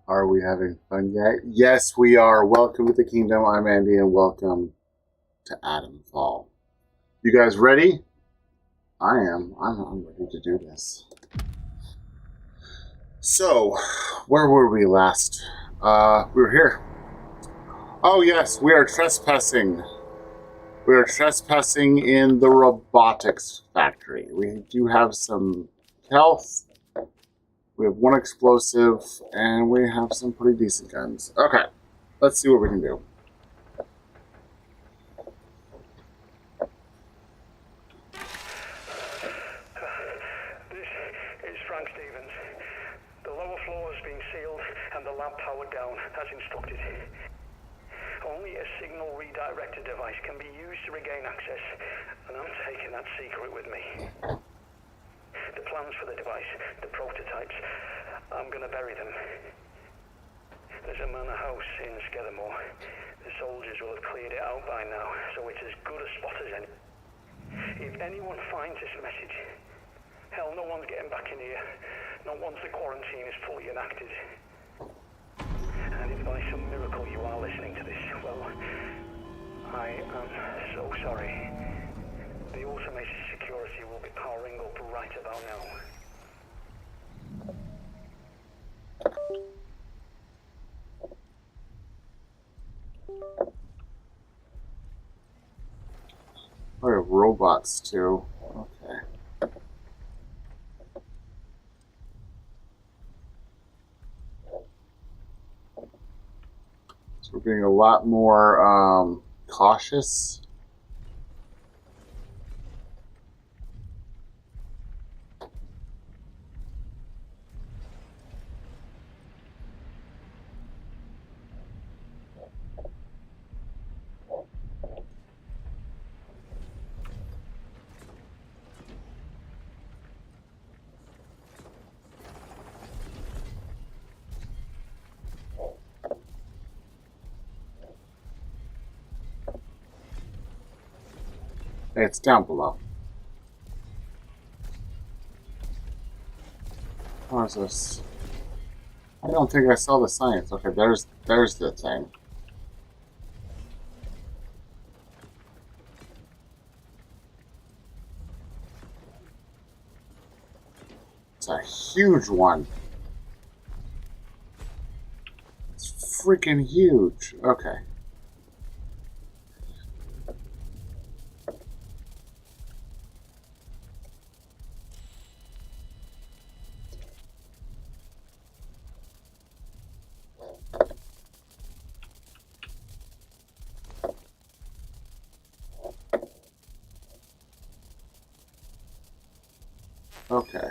Are we having fun yet? Yes, we are. Welcome to the Kingdom. I'm Andy, and welcome to ATOMFALL. You guys ready? I am. I'm ready to do this. So, where were we last? We were here. Oh yes, we are trespassing. We are trespassing in the robotics factory. We do have some health. We have one explosive, and we have some pretty decent guns. Okay, let's see what we can do. This is Frank Stevens. The lower floor has been sealed and the lab powered down, as instructed. Only a signal redirector device can be used to regain access, and I'm taking that secret with me. The plans for the device, the prototypes, I'm gonna bury them. There's a manor house in Skedamore. The soldiers will have cleared it out by now, so it's as good a spot as any. If anyone finds this message, hell, no one's getting back in here. Not once the quarantine is fully enacted. And if by some miracle you are listening to this, well, I am so sorry. The automated security will be powering up right about now. We have robots too. Okay. So we're being a lot more cautious. It's down below. What is this? I don't think I saw the science. Okay, there's the thing. It's a huge one. It's freaking huge. Okay. Okay.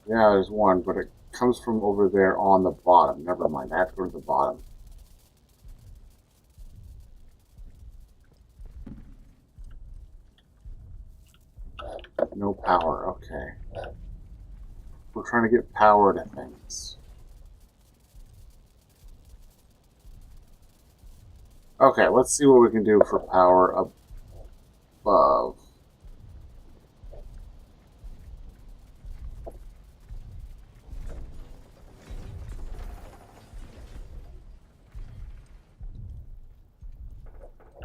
Yeah, there's one, but it comes from over there on the bottom. Never mind, I have to go to the bottom. No power, okay. We're trying to get power to things. Okay, let's see what we can do for power above.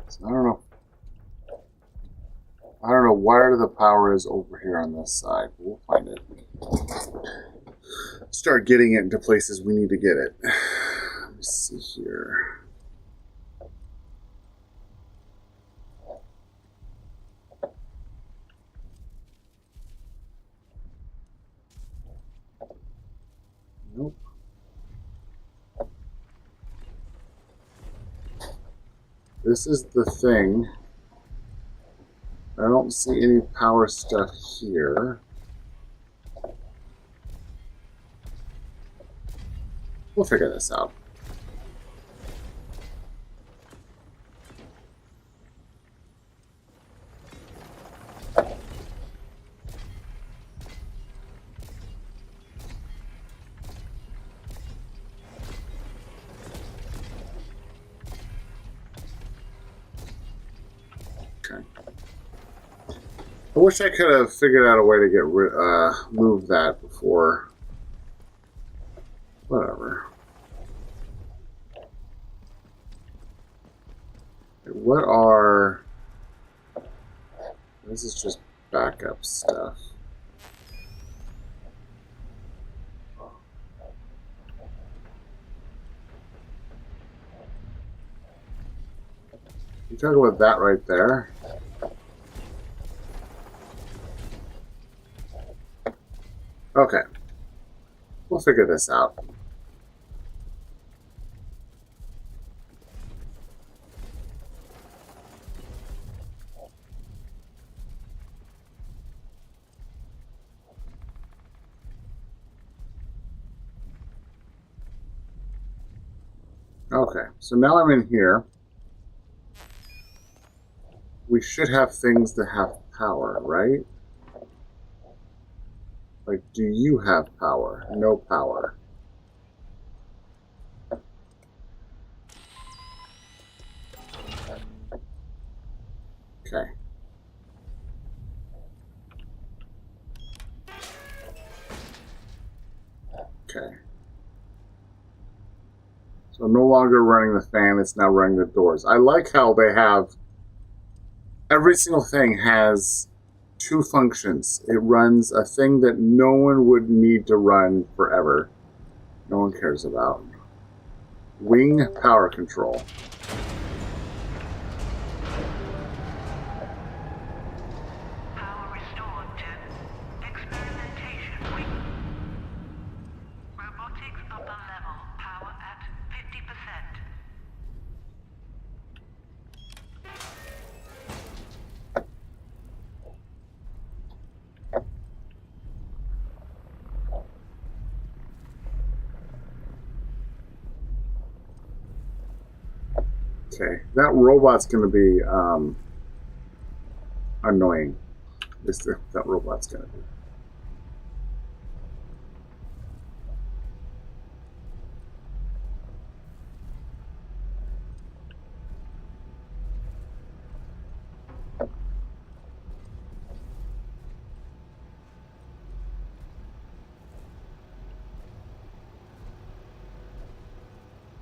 So I don't know where the power is over here on this side. We'll find it. Start getting it into places we need to get it. Let me see here. Nope. This is the thing. I don't see any power stuff here. We'll figure this out. Okay. I wish I could have figured out a way to get move that before Whatever. What are... This is just backup stuff. You talk about that right there. Okay. We'll figure this out. Okay, so now I'm in here. We should have things that have power, right? Like, do you have power? No power. Okay. Okay. So no longer running the fan, it's now running the doors. I like how they have... Every single thing has two functions. It runs a thing that no one would need to run forever. No one cares about. Wing power control. Power restored to experimentation wing. Robotics upper level. Power at 50%. Okay, that robot's going to be annoying. That robot's going to be.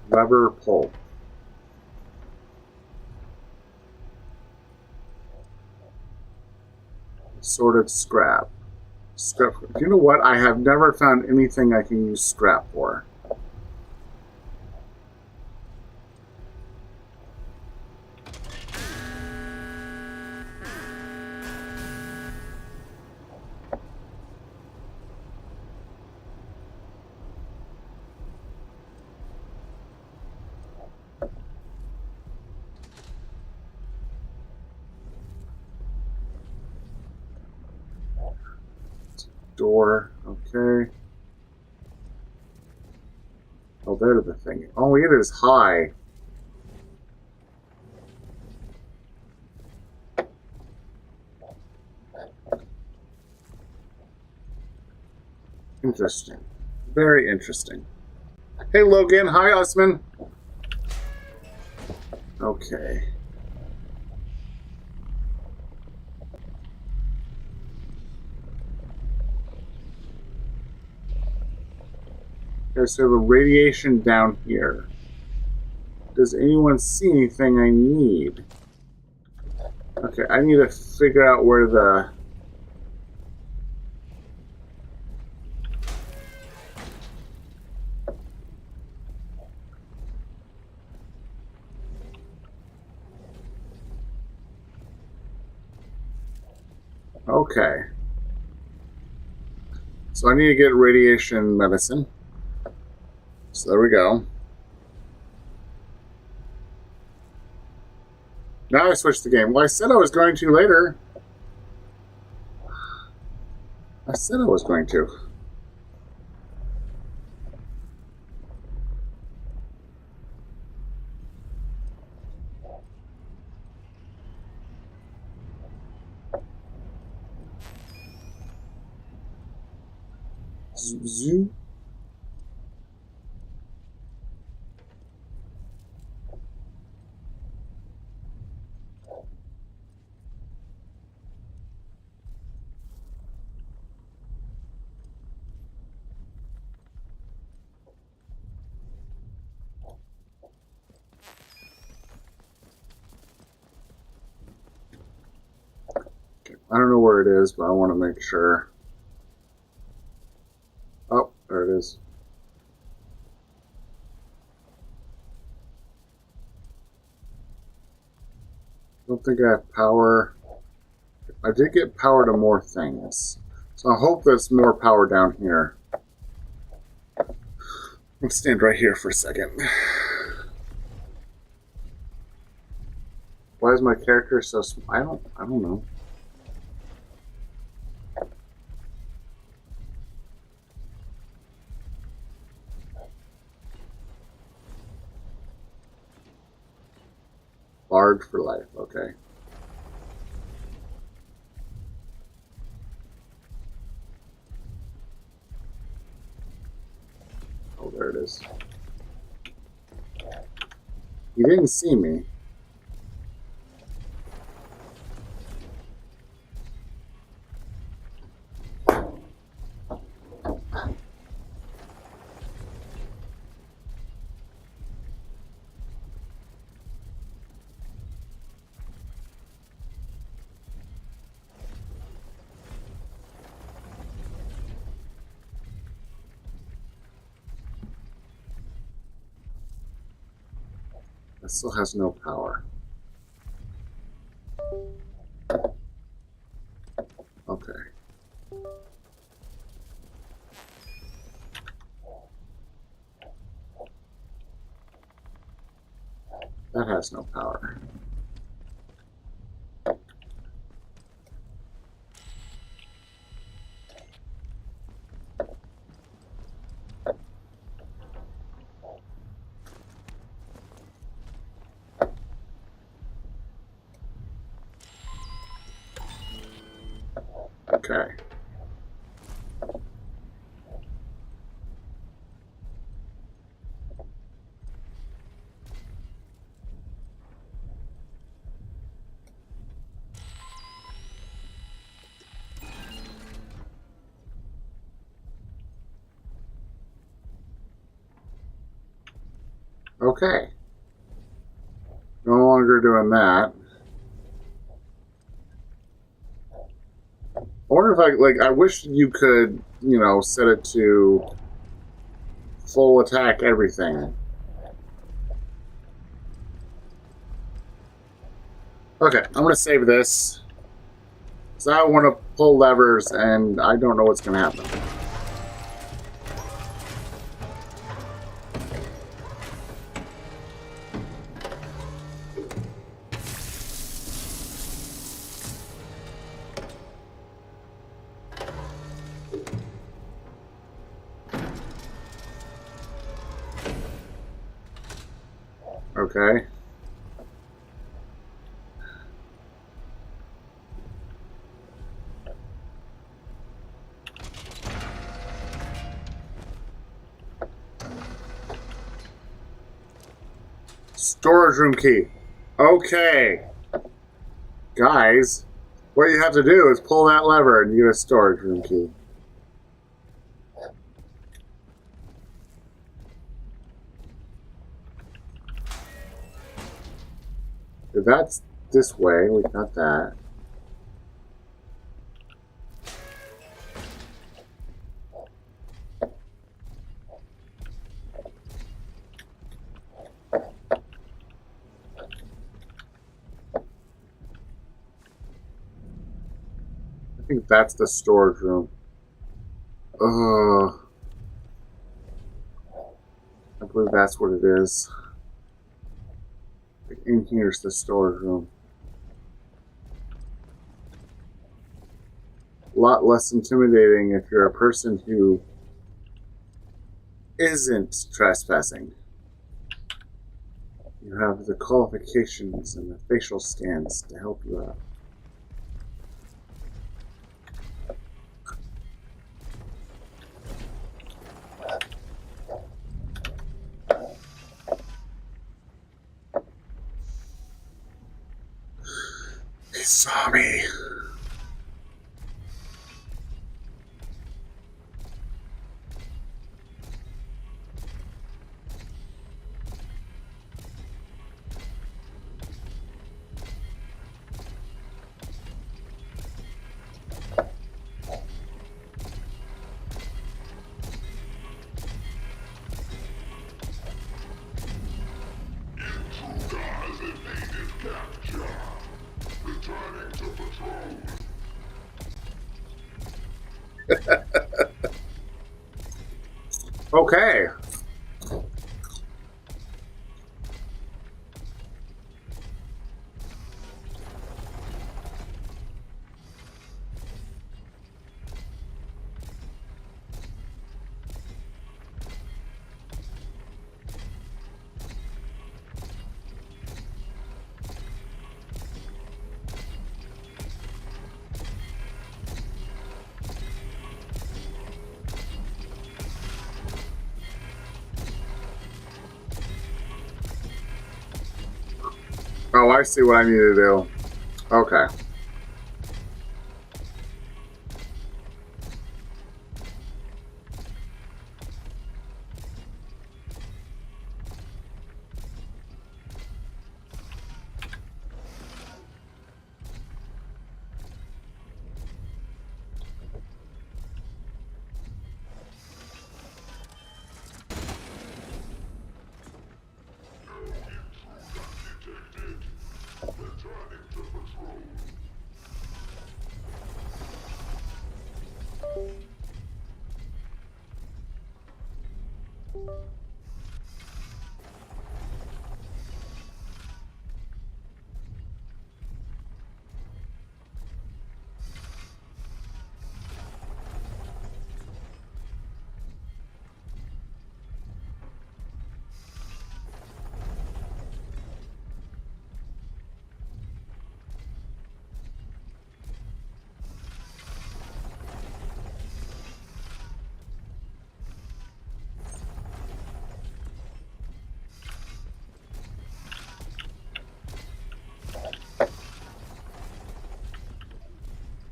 Lever pull. Sorted scrap. Scrap. You know what? I have never found anything I can use scrap for. Door. Okay. Oh, there's the thing. Oh, it is high. Interesting. Very interesting. Hey, Logan. Hi, Usman. Okay. There's sort of a radiation down here. Does anyone see anything I need? Okay, I need to figure out where the... Okay. So I need to get radiation medicine. So there we go. Now I switched the game. Well, I said I was going to later. I said I was going to. Zoo. I don't know where it is, but I want to make sure. Oh, there it is. I don't think I have power. I did get power to more things. So I hope there's more power down here. I'll stand right here for a second. Why is my character so small? I don't know. Barred for life, okay. Oh, there it is. You didn't see me. It still has no power. Okay. That has no power. Okay. Okay. No longer doing that. I wonder if I wish you could, set it to full attack everything. Okay, I'm going to save this. So I want to pull levers and I don't know what's going to happen. Okay. Storage room key. Okay. Guys, what you have to do is pull that lever and you get a storage room key. If that's this way, we got that. I think that's the storage room. I believe that's what it is. In here's the storage room. A lot less intimidating if you're a person who isn't trespassing. You have the qualifications and the facial scans to help you out. He saw me. Okay. Oh, I see what I need to do. Okay.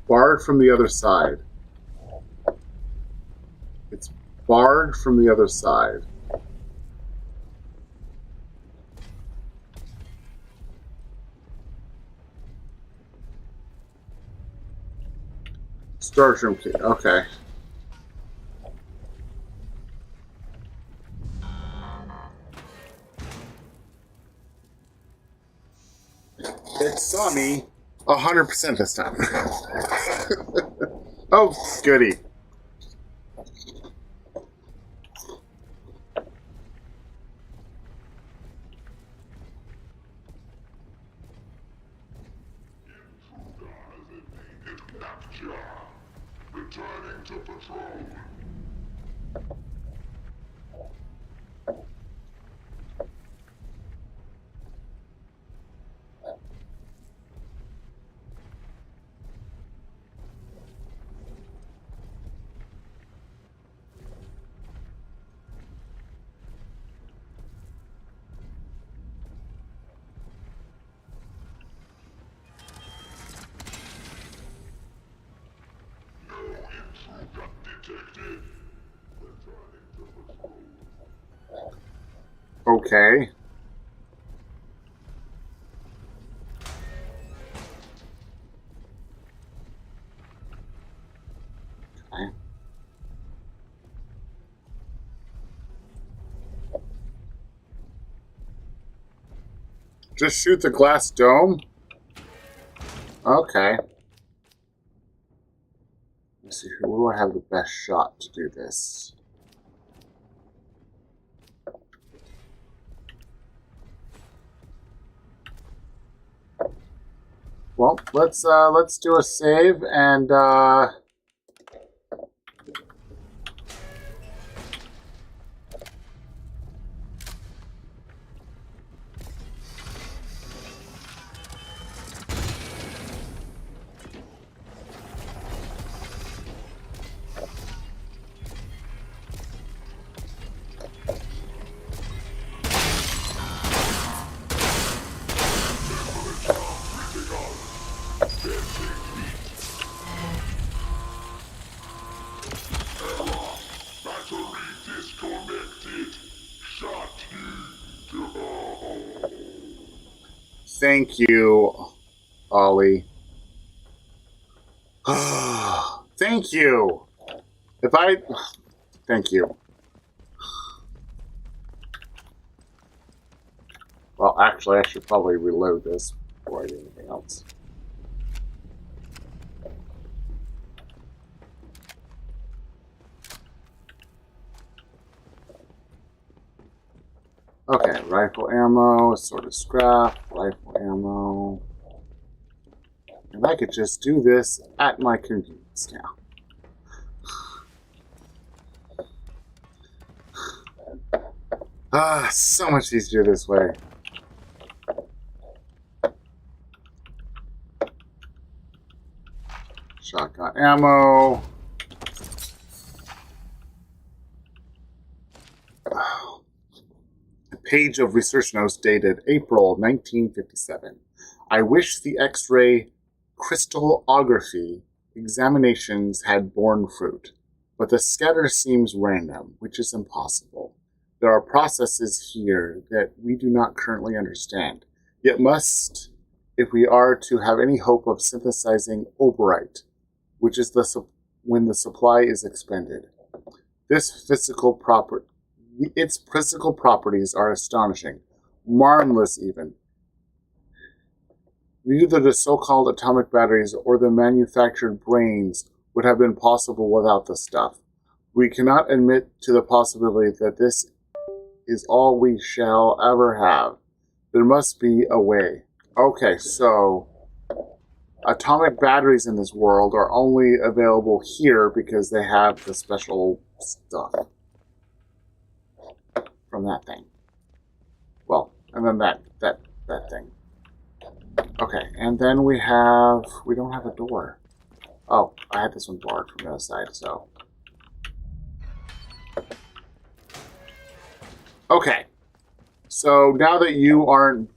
Barred from the other side. It's barred from the other side. Storage room key. Okay. It saw me 100% this time. Oh, goody. Returning to patrol. No intruder detected. Returning to patrol. Okay. Okay. Just shoot the glass dome? Okay. Let's see, who do I have the best shot to do this? Well, let's do a save and Battery disconnected. Shut in. thank you, Ollie. Thank you. Thank you. Well, actually, I should probably reload this before I do anything else. Okay, rifle ammo, assorted scrap, rifle ammo. And I could just do this at my convenience now. Ah, so much easier this way. Shotgun ammo. A page of research notes dated April 1957. I wish the X-ray crystallography examinations had borne fruit, but the scatter seems random, which is impossible. There are processes here that we do not currently understand, yet must if we are to have any hope of synthesizing oberite, which is when the supply is expended. Its physical properties are astonishing, marvelous even. Neither the so-called atomic batteries or the manufactured brains would have been possible without the stuff. We cannot admit to the possibility that this is all we shall ever have. There must be a way. Okay, so atomic batteries in this world are only available here because they have the special stuff from that thing. Well, and then that thing. Okay, and then we don't have a door. Oh, I had this one barred from the other side, so. Okay, so now that you aren't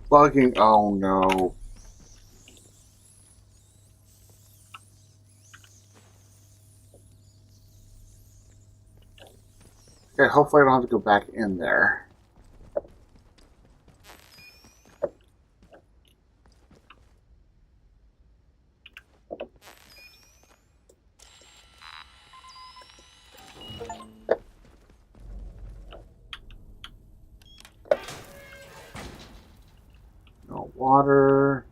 bugging, oh no. Okay, hopefully I don't have to go back in there. No water.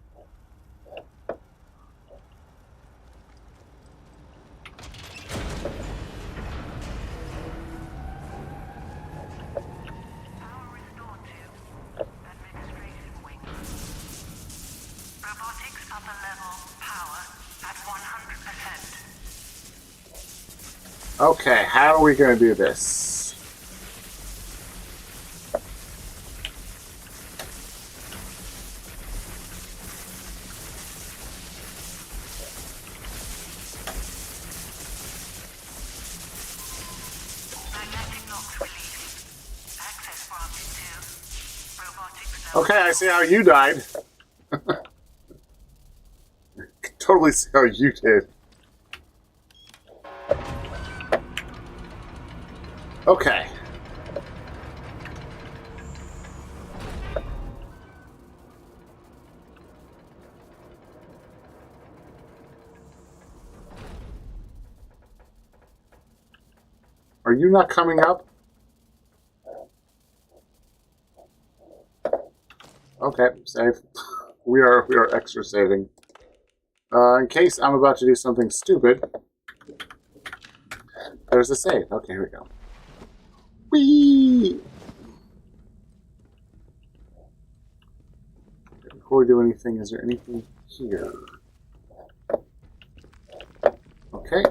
Okay, how are we going to do this? Okay, I see how you died. Totally see how you did. Okay. Are you not coming up? Okay, save. We are extra saving. In case I'm about to do something stupid, there's a save. Okay, here we go. Whee! Before we do anything, is there anything here? Okay.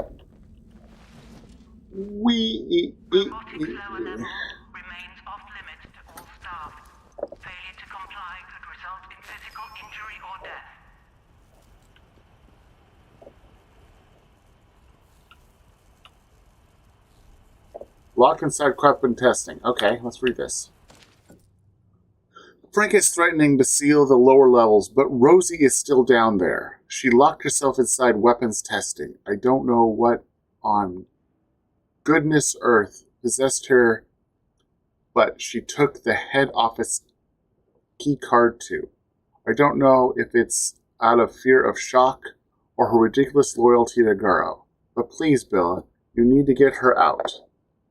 Whee! Robotics lower level remains off limits to all staff. Failure to comply could result in physical injury or death. Lock inside weapon testing. Okay, let's read this. Frank is threatening to seal the lower levels, but Rosie is still down there. She locked herself inside weapons testing. I don't know what on goodness earth possessed her, but she took the head office key card too. I don't know if it's out of fear of shock or her ridiculous loyalty to Garo. But please, Bill, you need to get her out.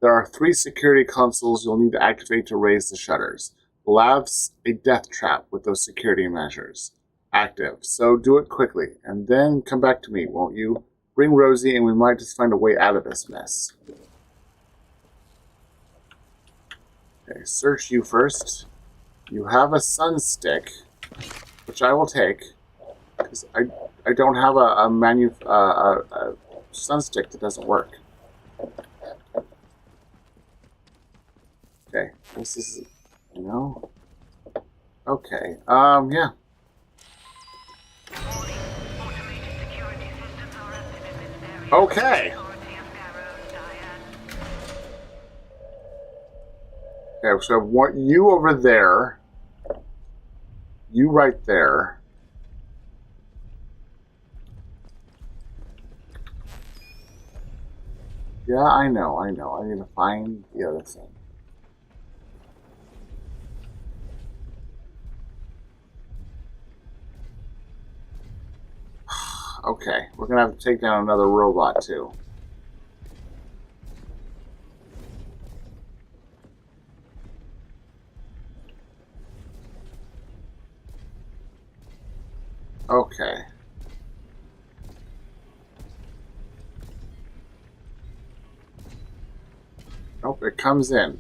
There are 3 security consoles you'll need to activate to raise the shutters. The lab's a death trap with those security measures active, so do it quickly, and then come back to me, won't you? Bring Rosie and we might just find a way out of this mess. Okay, search you first. You have a sun stick, which I will take, because I don't have a sun stick that doesn't work. Okay, this is, you know, okay, yeah. Okay. Okay, so what you over there, you right there. Yeah, I know. I need to find the other thing. Okay, we're gonna have to take down another robot too. Okay. Nope, it comes in.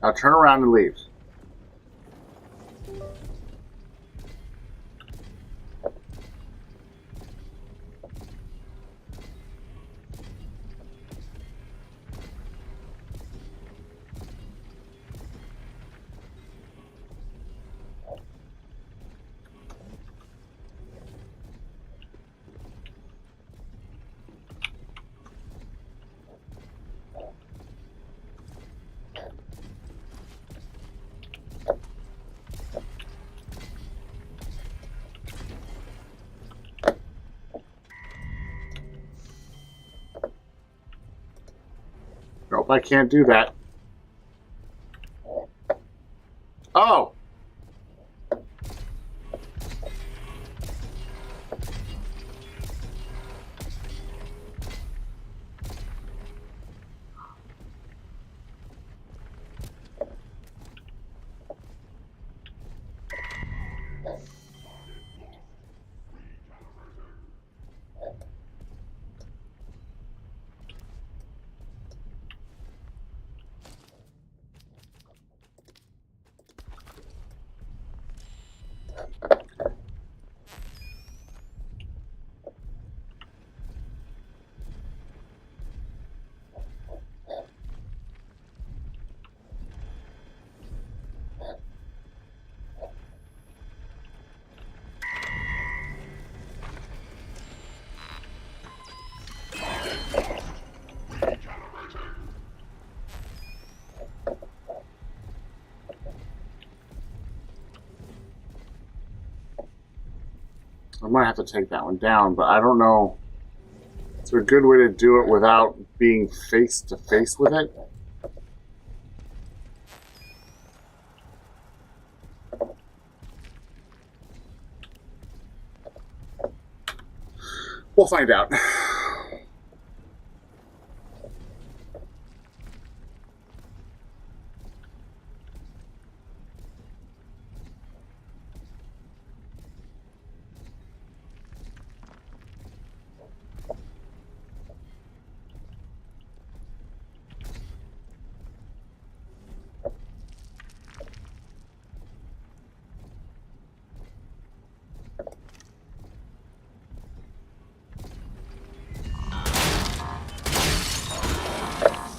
Now turn around and leave. Nope, I can't do that. Oh! I might have to take that one down, but I don't know. Is there a good way to do it without being face to face with it? We'll find out.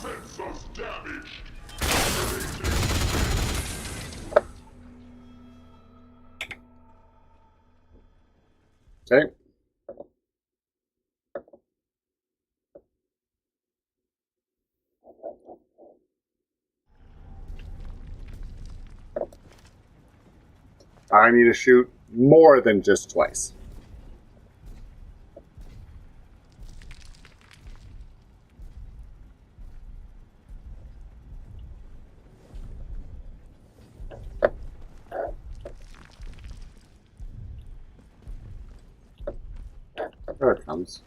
Sensors damaged. Okay. I need to shoot more than just twice. There it comes.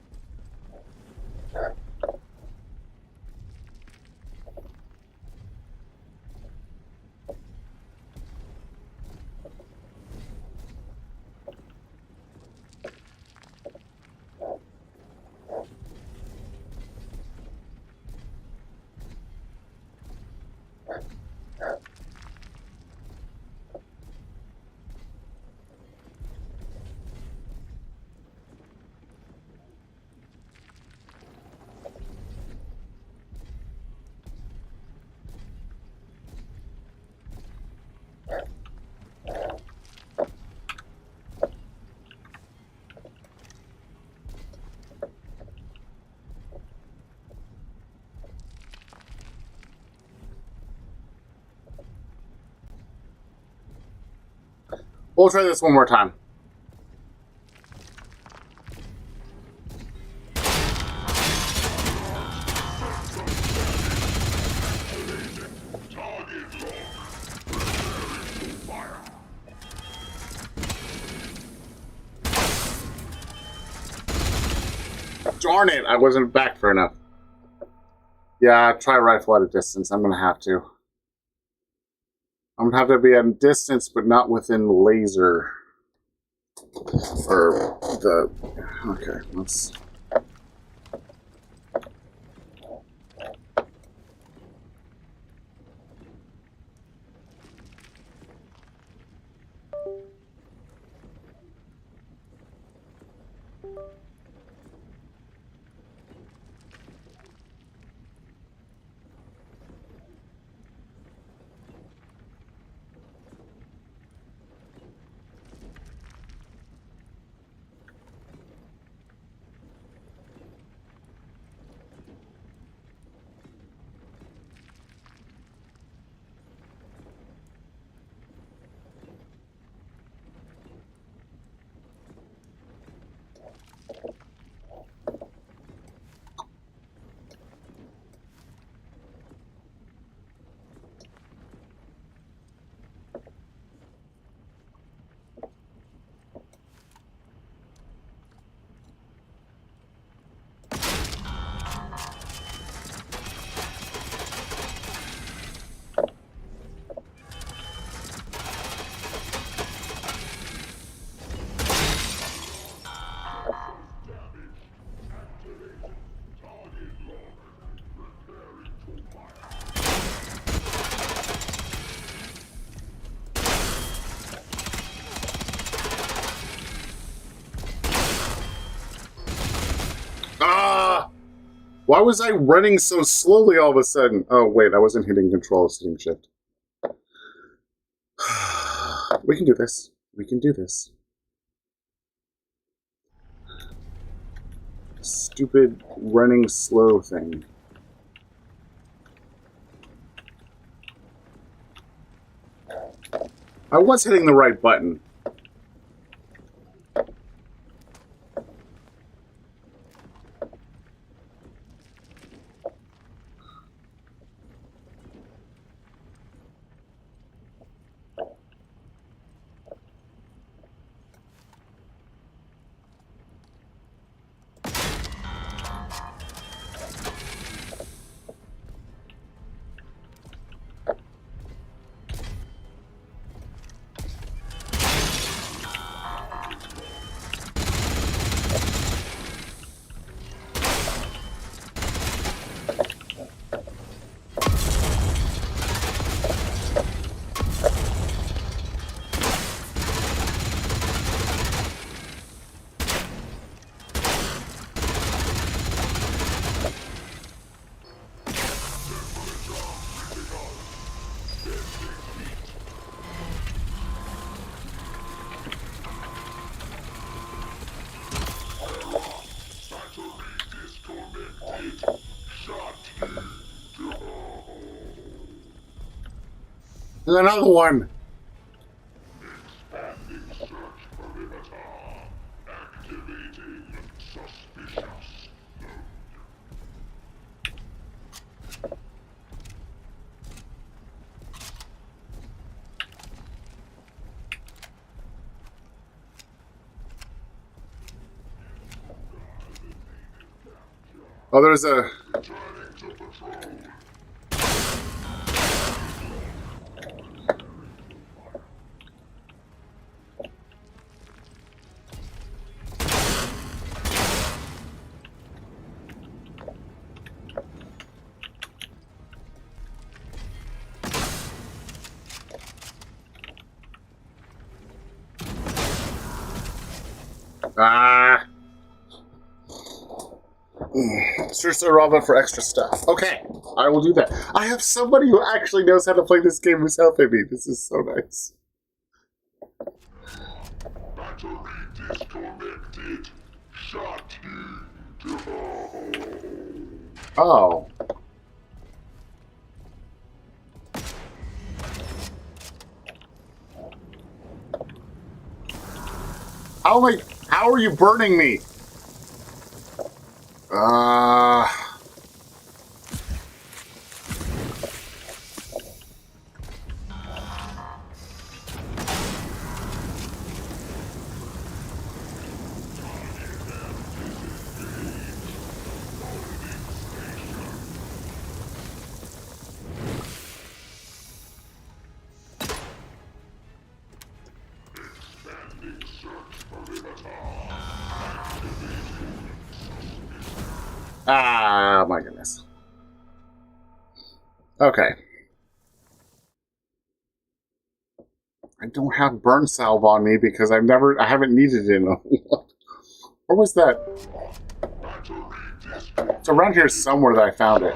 We'll try this one more time. Darn it, I wasn't back for enough. Yeah, try rifle at a distance. I'm gonna have to. I'm gonna have to be at a distance, but not within laser. Or the... Okay, let's... Ah! Why was I running so slowly all of a sudden? Oh, wait, I wasn't hitting control, I was hitting shift. We can do this. We can do this. Stupid running slow thing. I was hitting the right button. There's another one. Oh, there's a... Ah. Seriously, Robin, for extra stuff. Okay, I will do that. I have somebody who actually knows how to play this game who's helping me. This is so nice. Battery disconnected. Shut Oh. How are you burning me? Ah, my goodness. Okay. I don't have burn salve on me because I haven't needed it in a while. Where was that? It's around here somewhere that I found it.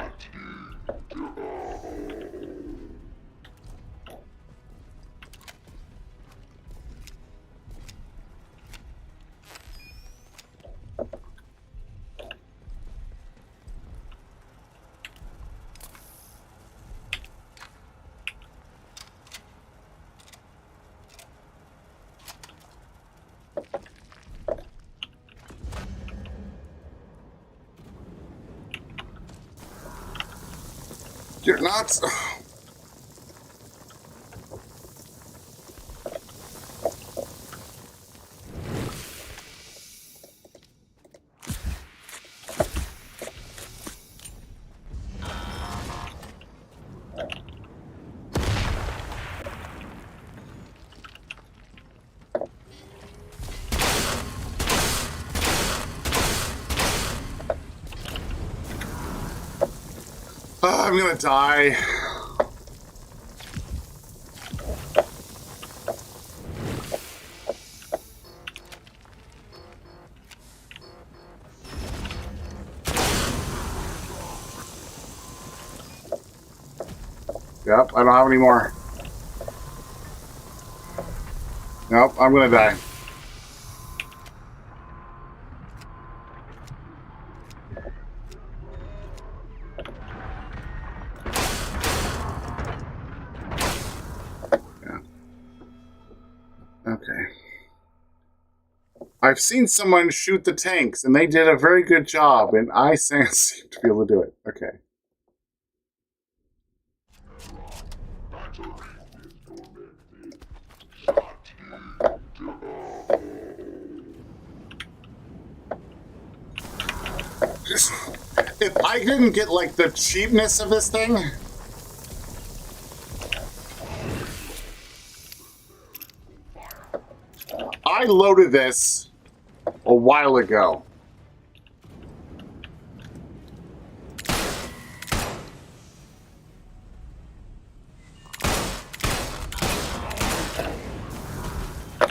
You're nuts. I'm gonna die. Yep, I don't have any more. Nope, I'm gonna die. Yeah. Okay. I've seen someone shoot the tanks, and they did a very good job, and I seem to be able to do it. Okay. If I didn't get, like, the cheapness of this thing... I loaded this a while ago.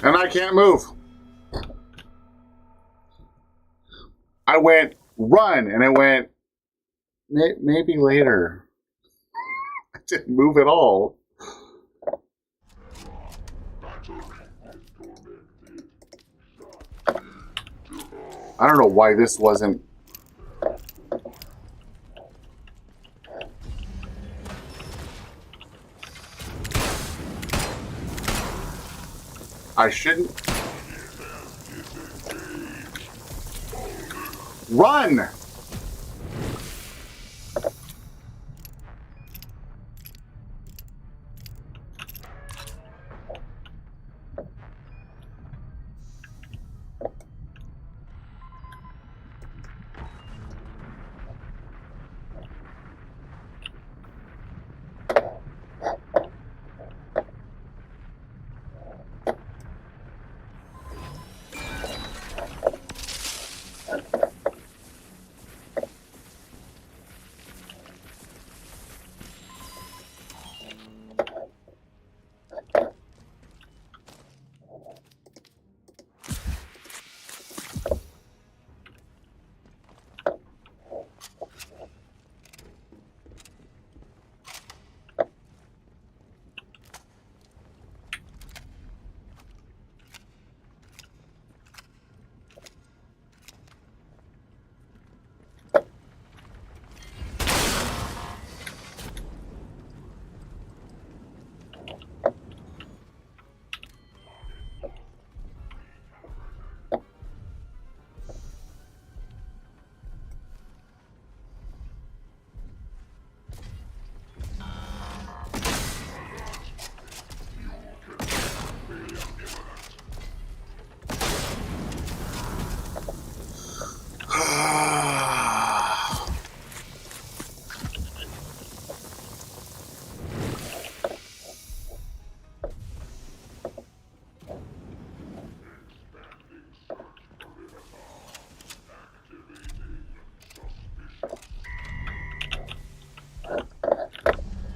And I can't move. I went, run, and I went, maybe later. I didn't move at all. I don't know why this wasn't... I shouldn't... Run!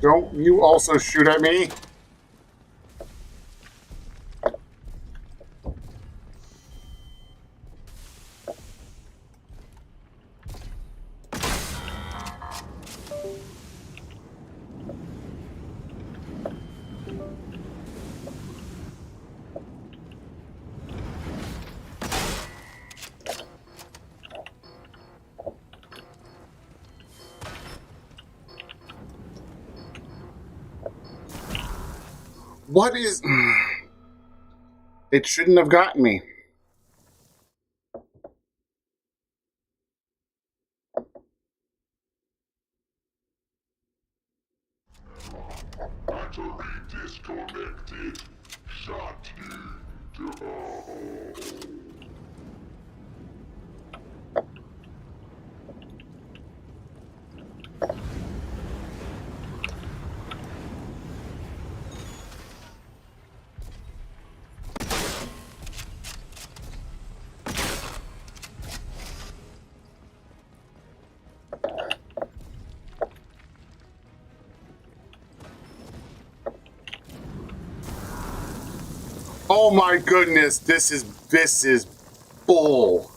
Don't you also shoot at me? What is... It shouldn't have gotten me. Battery disconnected. Shut you down. Oh my goodness, this is bull.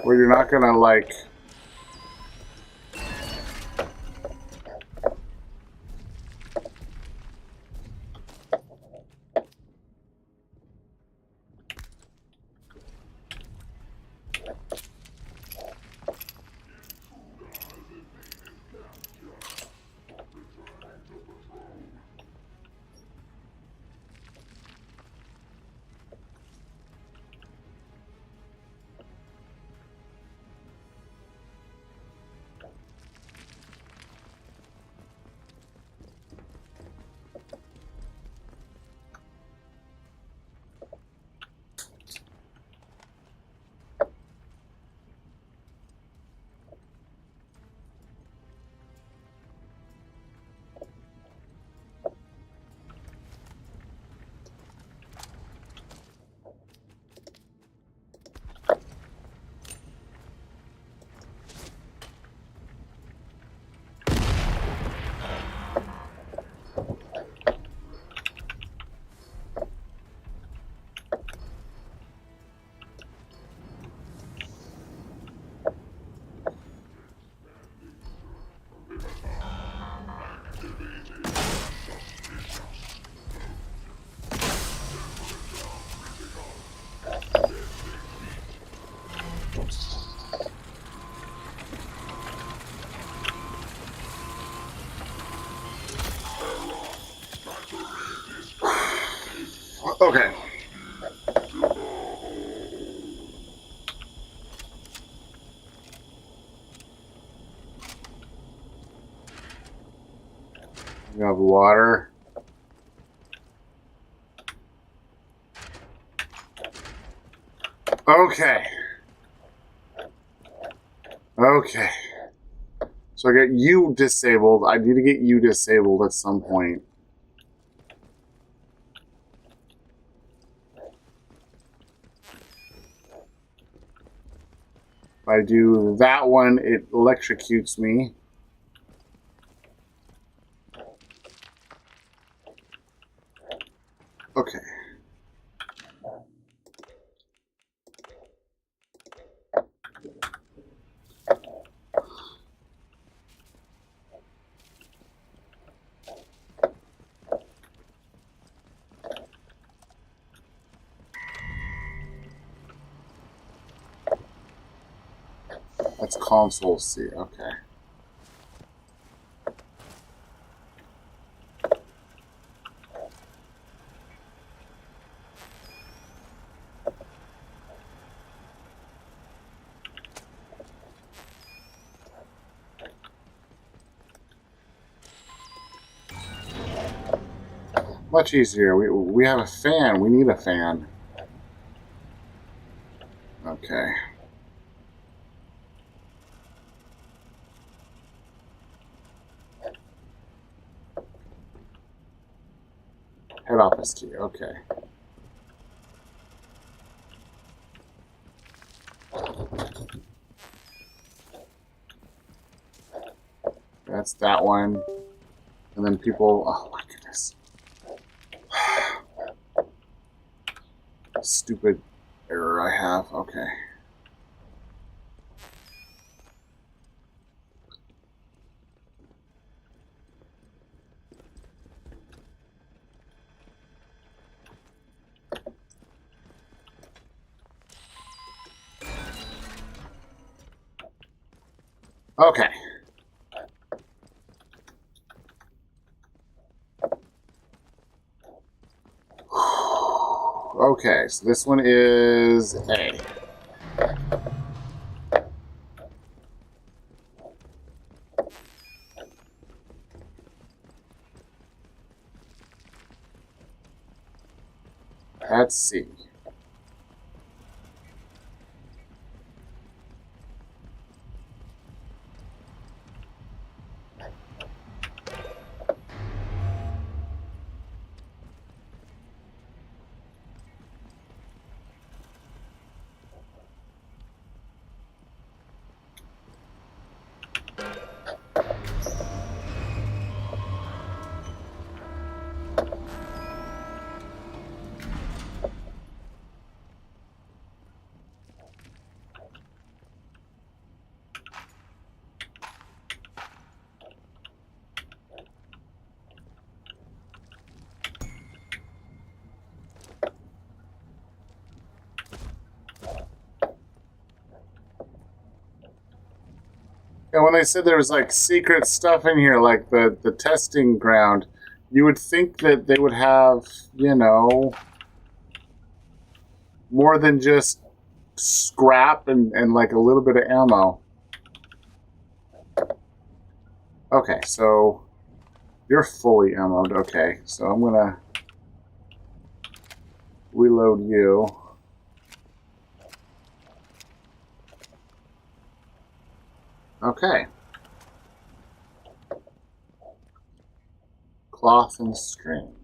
Where you're not gonna like... Okay. We have water. Okay. Okay. So I get you disabled. I need to get you disabled at some point. If I do that one, it electrocutes me. Okay. That's console C. Okay. Much easier. We have a fan. We need a fan. Okay. Head office key, okay. That's that one. And then people, oh my goodness. Stupid error I have, okay. Okay. Okay, so this one is A. That's C. And when they said there was like secret stuff in here, like the testing ground, you would think that they would have, you know, more than just scrap and like a little bit of ammo. Okay, so you're fully ammoed. Okay, so I'm gonna reload you. Okay. Cloth and string.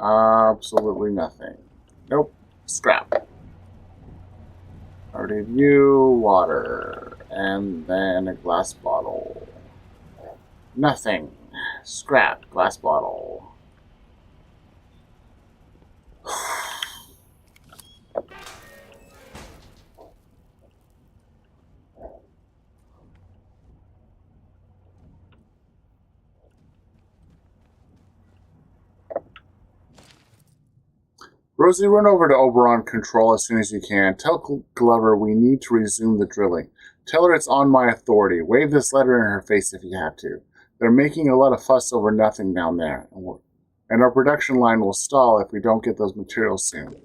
Absolutely nothing. Nope. Scrap. Already you, water, and then a glass bottle. Nothing. Scrap, glass bottle. Rosie, run over to Oberon Control as soon as you can. Tell Glover we need to resume the drilling. Tell her it's on my authority. Wave this letter in her face if you have to. They're making a lot of fuss over nothing down there. And our production line will stall if we don't get those materials soon.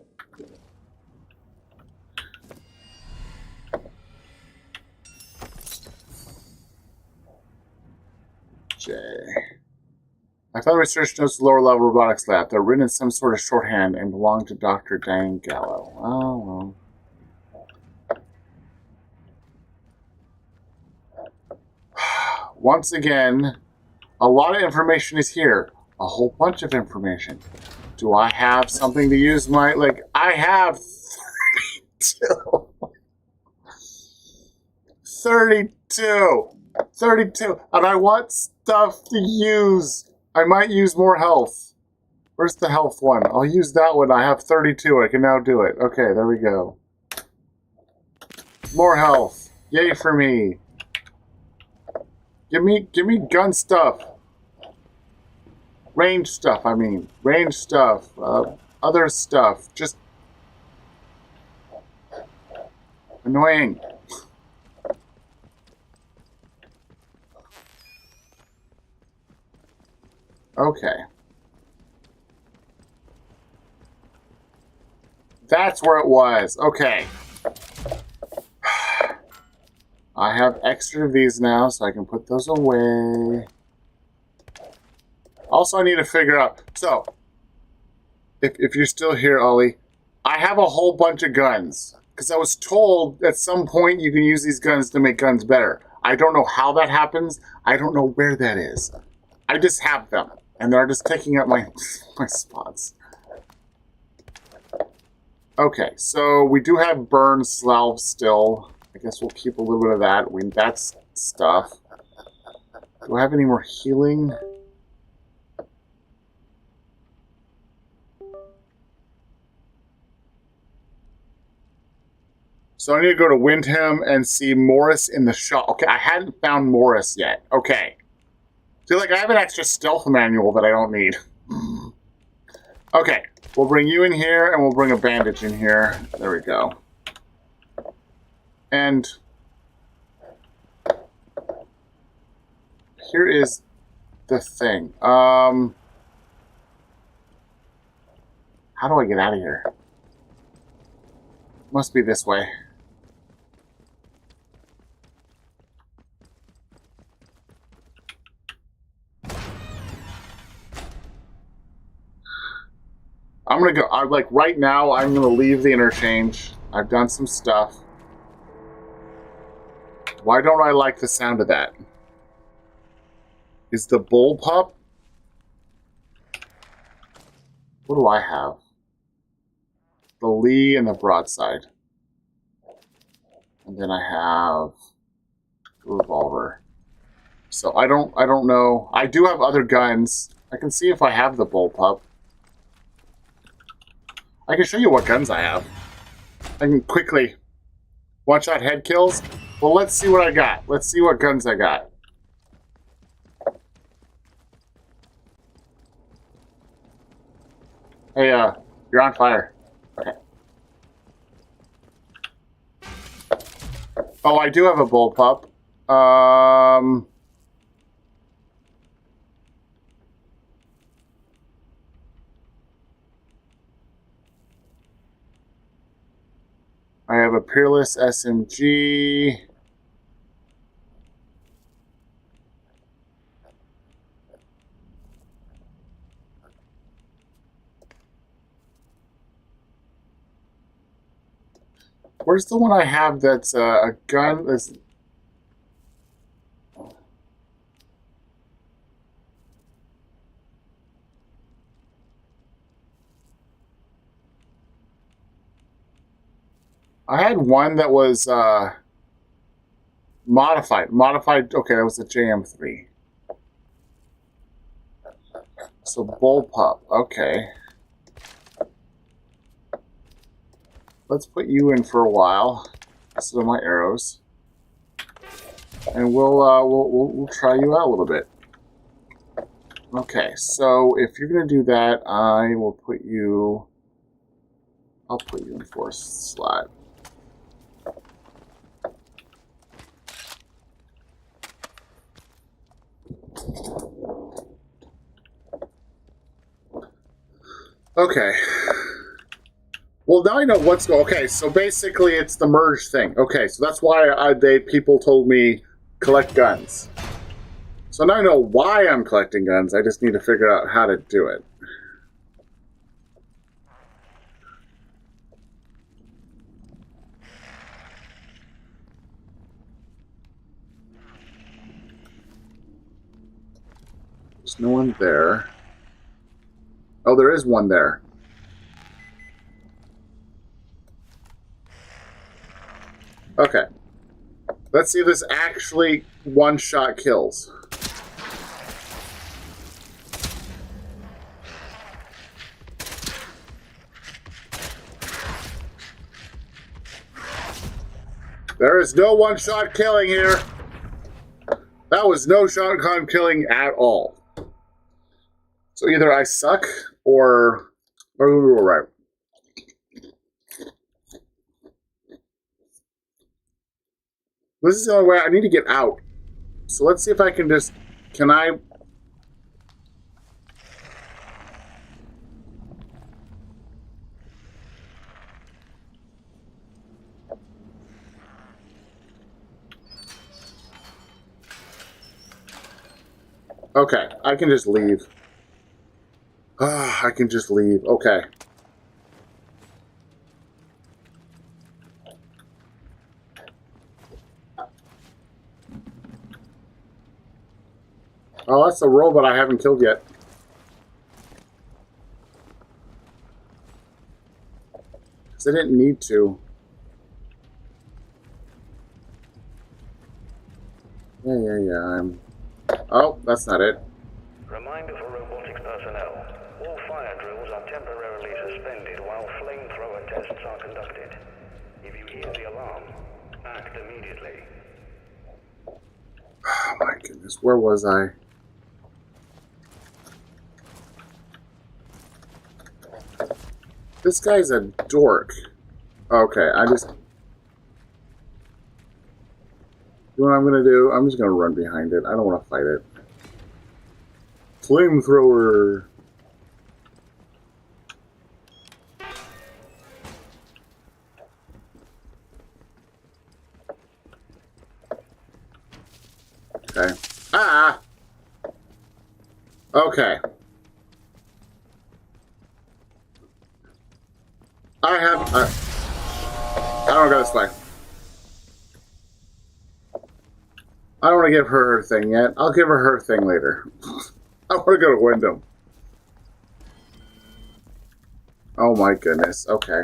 J. I found research notes to lower level robotics lab. They're written in some sort of shorthand and belong to Dr. Dan Gallo. Oh, well. Once again, a lot of information is here. A whole bunch of information. Do I have something to use my... Like, I have 32. 32. 32. And I want stuff to use. I might use more health. Where's the health one? I'll use that one. I have 32. I can now do it. Okay, there we go. More health. Yay for me. Give me gun stuff. Range stuff, I mean. Range stuff. Other stuff. Just annoying. Okay. That's where it was. Okay. I have extra of these now, so I can put those away. Also, I need to figure out... So, if you're still here, Ollie, I have a whole bunch of guns. Because I was told at some point you can use these guns to make guns better. I don't know how that happens. I don't know where that is. I just have them, and they're just taking up my my spots. Okay, so we do have burn salve still. I guess we'll keep a little bit of that. That's stuff. Do I have any more healing? So I need to go to Windham and see Morris in the shop. Okay, I hadn't found Morris yet. Okay. See, like, I have an extra stealth manual that I don't need. Okay, we'll bring you in here, and we'll bring a bandage in here. There we go. And here is the thing. How do I get out of here? Must be this way. I'm gonna go, like, right now, I'm gonna leave the interchange. I've done some stuff. Why don't I like the sound of that? Is the bullpup? What do I have? The Lee and the broadside. And then I have the revolver. So I don't know. I do have other guns. I can see if I have the bullpup. I can show you what guns I have. I can quickly one-shot head kills. Well, let's see what I got. Let's see what guns I got. Hey, you're on fire. Okay. Oh, I do have a bullpup. I have a Peerless SMG. Where's the one I have that's a gun? That's... I had one that was modified. Modified, okay, that was a JM3. So bullpup, okay. Let's put you in for a while. This is my arrows. And we'll try you out a little bit. Okay, so if you're gonna do that, I will put you... I'll put you in force slot. Okay. Well, now I know what's going. Okay, so basically it's the merge thing. Okay, so that's why people told me collect guns. So now I know why I'm collecting guns. I just need to figure out how to do it. There's no one there. Oh, there is one there. Okay. Let's see if this actually one-shot kills. There is no one-shot killing here. That was no shotgun killing at all. So either I suck or we were right. This is the only way I need to get out. So let's see if I can just... Can I... Okay, I can just leave. I can just leave. Okay. Oh, that's a robot I haven't killed yet. Because I didn't need to. Yeah. Oh, that's not it. Reminder for robotics personnel. All fire drills are temporarily suspended while flamethrower tests are conducted. If you hear the alarm, act immediately. Oh my goodness, where was I? This guy's a dork. Okay, I just... You know what I'm gonna do? I'm just gonna run behind it. I don't want to fight it. Flamethrower! Okay. Ah! Okay. I don't go this way. I don't want to give her her thing yet. I'll give her her thing later. I want to go to Wyndham. Oh my goodness. Okay.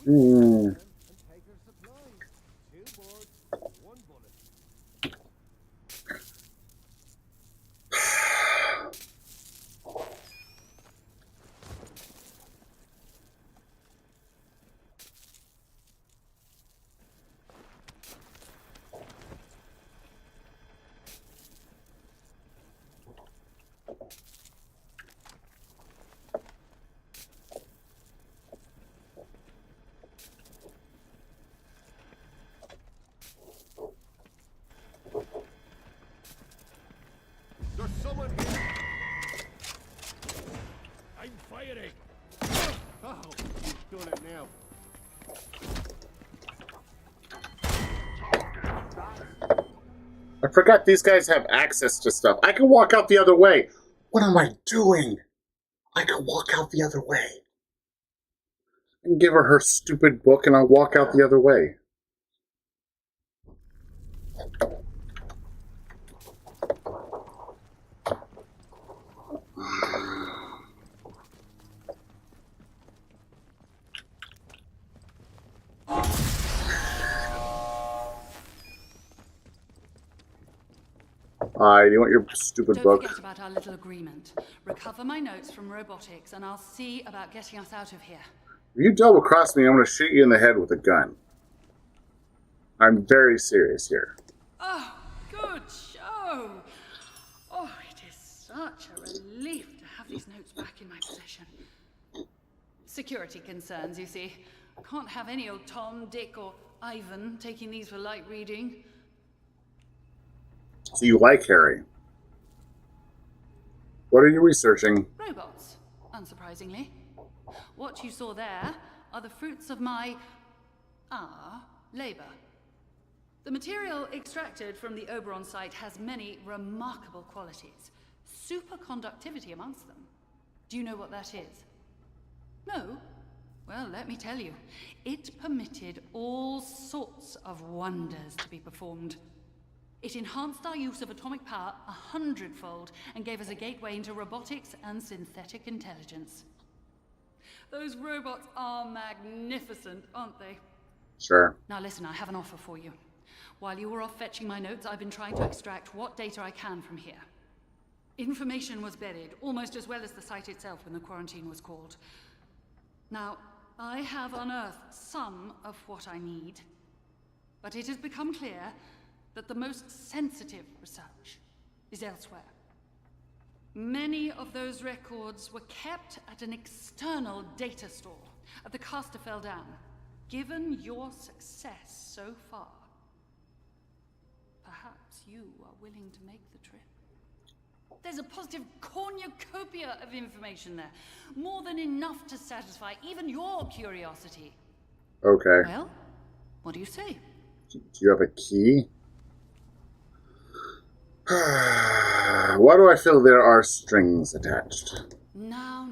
Hmm. There's someone here. I'm firing. Oh, you've done it now. I forgot these guys have access to stuff. I can walk out the other way. What am I doing? I can walk out the other way. And give her her stupid book and I'll walk out the other way. Do you want your stupid Don't book? forget about our little agreement. Recover my notes from robotics, and I'll see about getting us out of here. If you double cross me, I'm going to shoot you in the head with a gun. I'm very serious here. Oh, good show! Oh, it is such a relief to have these notes back in my possession. Security concerns, you see. I can't have any old Tom, Dick, or Ivan taking these for light reading. So you like Harry. What are you researching? Robots, unsurprisingly. What you saw there are the fruits of my labor. The material extracted from the Oberon site has many remarkable qualities. Superconductivity amongst them. Do you know what that is? No? Well, let me tell you. It permitted all sorts of wonders to be performed. It enhanced our use of atomic power 100-fold and gave us a gateway into robotics and synthetic intelligence. Those robots are magnificent, aren't they? Sure. Now listen, I have an offer for you. While you were off fetching my notes, I've been trying to extract what data I can from here. Information was buried, almost as well as the site itself when the quarantine was called. Now, I have unearthed some of what I need, but it has become clear that the most sensitive research is elsewhere. Many of those records were kept at an external data store at the ATOMFALL Dam. Given your success so far, perhaps you are willing to make the trip. There's a positive cornucopia of information there. More than enough to satisfy even your curiosity. Okay. Well, what do you say? Do you have a key? Why do I feel there are strings attached? Now.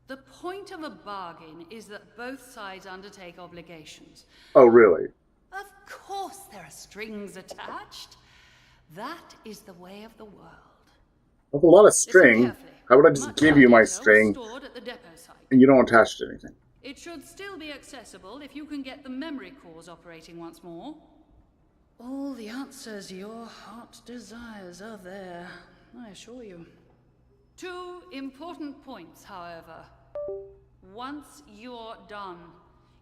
The point of a bargain is that both sides undertake obligations. Oh, really? Of course strings attached. That is the way of the world. With a lot of Listen string, carefully. how about I just Much give you my data was string stored at the depot site. and you don't attach to anything? It should still be accessible if you can get the memory cores operating once more. All the answers your heart desires are there, I assure you. 2 important points, however. Once you're done,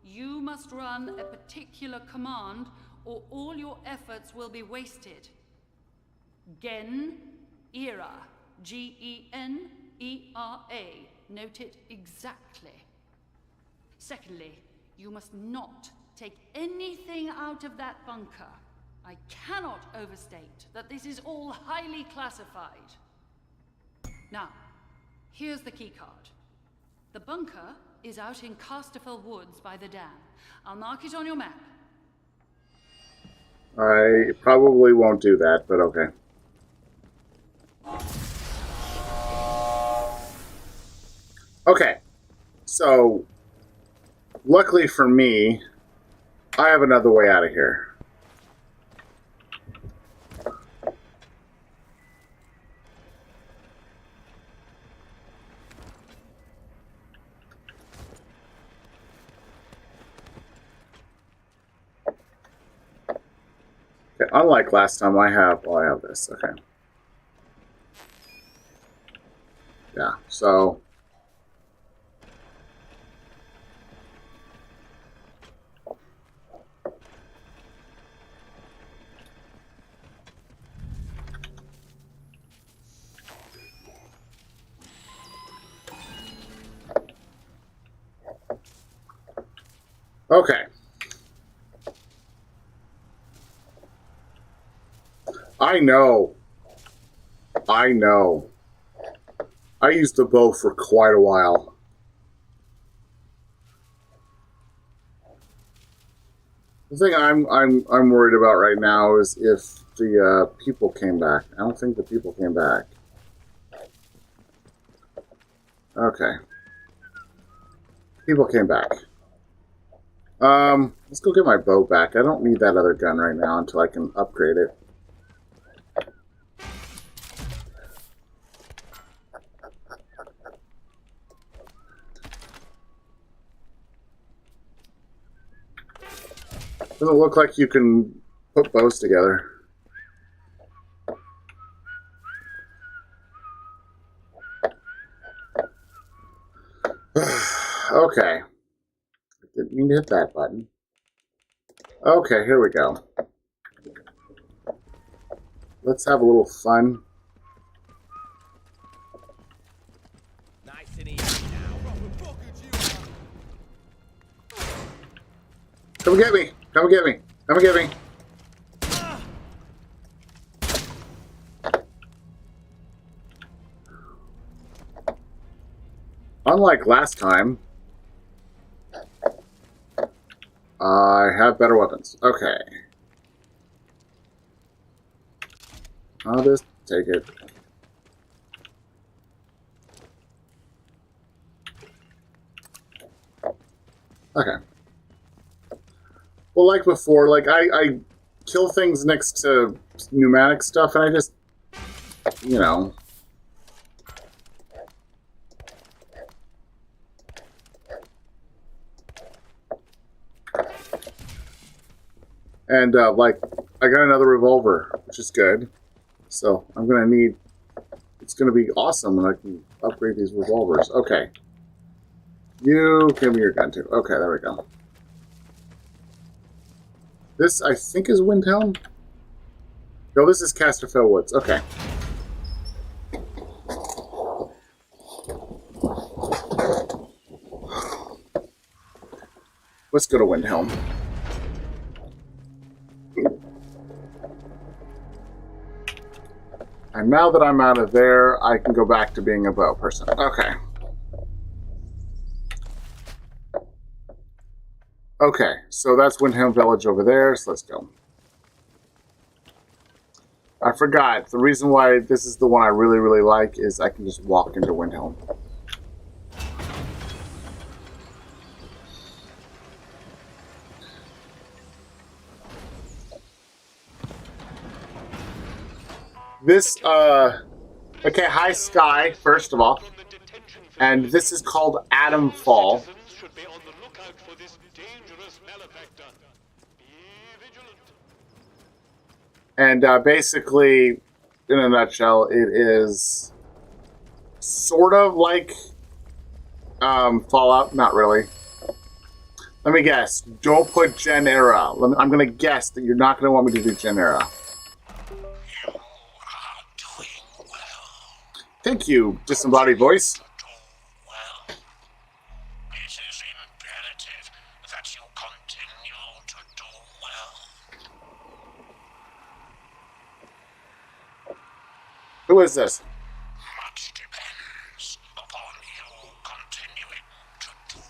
you must run a particular command or all your efforts will be wasted. Gen-era. G-E-N-E-R-A. Note it exactly. Secondly, you must not take anything out of that bunker. I cannot overstate that this is all highly classified. Now, here's the keycard. The bunker is out in Casterfell Woods by the dam. I'll mark it on your map. I probably won't do that, but okay. Okay, so luckily for me, I have another way out of here. Okay, unlike last time, I have this. Okay. Yeah, so okay. I know. I used the bow for quite a while. The thing I'm worried about right now is if the people came back. I don't think the people came back. Okay. People came back. Let's go get my bow back. I don't need that other gun right now until I can upgrade it. Doesn't look like you can put bows together. Okay. Didn't mean to hit that button. Okay, here we go. Let's have a little fun. Nice and easy now. Come get me! Come get me! Come get me! Unlike last time, I have better weapons. Okay. I'll just take it. Okay. Well, like before, like I kill things next to pneumatic stuff, and I just, you know. And, like, I got another revolver, which is good. So, I'm going to need... It's going to be awesome when I can upgrade these revolvers. Okay. You give me your gun, too. Okay, there we go. This, I think, is Windhelm? No, this is Casterfell Woods. Okay. Let's go to Windhelm. And now that I'm out of there, I can go back to being a bow person. Okay. Okay, so that's Windhelm Village over there, so let's go. I forgot, the reason why this is the one I really, really like is I can just walk into Windhelm. This, okay, hi Sky, first of all. And this is called ATOMFALL. Should be on the lookout for this dangerous malefactor. Be vigilant. And basically, in a nutshell, it is sort of like Fallout. Not really. Let me guess. Don't put Gen Era. I'm going to guess that you're not going to want me to do Gen Era. You are doing well. Thank you, disembodied voice. To do well. It is imperative that you continue to do well. Who is this? Much depends upon you continuing to do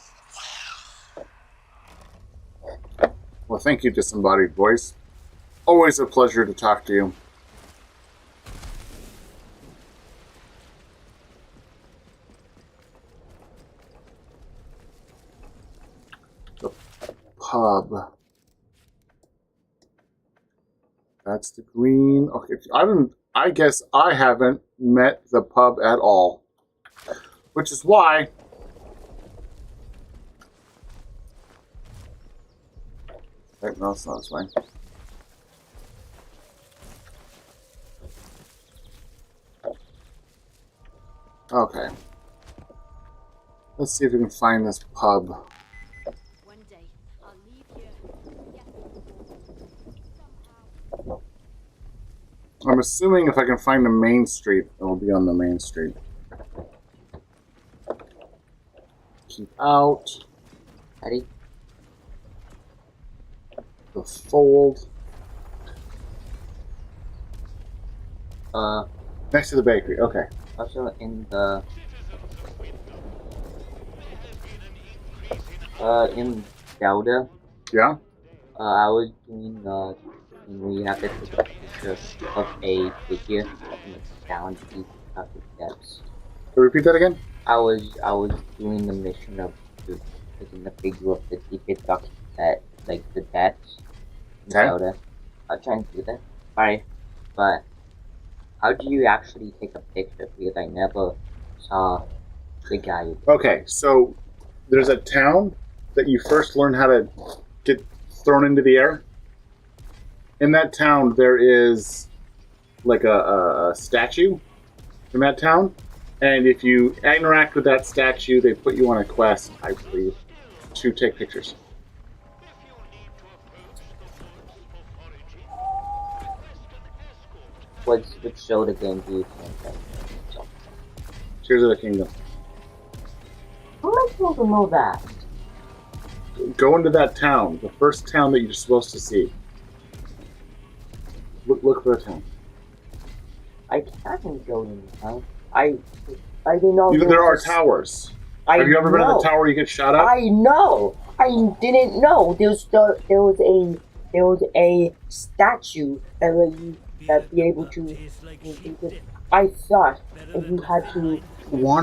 well. Well, thank you, disembodied voice. Always a pleasure to talk to you. The pub. That's the green. Okay, I guess I haven't met the pub at all, which is why. Wait, no, it's not this way. Okay. Let's see if we can find this pub. One day, I'll leave here. I'm assuming if I can find the main street, it will be on the main street. Keep out. Ready? The fold. Next to the bakery. Okay. Also in the in Delta, Yeah. I was doing we have to take a picture of a figure in the down deep of the depths. Repeat that again. I was doing the mission of taking the figure of the deepest duck at like the depths in Okay. Delta. I was trying to do that. Sorry, but how do you actually take a picture? Because I never saw the guy. Okay, so there's a town that you first learn how to get thrown into the air. In that town, there is like a statue in that town, and if you interact with that statue, they put you on a quest, I believe, to take pictures. Which show the game do you think? Tears of the Kingdom. How am I supposed to know that? Go into that town, the first town that you're supposed to see. Look for a town. I can't go in the town. I didn't know. There are towers. Have you ever been in the tower where you get shot up? I know. I didn't know. There was a statue that be able to. I thought if you had to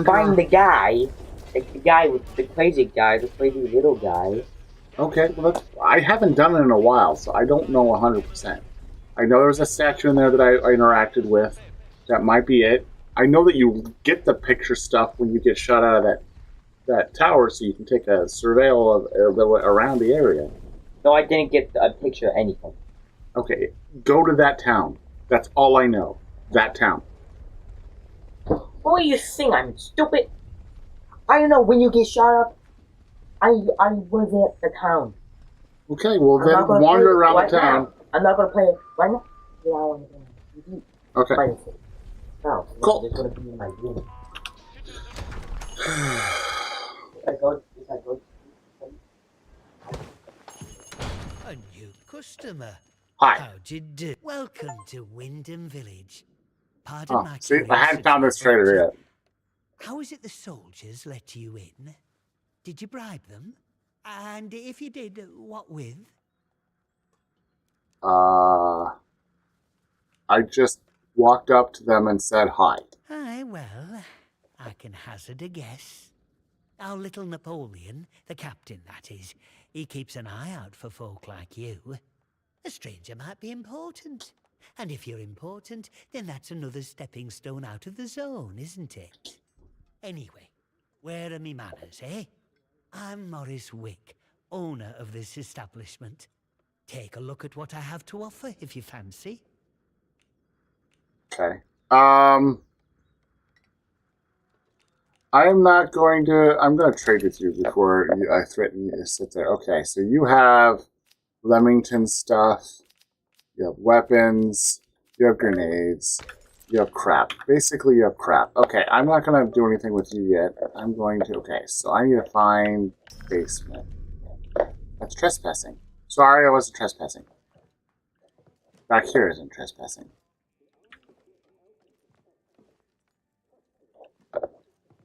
find the guy, like the guy with the crazy little guy. Okay, well I haven't done it in a while, so I don't know 100%. I know there was a statue in there that I interacted with. That might be it. I know that you get the picture stuff when you get shot out of that tower, so you can take a surveil of around the area. No, I didn't get a picture of anything. Okay, go to that town. That's all I know. That town. What do you think? I'm stupid. I don't know. When you get shot up, I was at the town. Okay, well then wander around the town. Now. I'm not gonna play it right now. Yeah, I want to Okay. play it. No, Cool. it's gonna be in my room. If I go. A new customer. Hi. How'd you do? Welcome to Wyndham Village. Pardon Oh, my see, I hadn't found this trader yet. How is it the soldiers let you in? Did you bribe them? And if you did, what with? I just walked up to them and said hi. Aye, well, I can hazard a guess. Our little Napoleon, the captain that is, he keeps an eye out for folk like you. A stranger might be important. And if you're important, then that's another stepping stone out of the zone, isn't it? Anyway, where are me manners, eh? I'm Morris Wick, owner of this establishment. Take a look at what I have to offer if you fancy. Okay. I'm not going to... I'm going to trade with you before I threaten you to sit there. Okay, so you have Leamington stuff. You have weapons. You have grenades. You have crap. Basically, you have crap. Okay, I'm not going to do anything with you yet. I'm going to... Okay, so I need to find basement. That's trespassing. Sorry, I wasn't trespassing. Back here isn't trespassing.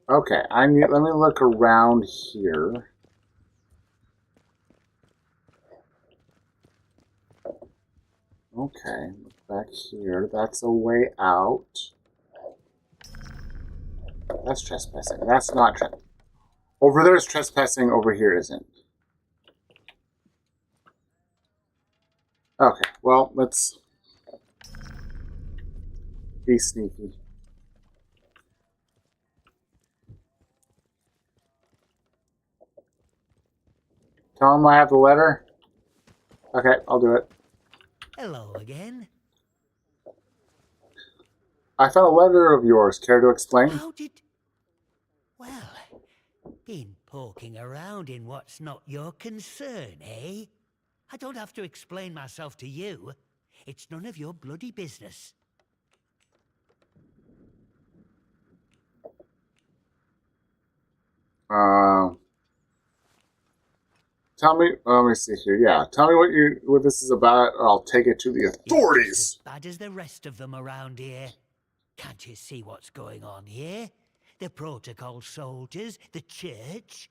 Okay, let me look around here. Okay, look back here. That's a way out. That's trespassing. That's not trespassing. Over there is trespassing, over here isn't. Okay, well, let's be sneaky. Tell him I have the letter? Okay, I'll do it. Hello again. I found a letter of yours. Care to explain? How did... Well, been poking around in what's not your concern, eh? I don't have to explain myself to you. It's none of your bloody business. Tell me, let me see here. Yeah, tell me what this is about, or I'll take it to the authorities. You're just as bad as the rest of them around here. Can't you see what's going on here? The protocol soldiers, the church,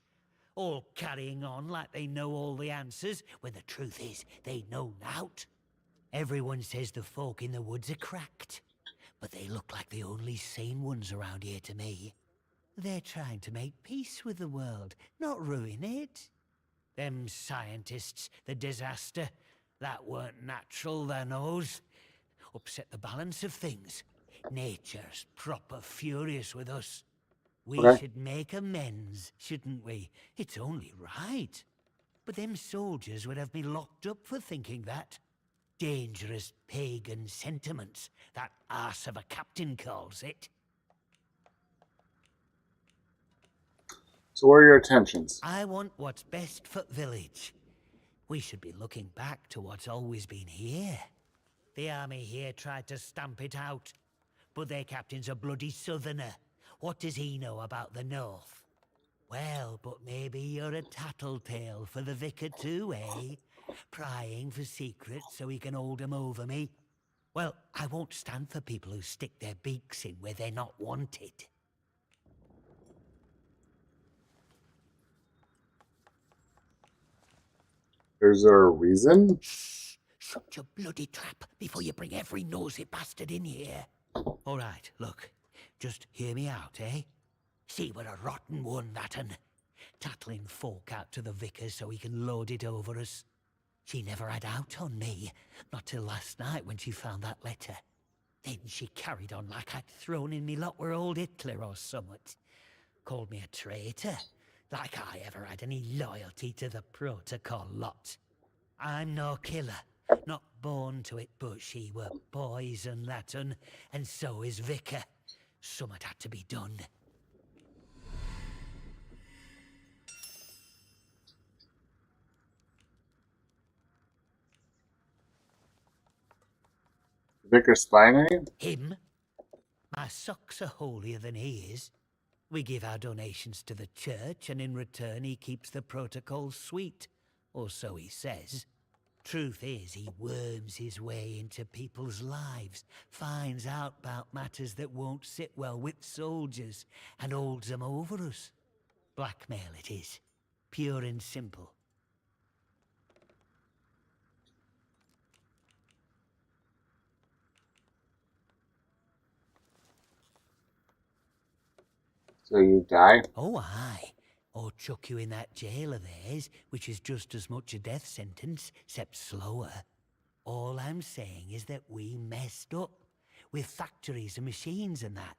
all carrying on like they know all the answers, when the truth is they know nought. Everyone says the folk in the woods are cracked, but they look like the only sane ones around here to me. They're trying to make peace with the world, not ruin it. Them scientists, the disaster, that weren't natural, their knows. Upset the balance of things. Nature's proper furious with us. We should make amends, shouldn't we? It's only right. But them soldiers would have me locked up for thinking that. Dangerous pagan sentiments, that arse of a captain calls it. So where are your intentions? I want what's best for village. We should be looking back to what's always been here. The army here tried to stamp it out, but their captain's a bloody southerner. What does he know about the north? Well, but maybe you're a tattletale for the vicar too, eh? Prying for secrets so he can hold 'em over me. Well, I won't stand for people who stick their beaks in where they're not wanted. Is there a reason? Shh! Shut your bloody trap before you bring every nosy bastard in here. All right, look. Just hear me out, eh? See, we're a rotten one, that un. Tattling folk out to the vicar so he can load it over us. She never had out on me, not till last night when she found that letter. Then she carried on like I'd thrown in me lot were old Hitler or summat. Called me a traitor, like I ever had any loyalty to the protocol lot. I'm no killer, not born to it, but she were poison, that un, and so is Vicar. Summat had to be done. Vicar spying on you? Him? My socks are holier than he is. We give our donations to the church, and in return he keeps the protocol sweet. Or so he says. Truth is, he worms his way into people's lives, finds out about matters that won't sit well with soldiers, and holds them over us. Blackmail it is. Pure and simple. So you die? Oh, aye. Or chuck you in that jail of theirs, which is just as much a death sentence, except slower. All I'm saying is that we messed up with factories and machines and that.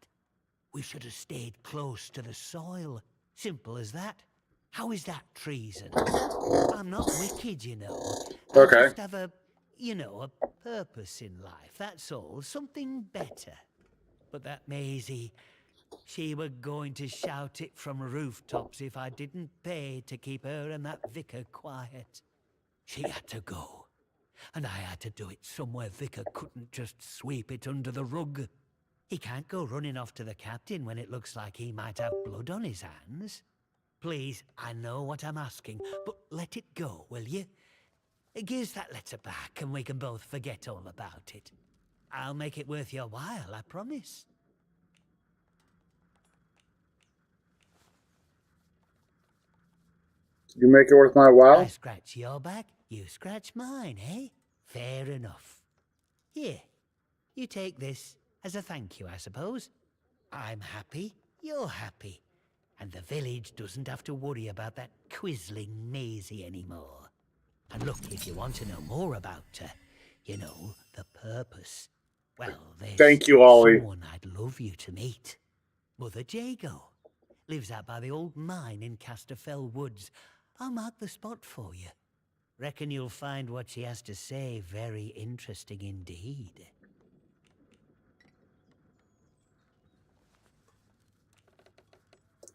We should have stayed close to the soil. Simple as that. How is that treason? I'm not wicked, you know. I Okay. just have a purpose in life, that's all. Something better. But that Maisie, she were going to shout it from rooftops if I didn't pay to keep her and that vicar quiet. She had to go. And I had to do it somewhere Vicar couldn't just sweep it under the rug. He can't go running off to the captain when it looks like he might have blood on his hands. Please, I know what I'm asking, but let it go, will you? Give us that letter back and we can both forget all about it. I'll make it worth your while, I promise. You make it worth my I while? scratch your back, you scratch mine, eh? Fair enough. Here, you take this as a thank you, I suppose. I'm happy, you're happy, and the village doesn't have to worry about that quizzling Maisie anymore. And look, if you want to know more about her, you know, the purpose, well, there's Thank you, Ollie. someone I'd love you to meet. Mother Jago. Lives out by the old mine in Casterfell Woods. I'll mark the spot for you. Reckon you'll find what she has to say very interesting indeed.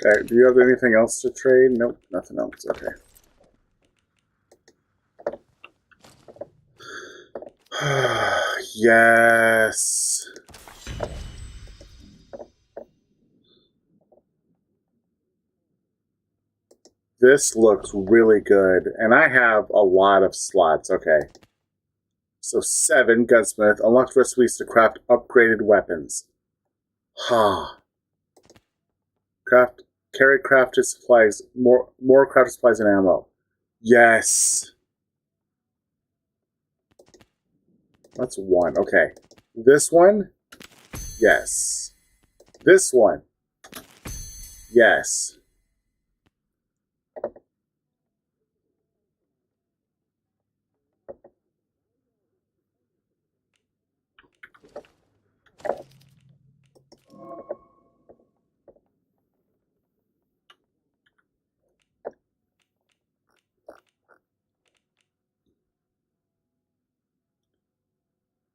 Okay, do you have anything else to trade? Nope, nothing else. Okay. Yes. This looks really good. And I have a lot of slots. Okay. So 7, gunsmith. Unlocked recipes to craft upgraded weapons. Ha. Carry crafted supplies. More crafted supplies and ammo. Yes. That's 1. Okay. This one? Yes. This one? Yes.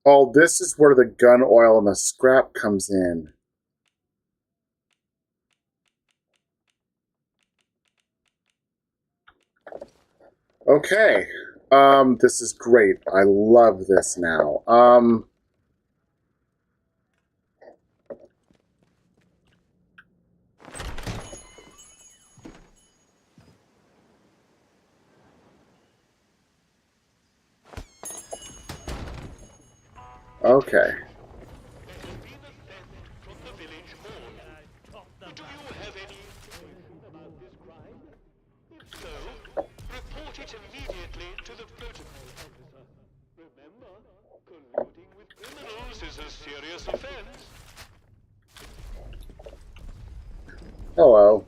Oh, this is where the gun oil and the scrap comes in. Okay. This is great. I love this now. Okay. There has been a theft from the village hall. Do you have any information about this crime? If so, report it immediately to the protocol officer. Remember, colluding with criminals is a serious offense. Hello.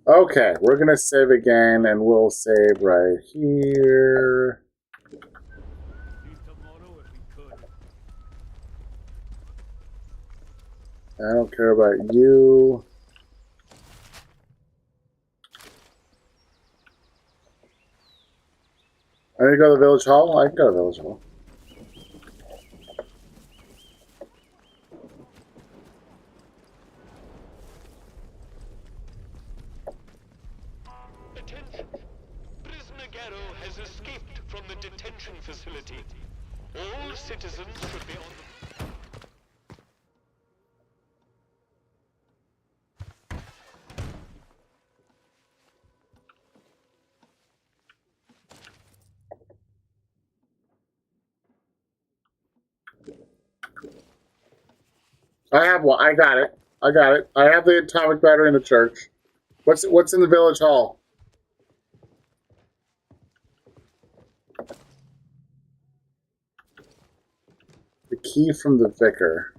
Okay, we're gonna save again, and we'll save right here. I don't care about you. I need to go to the village hall? I can go to the village hall. Attention! Prisoner Garrow has escaped from the detention facility. All citizens should be on the... I have one. I got it. I got it. I have the atomic battery in the church. What's in the village hall? The key from the vicar.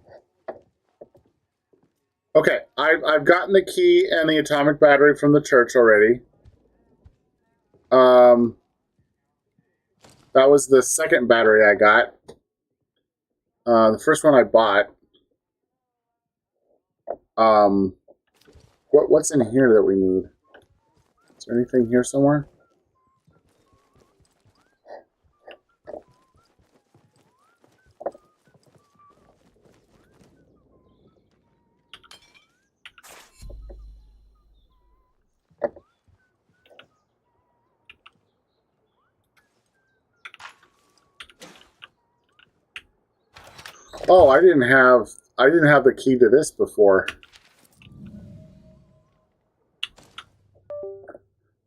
Okay, I've gotten the key and the atomic battery from the church already. That was the second battery I got. The first one I bought. What's in here that we need? Is there anything here somewhere? Oh, I didn't have the key to this before.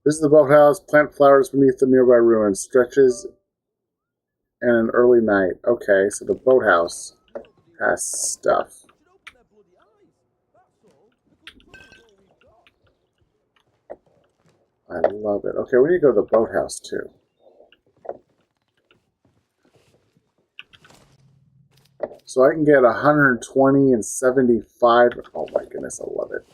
This is the boathouse. Plant flowers beneath the nearby ruins. Stretches in an early night. Okay, so the boathouse has stuff. I love it. Okay, we need to go to the boathouse too. So I can get 120 and 75. Oh my goodness, I love it.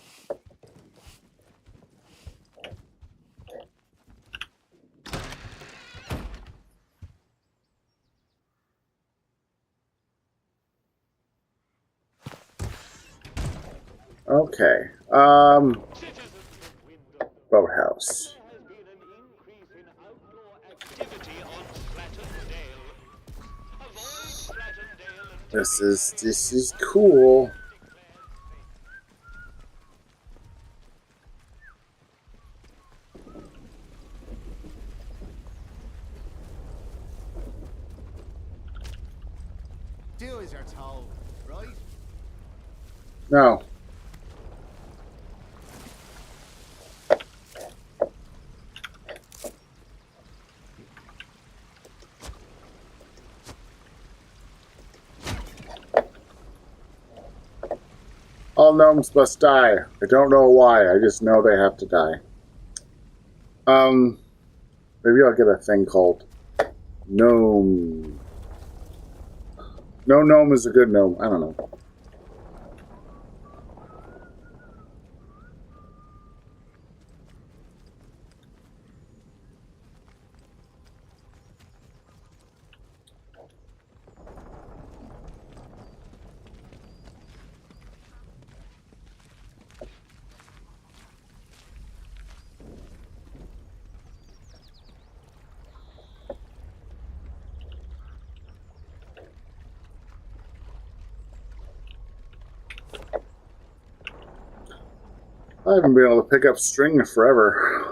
Okay. Boathouse. This is cool. Do as you're told, right? No. All gnomes must die. I don't know why. I just know they have to die. Maybe I'll get a thing called gnome. No gnome is a good gnome. I don't know. I haven't been able to pick up string forever.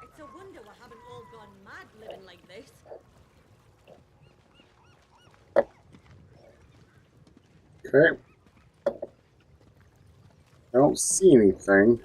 It's a wonder we haven't all gone mad living like this. Okay. I don't see anything.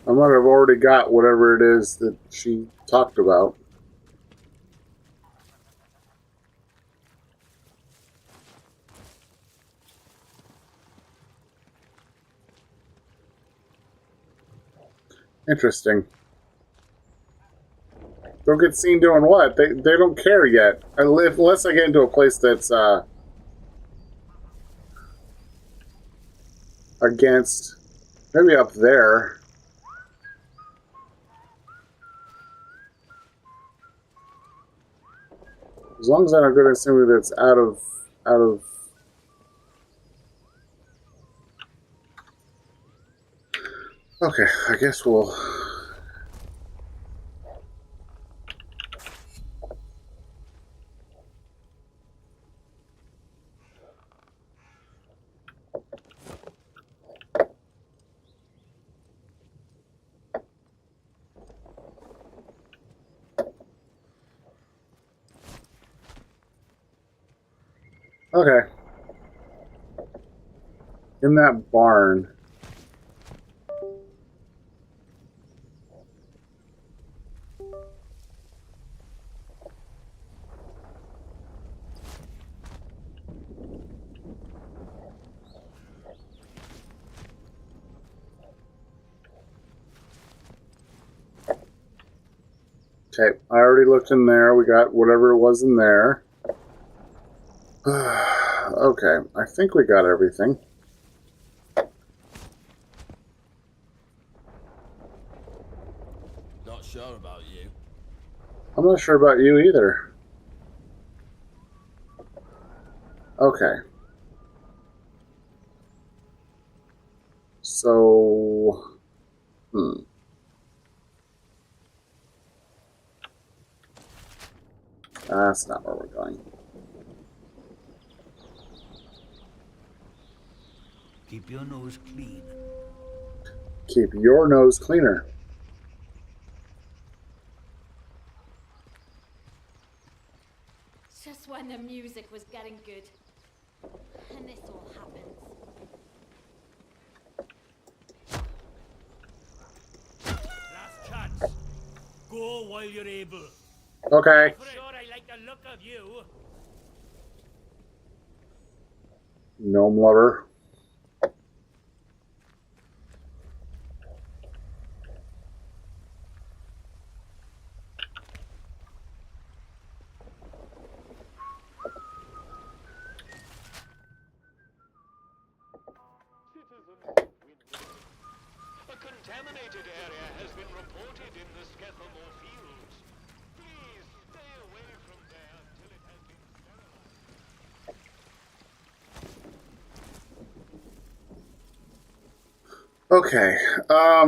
I might have already got whatever it is that she talked about. Interesting. Don't get seen doing what? They don't care yet. Unless I get into a place that's against Maybe up there. As long as I'm not going to assume that it's out of. Okay, I guess we'll. Okay. In that barn. Okay, I already looked in there. We got whatever it was in there. Okay, I think we got everything. Not sure about you. I'm not sure about you either. Okay. So... That's not where we're going. Keep your nose clean. Keep your nose cleaner. Just when the music was getting good. And this all happens. Last chance. Go while you're able. Okay. Sure, I like the look of you. Gnome lover. A contaminated area has been reported in the Skethamore fields. Please stay away from there until it has been sterilized. Okay. I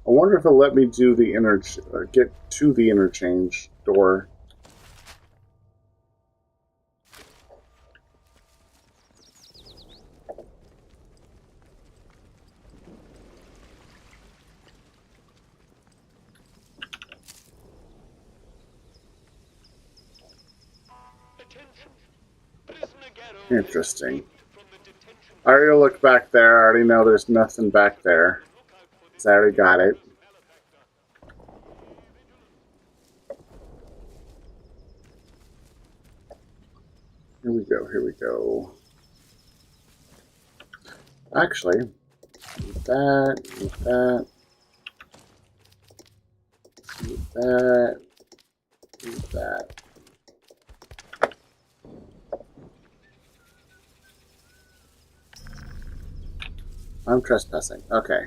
wonder if it'll let me do the get to the interchange door. Interesting. I already looked back there. I already know there's nothing back there. So I already got it. Here we go, here we go. Actually, eat that, eat that, eat that, eat that. I'm trespassing. Okay.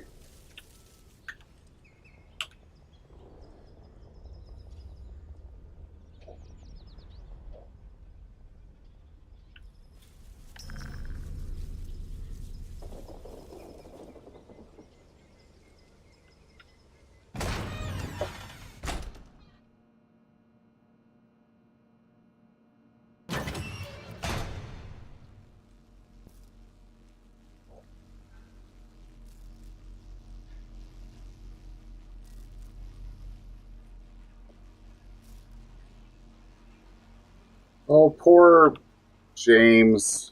Oh, poor James.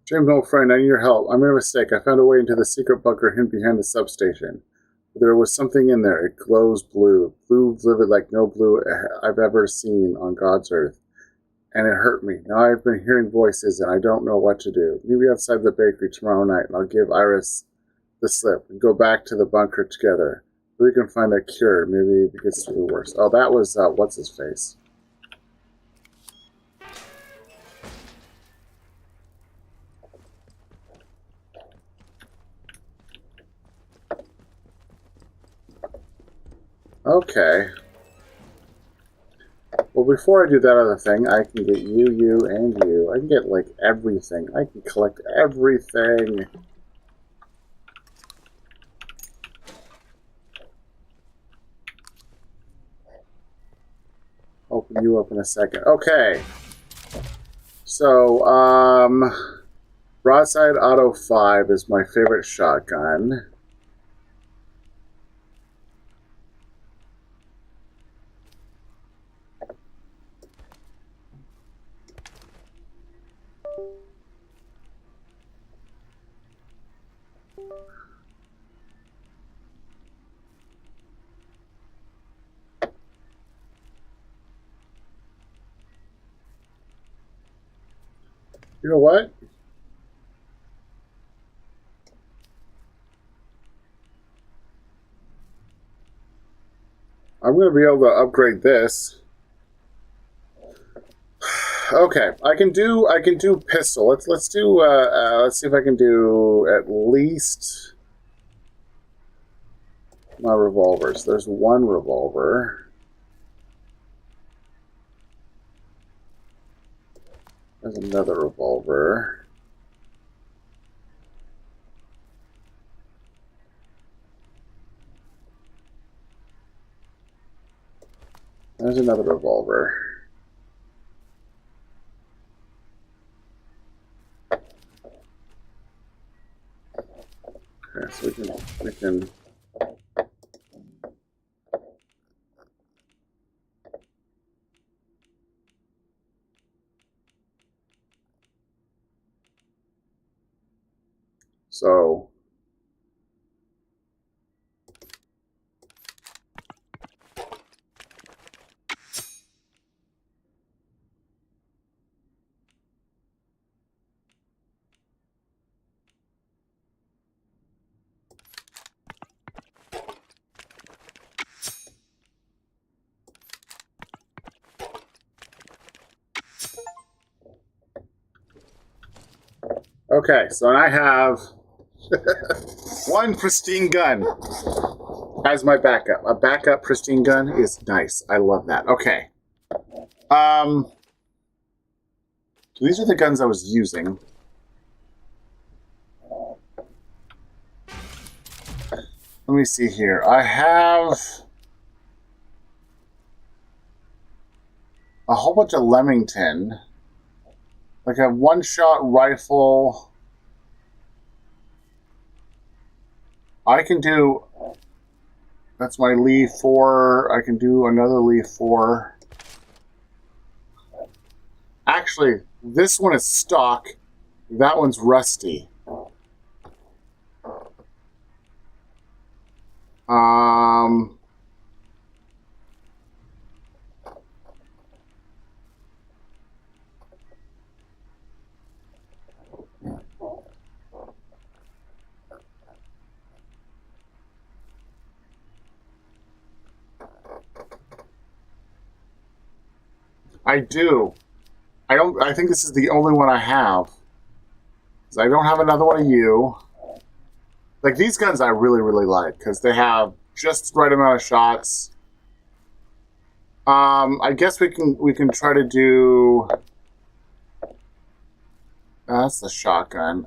James, old friend, I need your help. I made a mistake. I found a way into the secret bunker hidden behind the substation. There was something in there. It glows blue. Blue vivid like no blue I've ever seen on God's earth. And it hurt me. Now I've been hearing voices and I don't know what to do. Meet me outside the bakery tomorrow night and I'll give Iris the slip and go back to the bunker together. We can find a cure. Maybe it gets to be worse. Oh, that was, what's his face? Okay. Well, before I do that other thing, I can get you, you, and you. I can get, like, everything. I can collect everything. Open you up in a second. Okay. So, Broadside Auto 5 is my favorite shotgun. You know what? I'm going to be able to upgrade this. Okay, I can do pistol. Let's do let's see if I can do at least my revolvers. There's one revolver. There's another revolver. There's another revolver. Okay, so we can so okay, so I have one pristine gun as my backup. A backup pristine gun is nice. I love that. Okay. So these are the guns I was using. Let me see here. I have a whole bunch of Leamington. Like a one-shot rifle. I can do... That's my Lee 4. I can do another Lee 4. Actually, this one is stock. That one's rusty. I do. I think this is the only one I have. 'Cause I don't have another one of you. Like, these guns I really, really like, because they have just the right amount of shots. I guess we can try to do... that's the shotgun.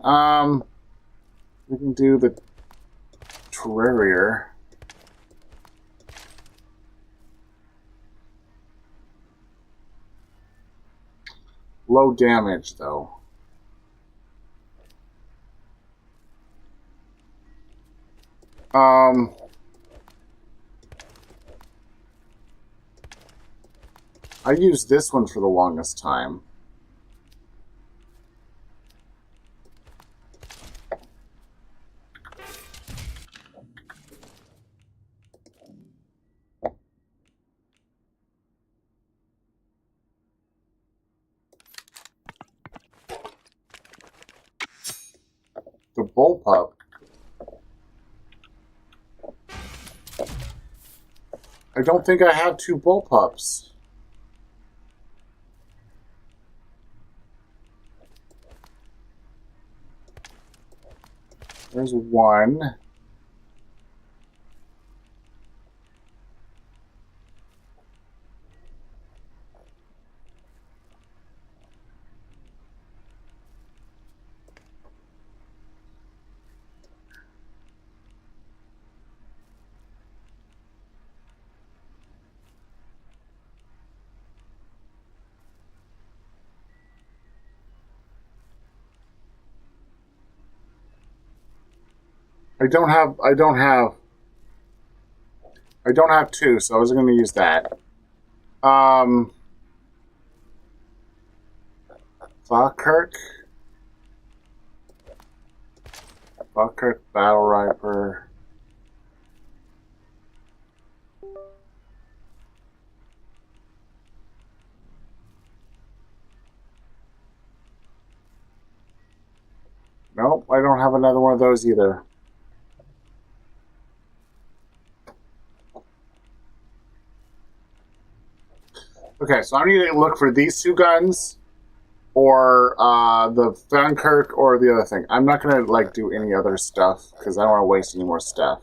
We can do the Terrier. Low damage, though. I used this one for the longest time. The bullpup. I don't think I have 2 bullpups. There's 1. I don't have 2, so I was going to use that. Falkirk, Battle Riper. Nope, I don't have another one of those either. Okay, so I'm going to look for these 2 guns, or the Dunkirk, or the other thing. I'm not going to like do any other stuff because I don't want to waste any more stuff.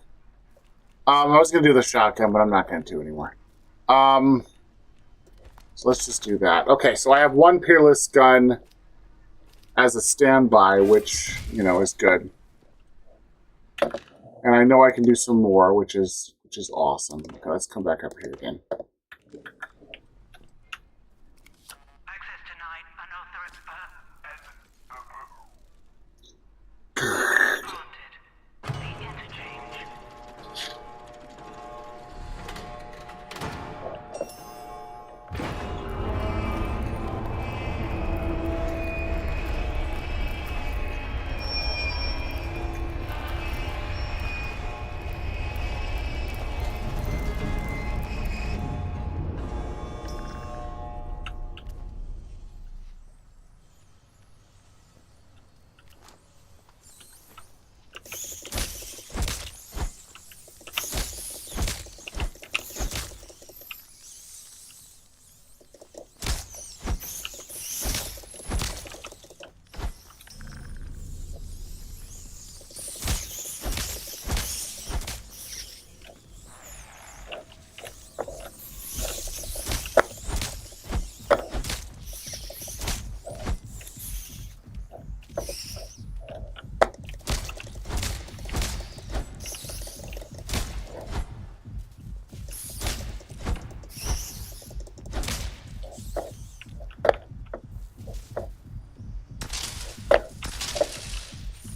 I was going to do the shotgun, but I'm not going to do anymore. So let's just do that. Okay, so I have 1 Peerless gun as a standby, which, you know, is good. And I know I can do some more, which is awesome. Okay, let's come back up here again. Access denied. Unauthorized. The interchange.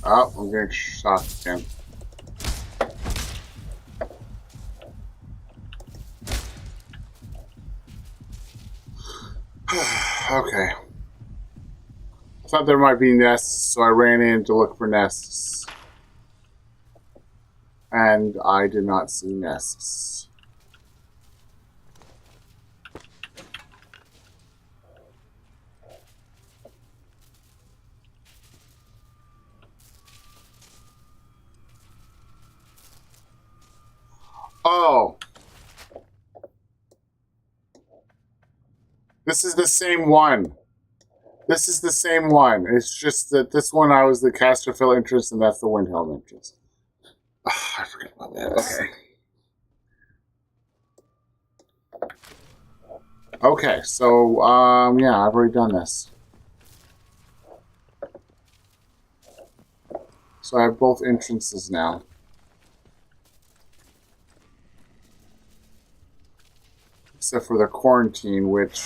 Oh, I'm getting shot again. Okay. I thought there might be nests, so I ran in to look for nests. And I did not see nests. Oh! This is the same one. This is the same one. It's just that this one I was the Casterfill entrance and that's the Windhelm entrance. Oh, I forgot about that. Okay. Okay, so, yeah, I've already done this. So I have both entrances now. Except for the quarantine, which...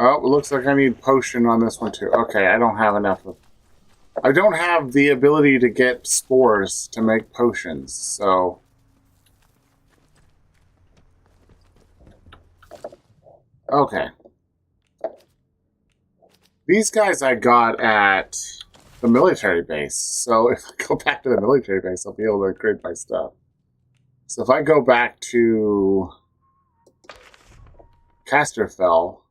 Oh, it looks like I need potion on this one too. Okay, I don't have enough of... I don't have the ability to get spores to make potions, so... Okay. These guys I got at the military base, so if I go back to the military base, I'll be able to upgrade my stuff. So if I go back to Casterfell.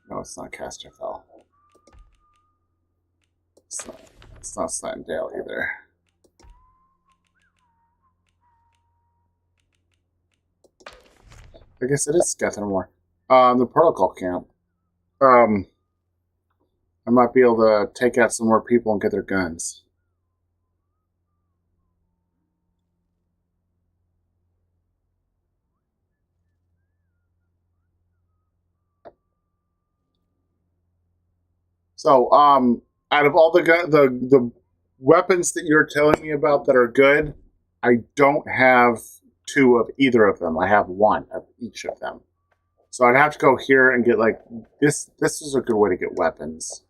No, it's not Casterfell. It's not Slantdale either. I guess it is Skethermore. The protocol camp. I might be able to take out some more people and get their guns. So, out of all the weapons that you're telling me about that are good, I don't have 2 of either of them. I have 1 of each of them. So I'd have to go here and get like this. This is a good way to get weapons.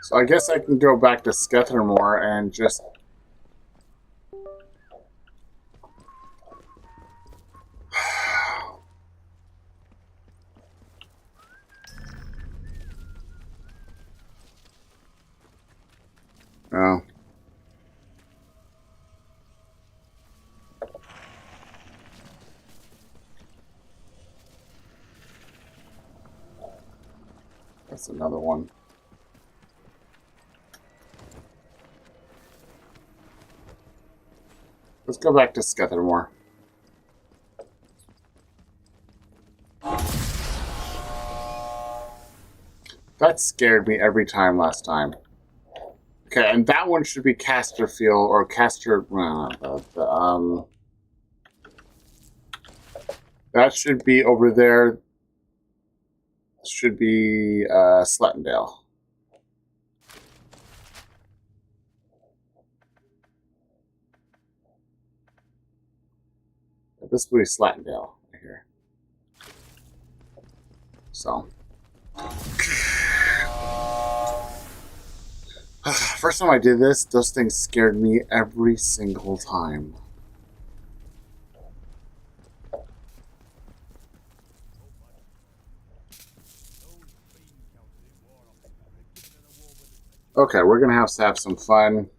So I guess I can go back to Skethermore and just. Oh. That's another one. Let's go back to Skethermore. That scared me every time last time. Okay, and that one should be Casterfield or Caster. That should be over there. Should be Slantdale. This will be Slantdale right here. So. First time I did this, those things scared me every single time. Okay, we're gonna have to have some fun.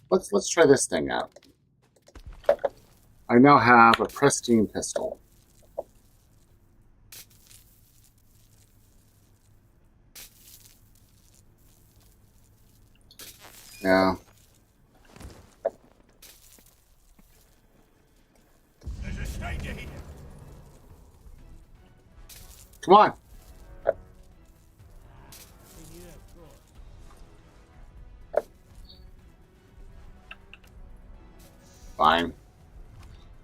Let's try this thing out. I now have a pristine pistol. Yeah. Come on. Fine.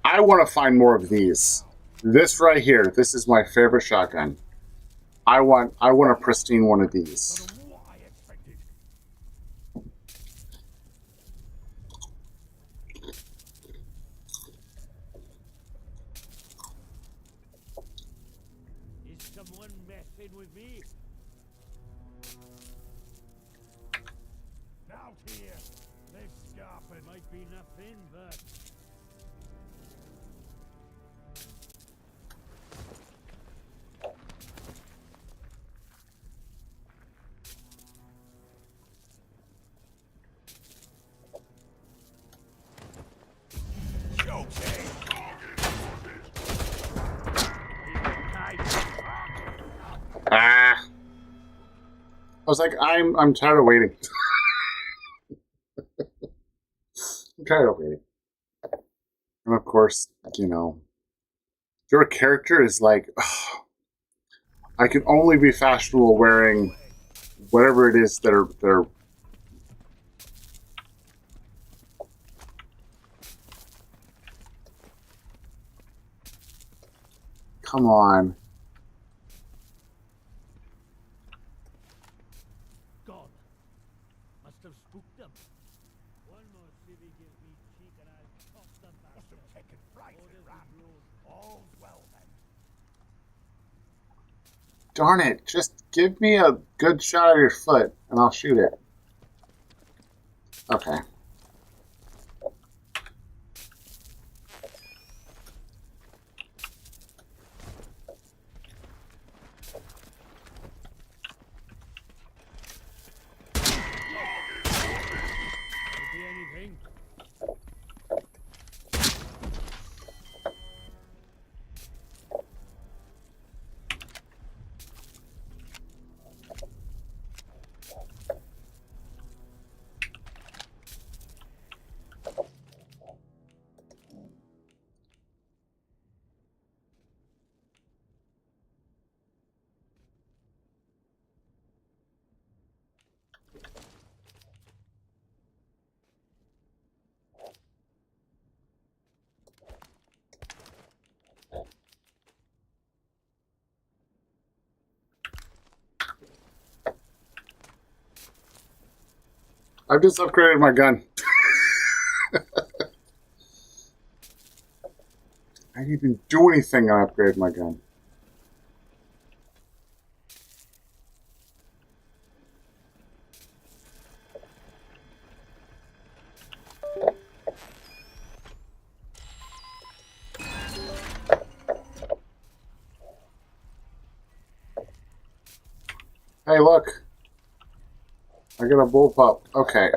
I want to find more of these. This right here, this is my favorite shotgun. I want a pristine one of these. Is someone messing with me? Out here. This scarper might be nothing, but Ah. I was like, I'm tired of waiting. I'm tired of waiting. And of course, you know, your character is like, ugh, I can only be fashionable wearing whatever it is they're come on. gone. Must have spooked them. One more city gives me cheek and I'll toss them back. Must have taken fright and ran. All's well then. Darn it, just give me a good shot of your foot and I'll shoot it. Okay. I've just upgraded my gun. I didn't even do anything. I upgraded my gun. Hey, look. I got a bullpup. Okay,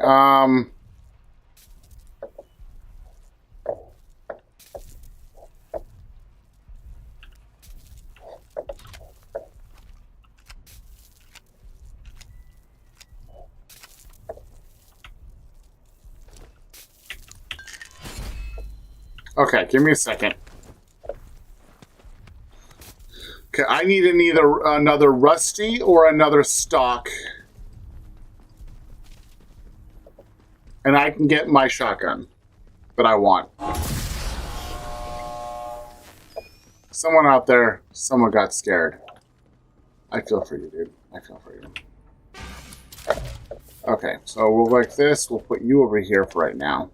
okay, give me a second. Okay, I need either another rusty or another stock. And I can get my shotgun that I want. Someone out there, someone got scared. I feel for you, dude. I feel for you. Okay, so we'll like this. We'll put you over here for right now.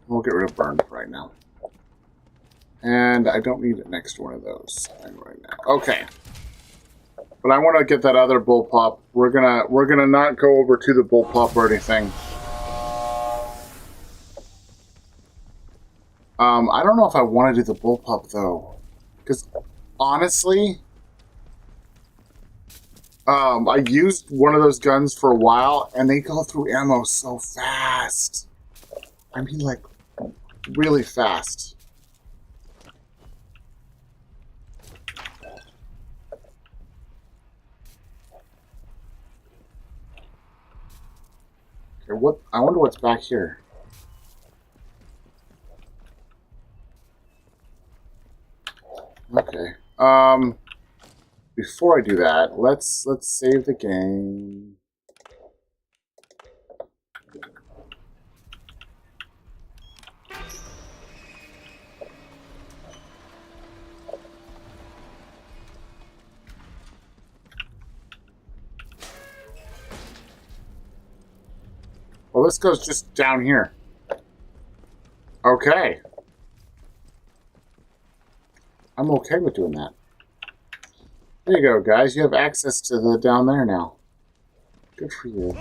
We'll get rid of burn for right now. And I don't need it next to one of those right now. Okay. But I want to get that other bullpup. We're gonna not go over to the bullpup or anything. I don't know if I want to do the bullpup though, because honestly, I used one of those guns for a while, and they go through ammo so fast. I mean, like, really fast. Okay, what? I wonder what's back here. Okay. Before I do that, let's save the game. Well, this goes just down here. Okay. I'm okay with doing that. There you go, guys. You have access to the down there now. Good for you.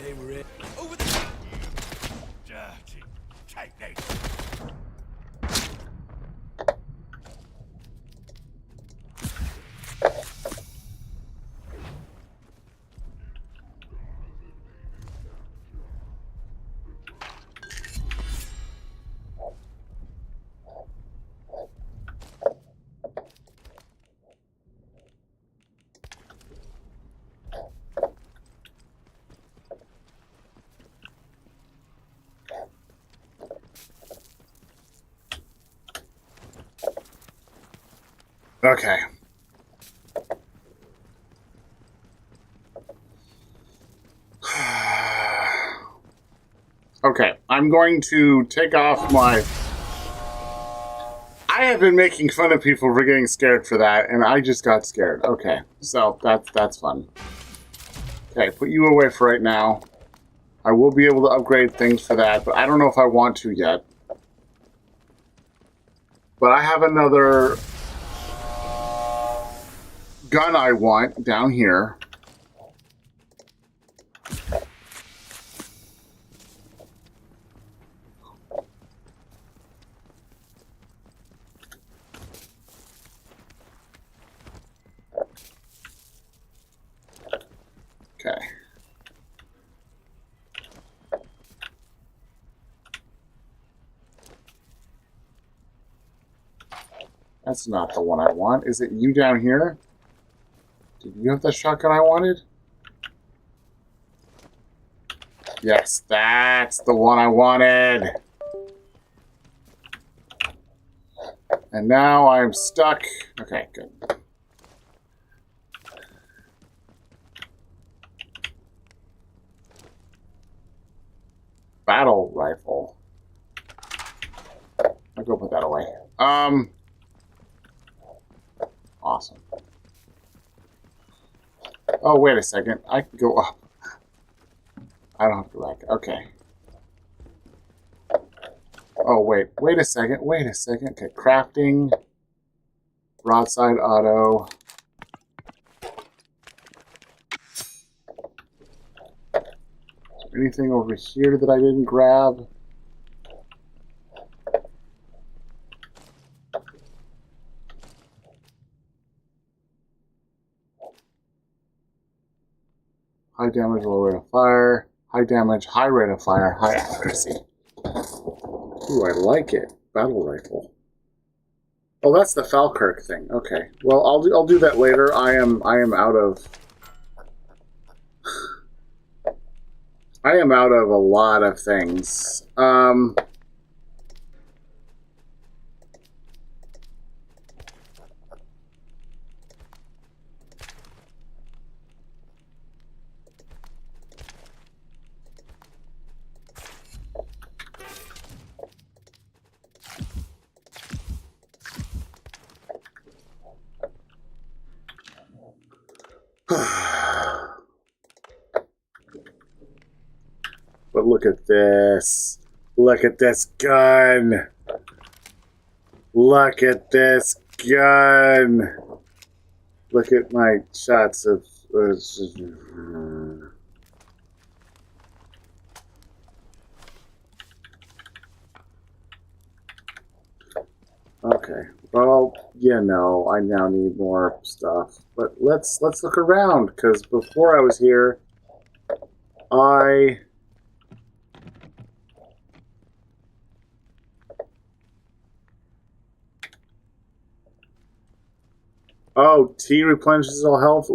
They were in. Over the dirty. Take this. Okay. Okay, I'm going to take off my... I have been making fun of people for getting scared for that, and I just got scared. Okay, so that's fun. Okay, put you away for right now. I will be able to upgrade things for that, but I don't know if I want to yet. But I have another gun I want down here. Okay. That's not the one I want. Is it you down here? Did you have the shotgun I wanted? Yes, that's the one I wanted. And now I'm stuck. Okay, good. Battle rifle. I'll go put that away. Awesome. Oh, wait a second. I can go up. I don't have to go back. Okay. Oh, wait a second. Wait a second. Okay, crafting. Broadside auto. Anything over here that I didn't grab? High damage, low rate of fire. High damage, high rate of fire, high accuracy. Ooh, I like it. Battle rifle. Oh, that's the Falkirk thing. Okay. Well, I'll do that later. I am out of a lot of things. But look at this. Look at this gun. Look at this gun. Look at my shots of... Okay. Well, you know, I now need more stuff. But let's look around, because before I was here, Oh, tea replenishes all health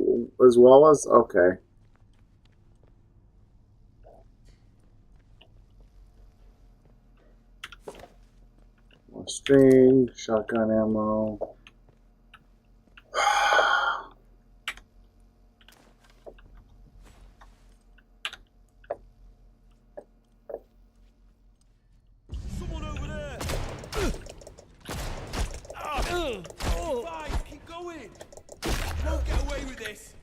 as well as... Okay. More string, shotgun ammo. Someone over there! Fine, keep going! Won't get away with this!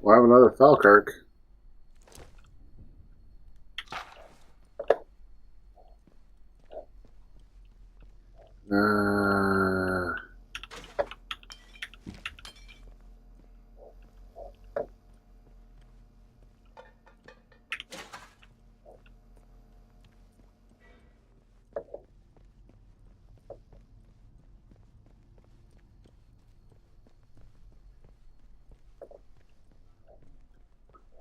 We'll have another Falkirk.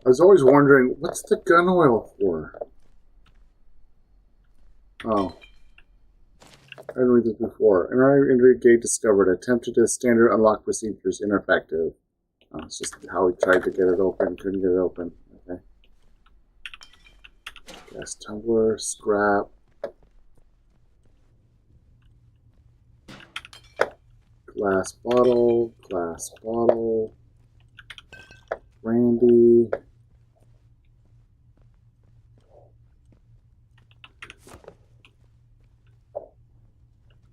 I was always wondering, what's the gun oil for? Oh. I didn't read this before. Internet gate discovered. Attempted to standard unlock procedures ineffective. Oh, it's just how we tried to get it open. Couldn't get it open. Okay. Gas tumbler, scrap. Glass bottle, brandy.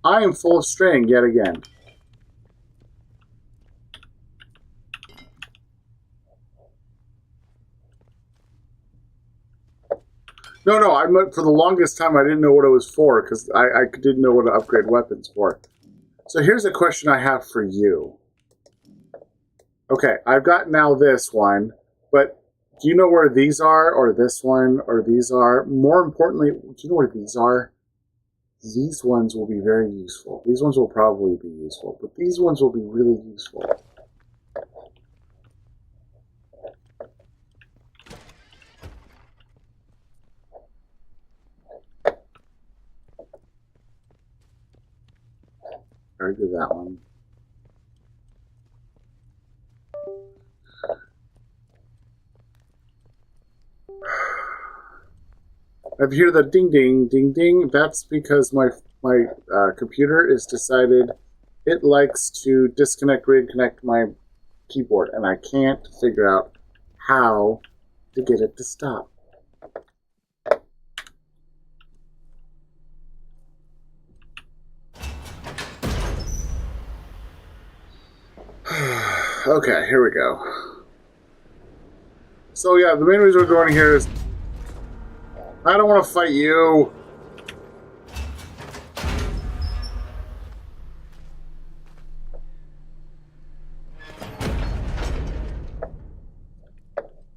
I am full of string yet again. No, I meant for the longest time I didn't know what it was for because I didn't know what to upgrade weapons for. So here's a question I have for you. Okay, I've got now this one, but Do you know where these are, or this one, or these are? More importantly, do you know where these are? These ones will be very useful. These ones will probably be useful, but these ones will be really useful. I did that one. If you hear the ding ding ding ding, that's because my computer is decided it likes to disconnect, reconnect my keyboard, and I can't figure out how to get it to stop. Okay, here we go. So yeah, the main reason we're going here is I don't want to fight you.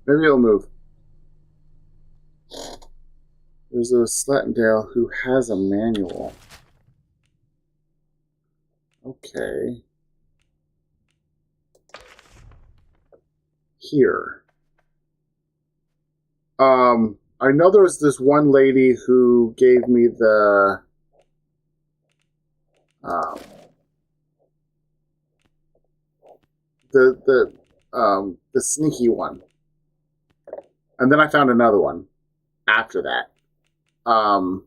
Maybe he'll move. There's a Slattendale who has a manual. Okay. Here. I know there was this one lady who gave me the sneaky one, and then I found another one after that. But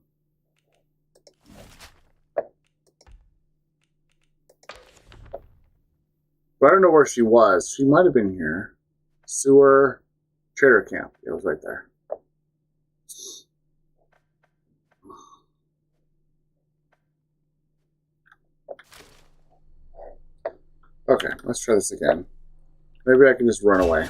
I don't know where she was. She might have been here. Sewer trader camp. It was right there. Okay, let's try this again. Maybe I can just run away.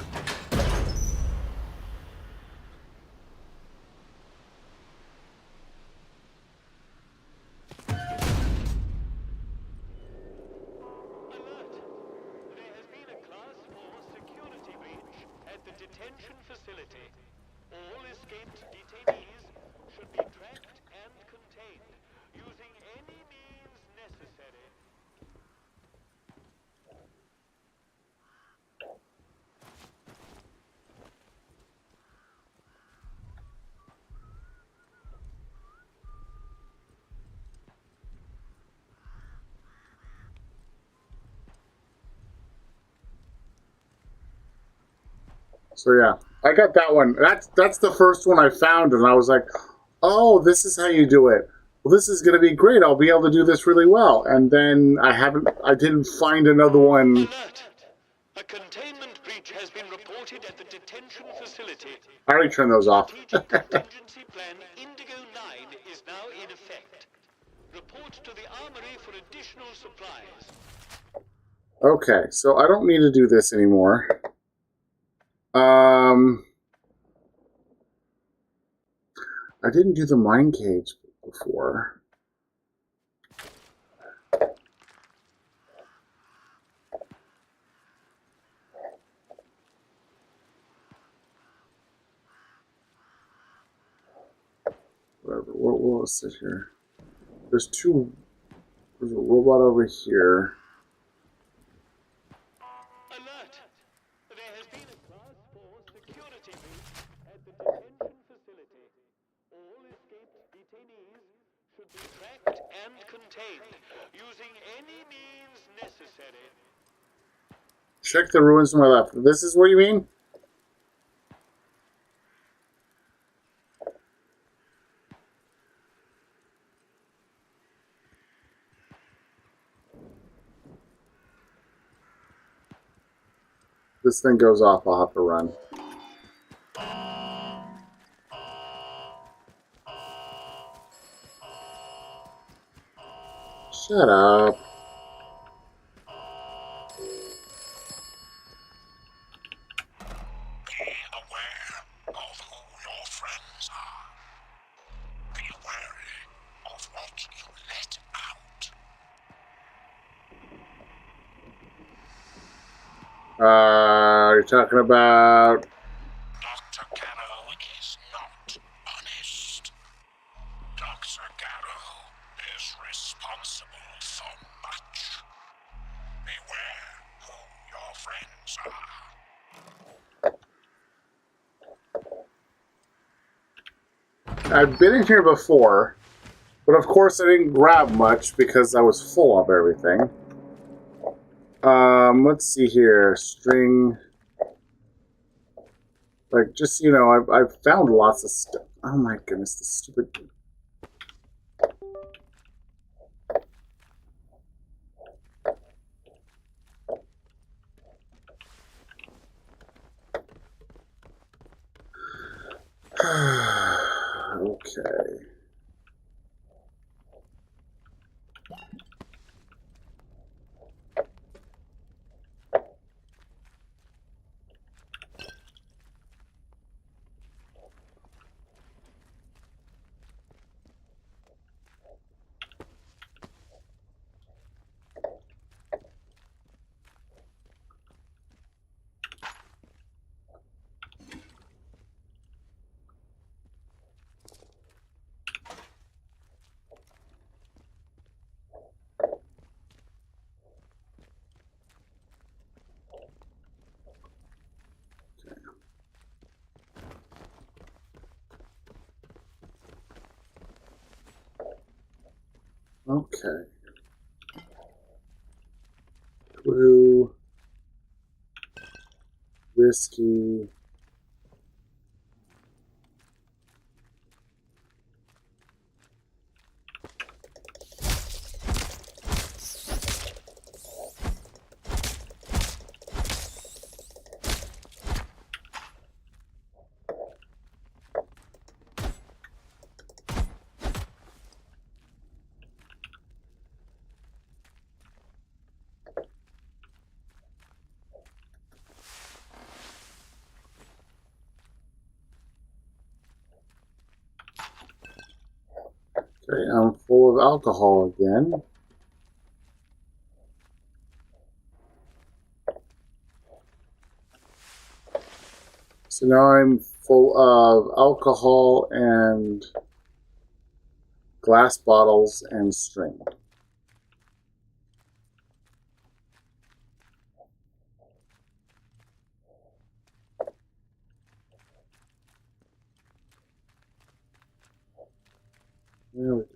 So yeah, I got that one. That's the first one I found, and I was like, "Oh, this is how you do it. Well, this is going to be great. I'll be able to do this really well." And then I didn't find another one. Alert! A containment breach has been reported at the detention facility. I already turned those off. Contingency plan Indigo 9 is now in effect. Report to the armory for additional supplies. Okay, so I don't need to do this anymore. I didn't do the mine cage before. Whatever. What was it here? There's a robot over here. Alert! There has been a Class 4 security breach at the detention facility. All escaped detainees should be tracked and contained using any means necessary. Check the ruins to my left. This is what you mean? This thing goes off, I'll have to run. Shut up. Be aware of who your friends are. Be wary of what you let out. You're talking about... Knock possible so much. Beware who your friends are. I've been in here before, but of course I didn't grab much because I was full of everything. Let's see here. String. Like, just, you know, I've found lots of stuff. Oh my goodness, this stupid... Okay. Okay. Blue. Whiskey. Okay, I'm full of alcohol again. So now I'm full of alcohol and glass bottles and string. There we go.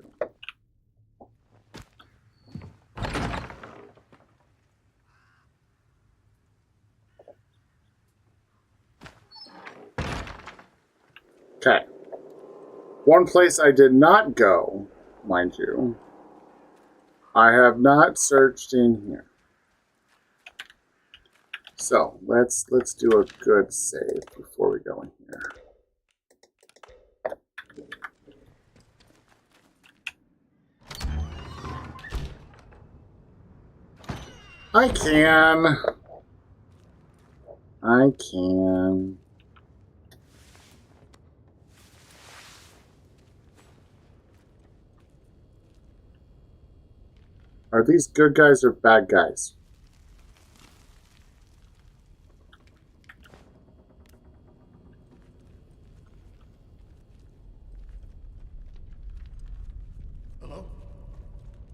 Okay. One place I did not go, mind you, I have not searched in here. So let's do a good save before we go in here. I can. Are these good guys or bad guys? Hello?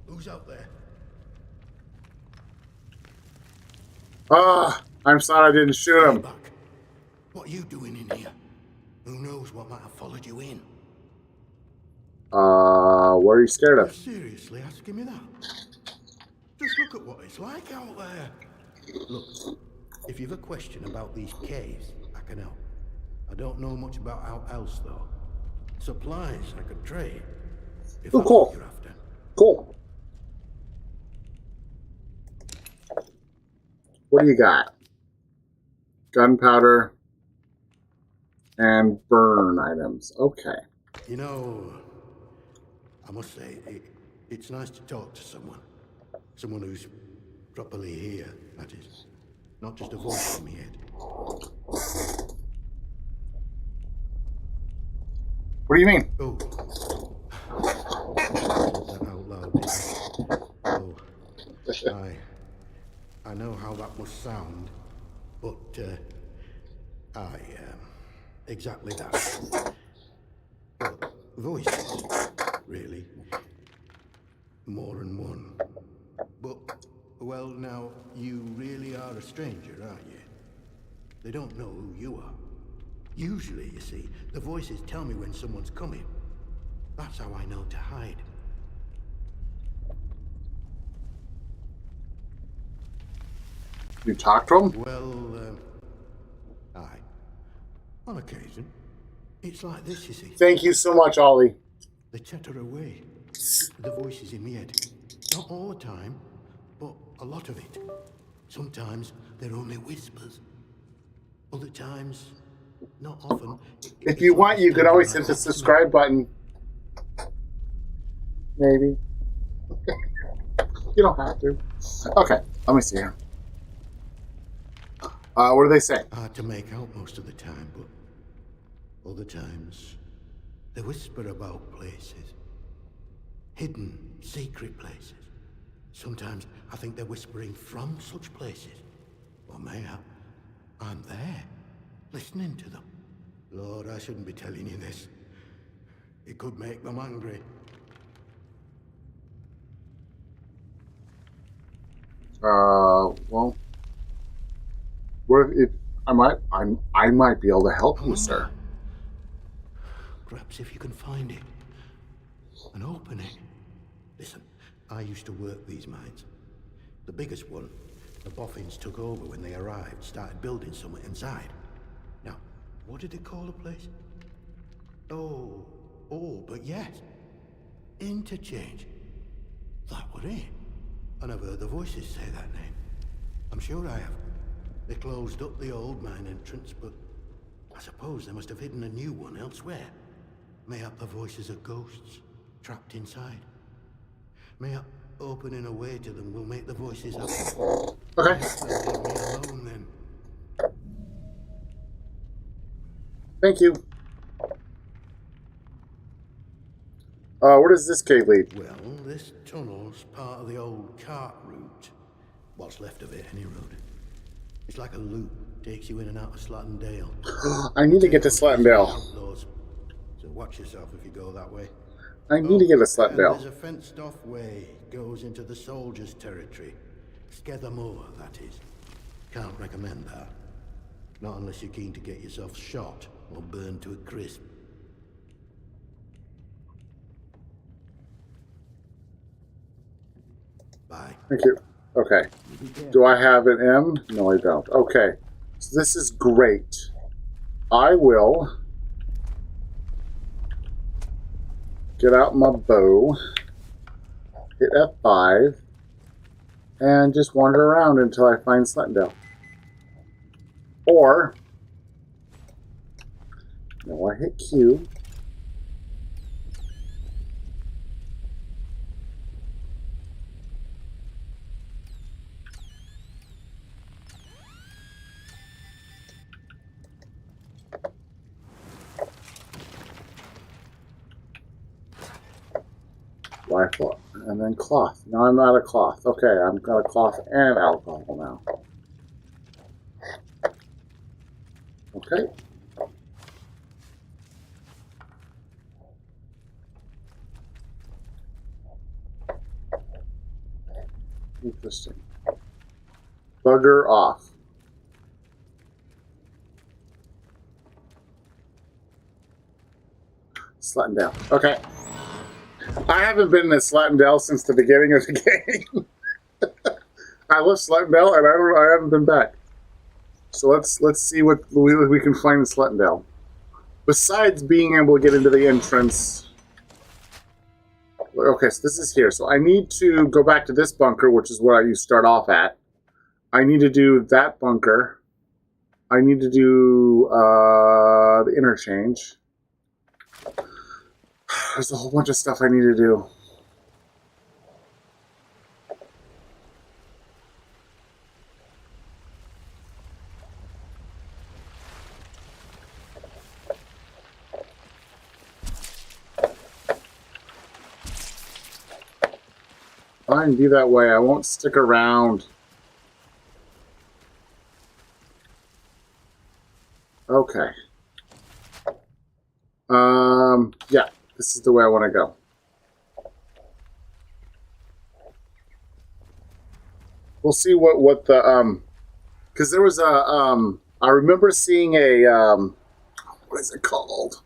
Who's out there? Ah, I'm sorry I didn't shoot him. Back. What are you doing in here? Who knows what might have followed you in? What are you scared You're of? seriously asking me that? Just look at what it's like out there. Look, if you've a question about these caves, I can help. I don't know much about how else, though. Supplies I could trade. If Oh, that's cool. what you're after. Cool. What do you got? Gunpowder and burn items. Okay. You know, I must say, it's nice to talk to someone. Someone who's properly here, that is. Not just a voice in my head. What do you mean? Oh. Said that out loud, didn't I? Oh. I know how that must sound, but, exactly that. Well, voices, really. more than one. But, well, now, you really are a stranger, aren't you? They don't know who you are. Usually, you see, the voices tell me when someone's coming. That's how I know to hide. You talk to him? Well, aye. On occasion. It's like this, you see. Thank you so much, Ollie. They chatter away. The voices in my head. Not all the time, but a lot of it. Sometimes they're only whispers. Other times, not often. If you want, you could always hit the subscribe button. Maybe. You don't have to. Okay, let me see here. What do they say? Hard to make out most of the time, but other times they whisper about places. Hidden, secret places. Sometimes I think they're whispering from such places. Or mayhap I'm there, listening to them. Lord, I shouldn't be telling you this. It could make them angry. Well, what if I might be able to help you, sir. Perhaps if you can find it and open it. Listen, I used to work these mines. The biggest one, the boffins took over when they arrived, started building something inside. Now, what did they call the place? Oh, but yes. Interchange. That was it. And I've heard the voices say that name. I'm sure I have. They closed up the old mine entrance, but I suppose they must have hidden a new one elsewhere. Mayhap the voices are ghosts, trapped inside. Mayhap opening a way to them will make the voices happy. Okay. Leave me alone then. Thank you. Where does this cave lead? Well, this tunnel's part of the old cart route. What's left of it, any road. It's like a loop. Takes you in and out of Slattendale. I need to get to Slattendale. So watch yourself if you go that way. I need to get to Slattendale. There's a fenced-off way. Goes into the soldiers' territory. Skethermore, that is. Can't recommend that. Not unless you're keen to get yourself shot or burned to a crisp. Bye. Thank you. Okay. Do I have an M? No, I don't. Okay. So this is great. I will get out my bow, hit F5, and just wander around until I find Slattendale. Or, no, I hit Q. Rifle, and then cloth. Now I'm out of cloth. Okay, I've got a cloth and alcohol now. Okay. Interesting. Bugger off. Slattendale. Okay. I haven't been in Slattendale since the beginning of the game. I left Slattendale and I haven't been back. So let's see what we can find in Slattendale. Besides being able to get into the entrance. Okay, so this is here. So I need to go back to this bunker, which is where I used to start off at. I need to do that bunker. I need to do the interchange. There's a whole bunch of stuff I need to do. Fine, be that way. I won't stick around. Okay. Yeah. This is the way I want to go. we'll see what the because there was a I remember seeing a what is it called?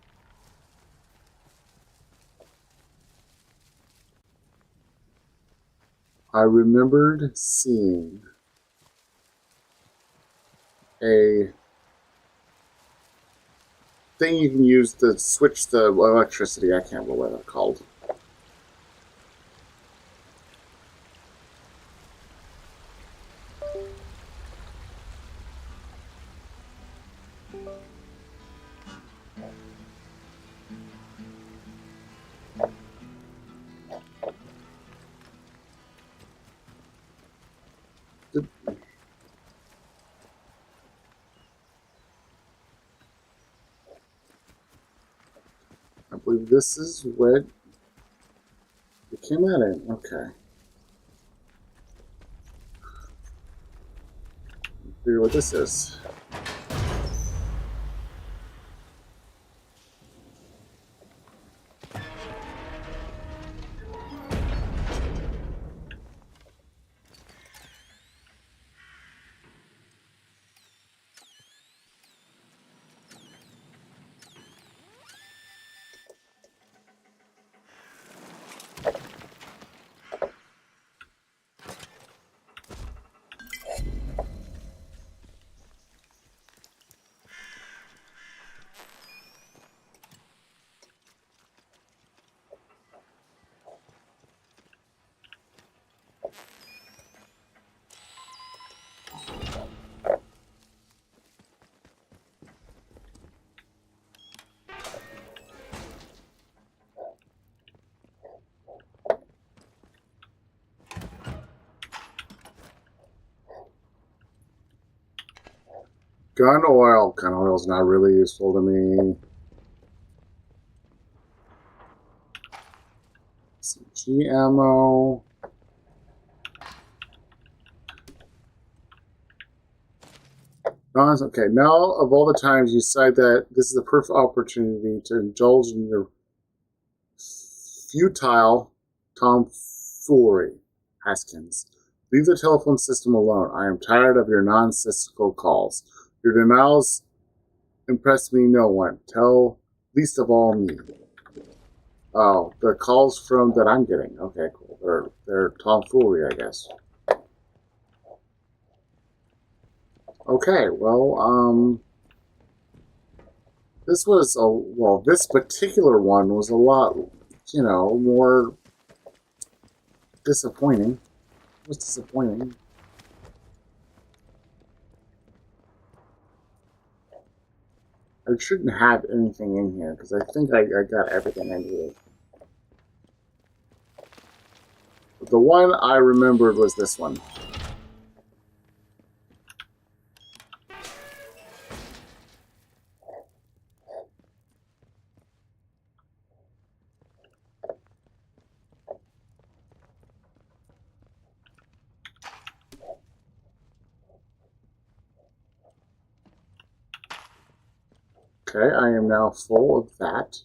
I remembered seeing a thing you can use to switch the electricity. I can't remember what it's called. I believe this is what it came out in. Okay. Figure what this is. Gun oil. Gun oil is not really useful to me. CG ammo. Okay, now of all the times you decide that this is the perfect opportunity to indulge in your futile tomfoolery, Haskins. Leave the telephone system alone. I am tired of your nonsensical calls. Your denials impress me no one. Tell least of all me. Oh, the calls from that I'm getting. Okay, cool. They're tomfoolery, I guess. Okay, well, this was this particular one was a lot, more disappointing. It was disappointing. I shouldn't have anything in here because I think I got everything I needed. The one I remembered was this one. Okay, I am now full of that.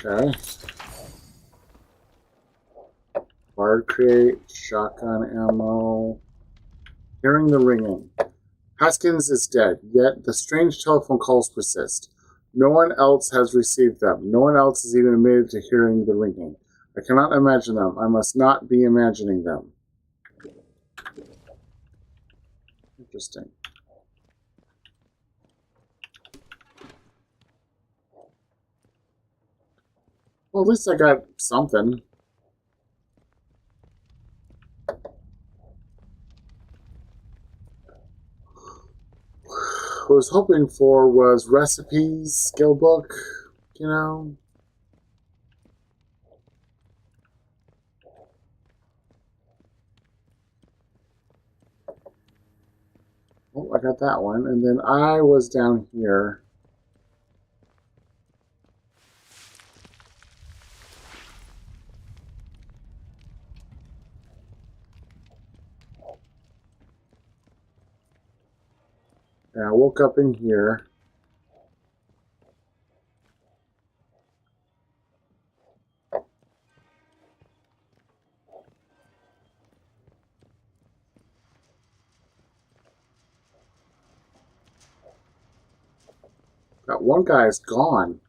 Okay. Bar crate, shotgun ammo. Hearing the ringing. Haskins is dead, yet the strange telephone calls persist. No one else has received them. No one else has even admitted to hearing the ringing. I cannot imagine them. I must not be imagining them. Interesting. Well, at least I got something. What I was hoping for was recipes, skill book, Oh, I got that one. And then I was down here. And I woke up in here. That one guy is gone.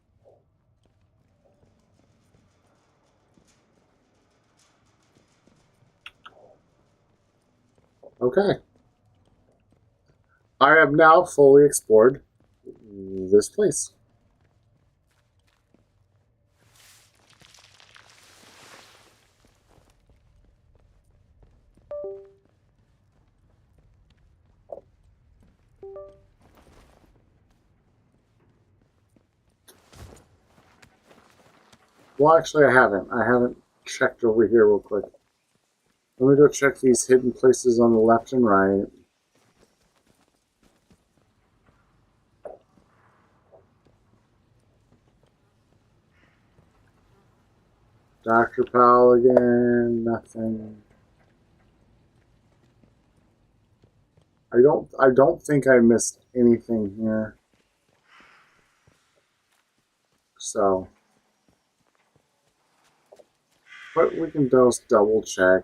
Okay. I have now fully explored this place. Well, actually, I haven't. I haven't checked over here real quick. Let me go check these hidden places on the left and right. Dr. Powell again, nothing. I don't think I missed anything here. So, but we can just double check.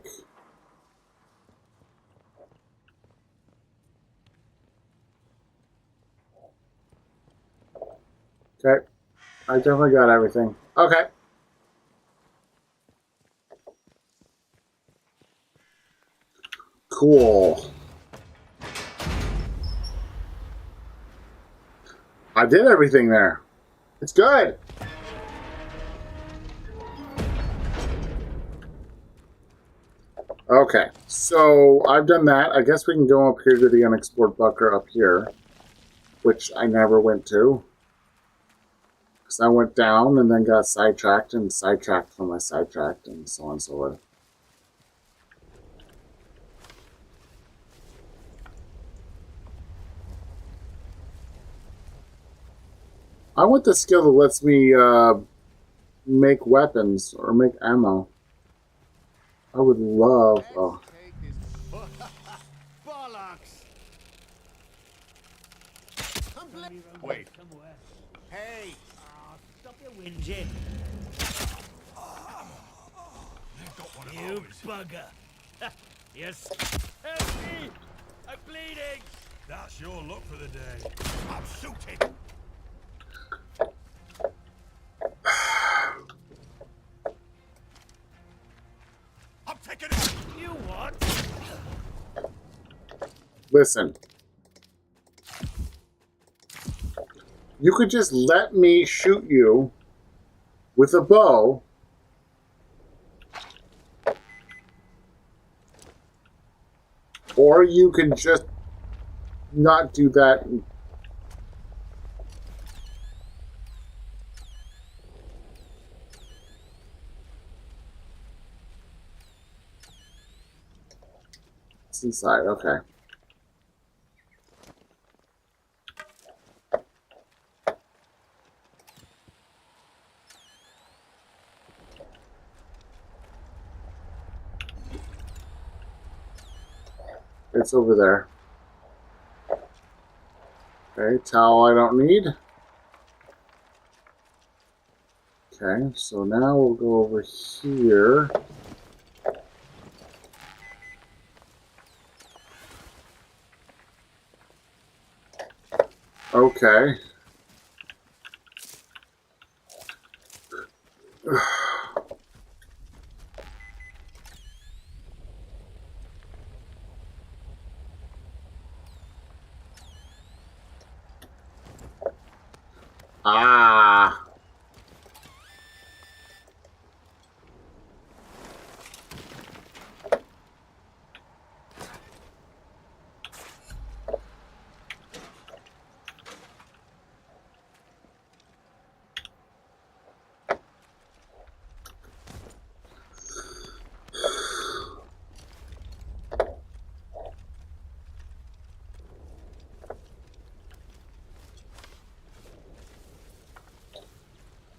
Okay, I definitely got everything. Okay. Cool. I did everything there. It's good. Okay, so I've done that. I guess we can go up here to the unexplored bunker up here, which I never went to. Because I went down and then got sidetracked and sidetracked from my sidetracked and so on and so forth. I want the skill that lets me make weapons or make ammo. I would love... Oh. Wait. Hey! Stop your whinging. You bugger. Yes. Help me! I'm bleeding! That's your luck for the day. I'm shooting! I'm taking it! You what? Listen. You could just let me shoot you with a bow. Or you can just not do that. It's inside, okay. It's over there. Okay, towel I don't need. Okay, so now we'll go over here. Okay. Ah.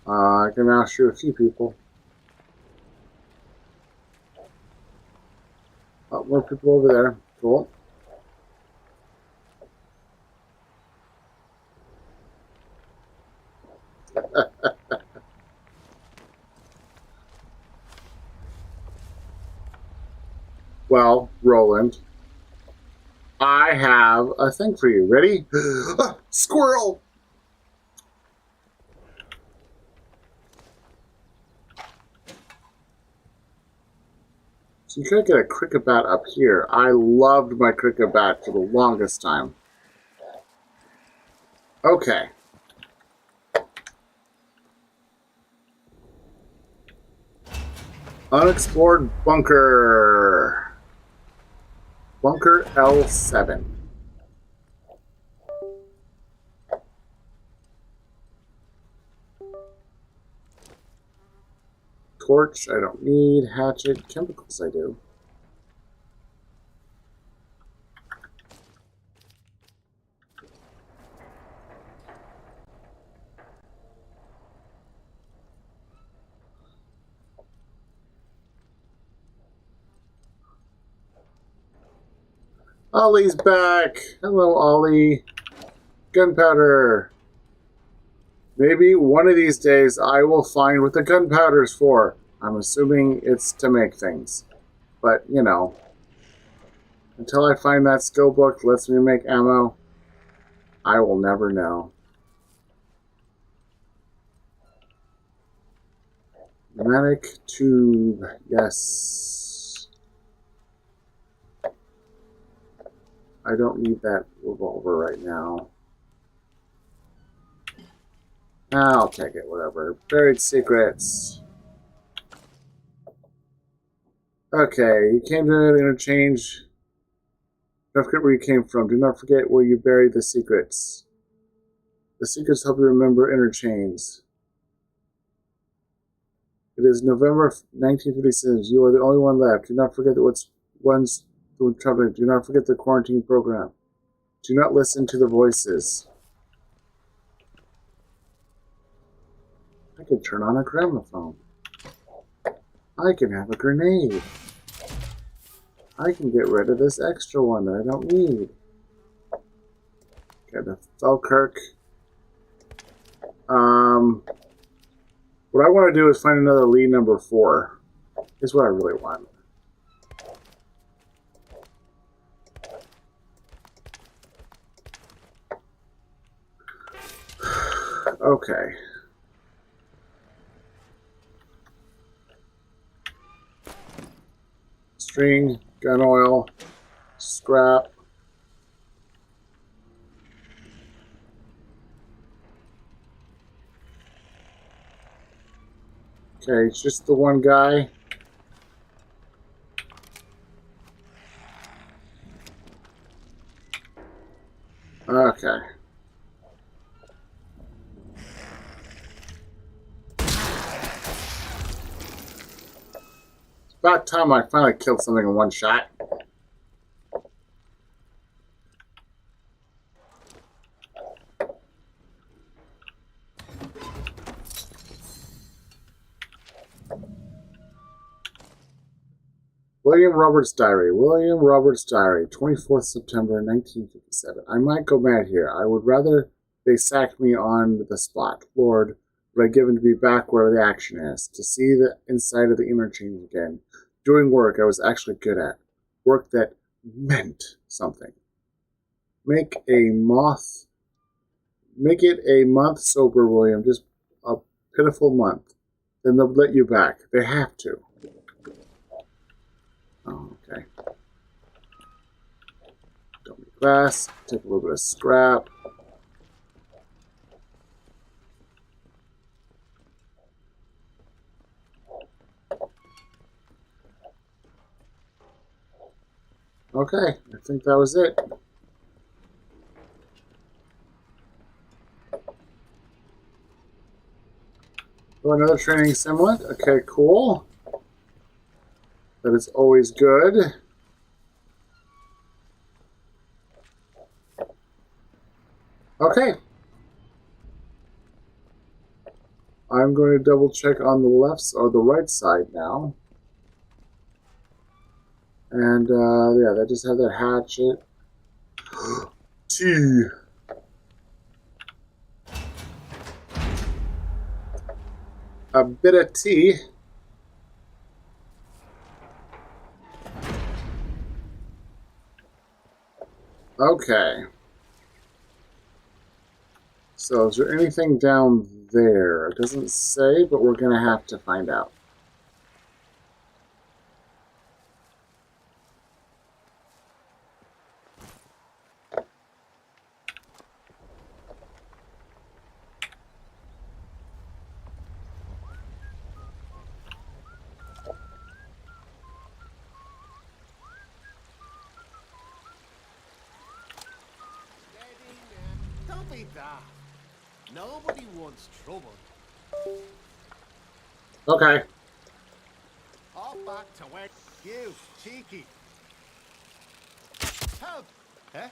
I can now shoot a few people. Oh, more people over there. Cool. Well, Roland, I have a thing for you. Ready? Squirrel! So you could get a cricket bat up here. I loved my cricket bat for the longest time. Okay. Unexplored bunker. Bunker L7. Torch, I don't need. Hatchet, chemicals, I do. Ollie's back! Hello, Ollie. Gunpowder. Maybe one of these days I will find what the gunpowder's for. I'm assuming it's to make things. But, you know, until I find that skill book that lets me make ammo, I will never know. Pneumatic tube, yes. I don't need that revolver right now. I'll take it, whatever. Buried secrets. Okay, you came to the interchange. Don't forget where you came from. Do not forget where you buried the secrets. The secrets help you remember interchange. It is November 1956. You are the only one left. Do not forget that what's one's troubling. Do not forget the quarantine program. Do not listen to the voices. I can turn on a gramophone. I can have a grenade. I can get rid of this extra one that I don't need. Okay, the Falkirk. What I want to do is find another lead number 4. Is what I really want. Okay. String, gun oil, scrap. Okay, it's just the one guy. Okay. It's about time I finally killed something in one shot. William Roberts' Diary. William Roberts' Diary, 24th September 1957. I might go mad here. I would rather they sacked me on the spot. Lord, would I given to be back where the action is, to see the inside of the interchange again, doing work I was actually good at, work that meant something. Make it a month sober, William, just a pitiful month. Then they'll let you back. They have to. Oh, okay. Don't need glass. Take a little bit of scrap. Okay, I think that was it. Oh, another training simulant. Okay, cool. That is always good. Okay. I'm going to double check on the left or the right side now. And yeah, they just have that hatchet. Tea. A bit of tea. Okay. So is there anything down there? It doesn't say, but we're going to have to find out. Don't be daft. Nobody wants trouble. Okay. All back to where you, cheeky. Help! Eh?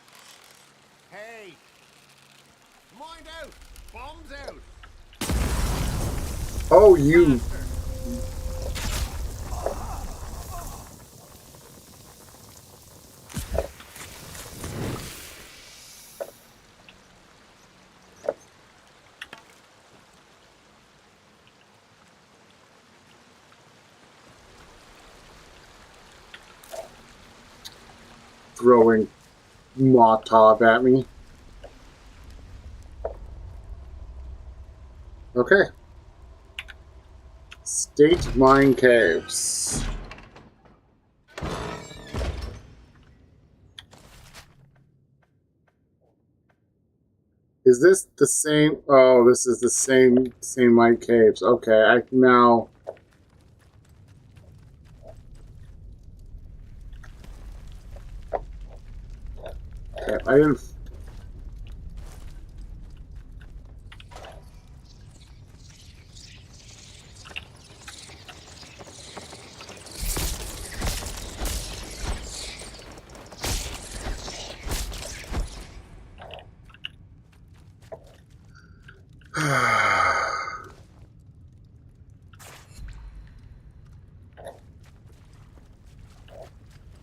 Hey! Mind out! Bombs out! Oh, you. Throwing Molotov at me. Okay. State Mine Caves. Is this the same? Oh, this is the same mine caves. Okay, I now. Okay, I didn't.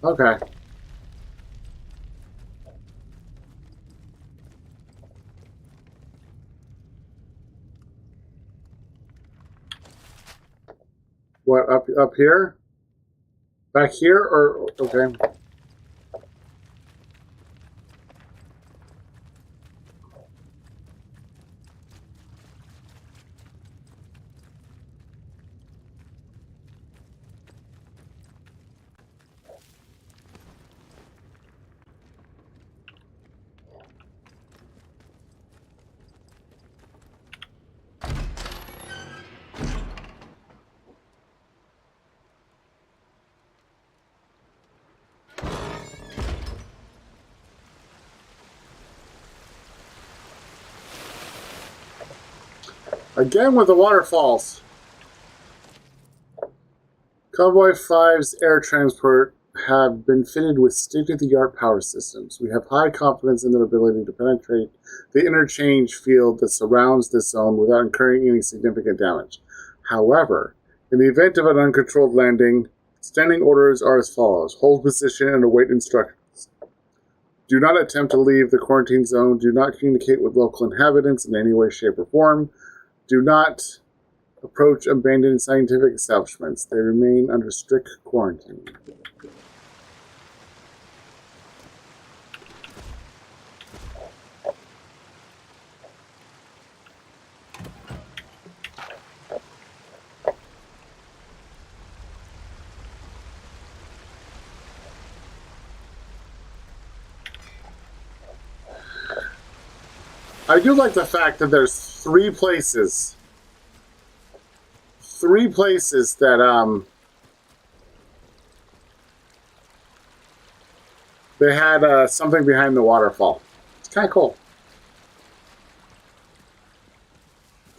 Okay. What, up here? Back here, or okay? Again with the waterfalls. Convoy 5's air transport have been fitted with state-of-the-art power systems. We have high confidence in their ability to penetrate the interchange field that surrounds this zone without incurring any significant damage. However, in the event of an uncontrolled landing, standing orders are as follows. Hold position and await instructions. Do not attempt to leave the quarantine zone. Do not communicate with local inhabitants in any way, shape, or form. Do not approach abandoned scientific establishments. They remain under strict quarantine. I do like the fact that there's three places that they had something behind the waterfall. It's kind of cool.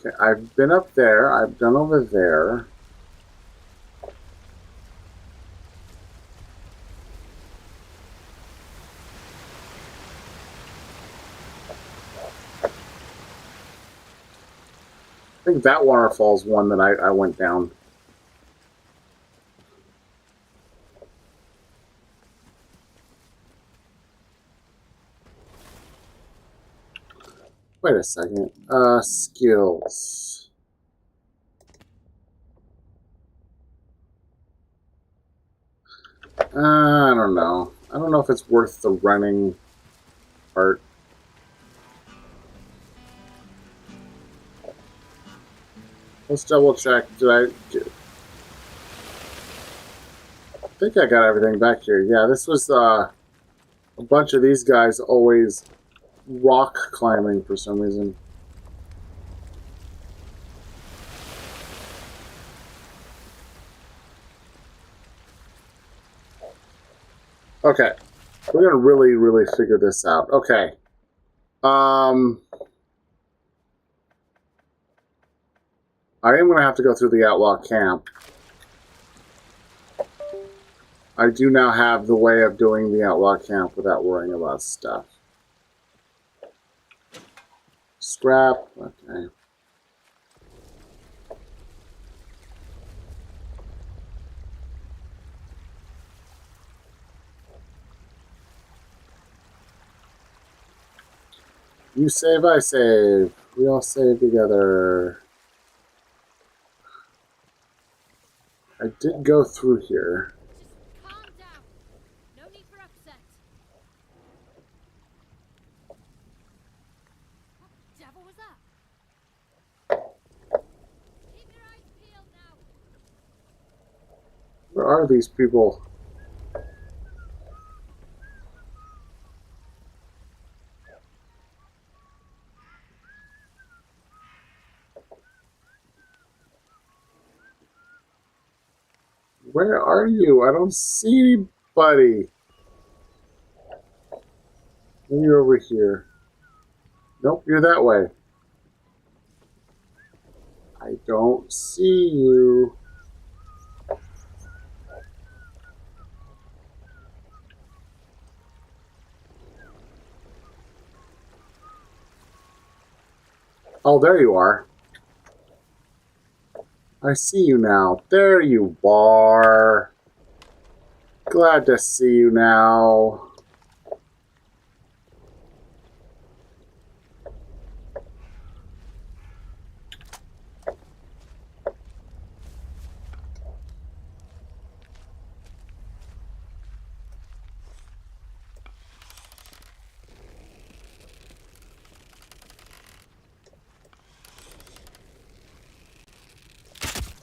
Okay, I've been up there. I've done over there. I think that waterfall's one that I went down. Wait a second. Skills. I don't know. I don't know if it's worth the running part. Let's double check. I think I got everything back here. Yeah, this was a bunch of these guys always rock climbing for some reason. Okay, we're gonna really figure this out. Okay. I am going to have to go through the outlaw camp. I do now have the way of doing the outlaw camp without worrying about stuff. Scrap. Okay. You save, I save. We all save together. I did go through here. Just calm down. No need for upset. What the devil was that? Keep your eyes peeled now. Where are these people? Where are you? I don't see anybody. Maybe you're over here. Nope, you're that way. I don't see you. Oh, there you are. I see you now. There you are. Glad to see you now.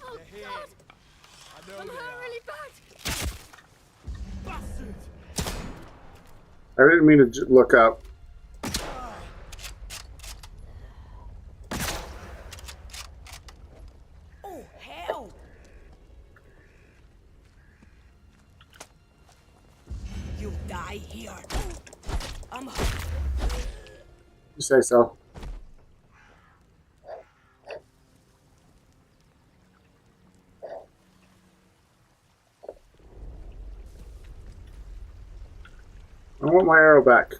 Oh God! I'm hurt really bad. Bastard! I didn't mean to look up. Oh hell! You die here. I'm You say so. I want my arrow back.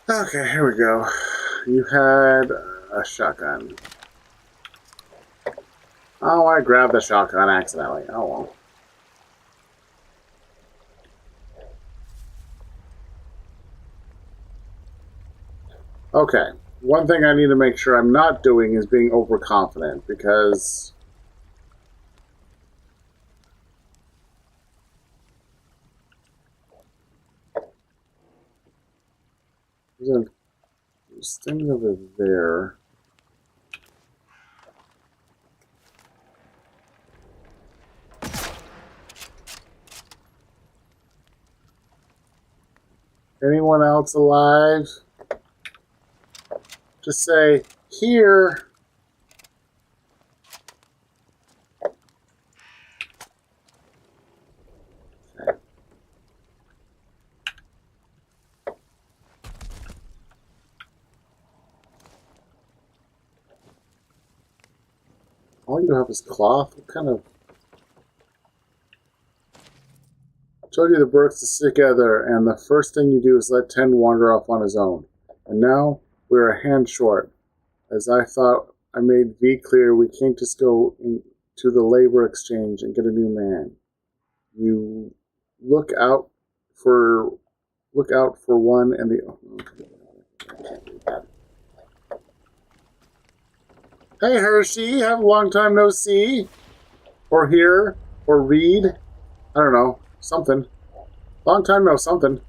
Okay, here we go. You had a shotgun. Oh, I grabbed the shotgun accidentally. Oh well. Okay. One thing I need to make sure I'm not doing is being overconfident, because there's things over there. Anyone else alive? Just say, here. Okay. All you have is cloth? What kind of... I told you the birds to stick together, and the first thing you do is let 10 wander off on his own. And now we're a hand short. As I thought I made V clear, we can't just go to the labor exchange and get a new man. You look out for one and the... Oh, okay. I can't do that. Hey Hershey, have a long time no see. Or hear. Or read. I don't know. Something. Long time no something.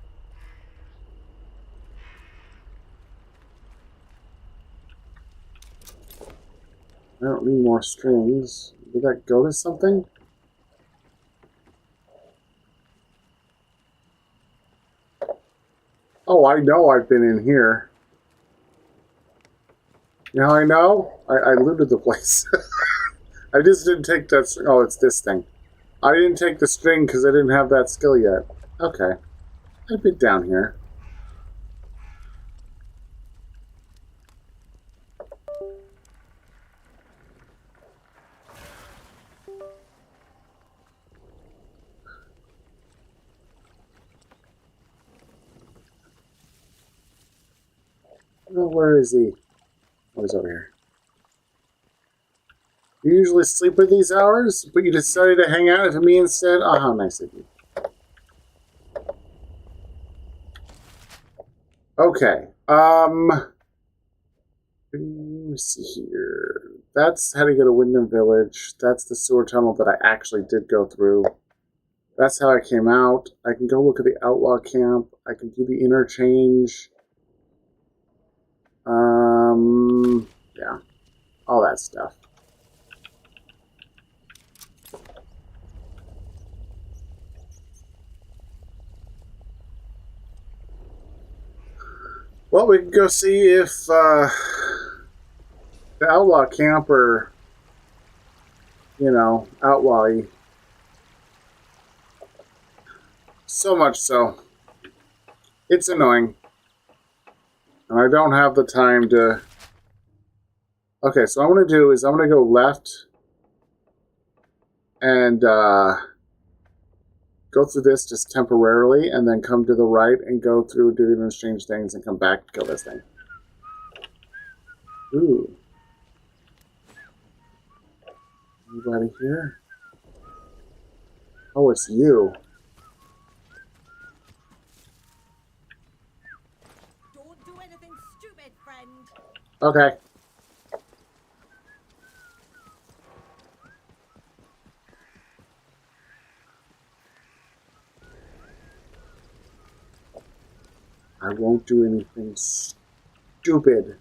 I don't need more strings. Did that go to something? Oh, I know I've been in here. You know how I know? I looted the place. I just didn't take that string. Oh, it's this thing. I didn't take the string because I didn't have that skill yet. Okay. I'd be down here. Oh, where is he? Oh, he's over here. You usually sleep at these hours, but you decided to hang out with me instead? Oh, how nice of you. Okay. Let me see here. That's how to go to Wyndham Village. That's the sewer tunnel that I actually did go through. That's how I came out. I can go look at the outlaw camp. I can do the interchange. Yeah. All that stuff. Well, we can go see if the outlaw camp or, you know, outlaw-y. So much so. It's annoying. And I don't have the time to... Okay, so what I'm going to do is I'm going to go left and go through this just temporarily and then come to the right and go through, do the exchange things, and come back to kill this thing. Ooh. Anybody here? Oh, it's you. Don't do anything stupid, friend. Okay. I won't do anything stupid.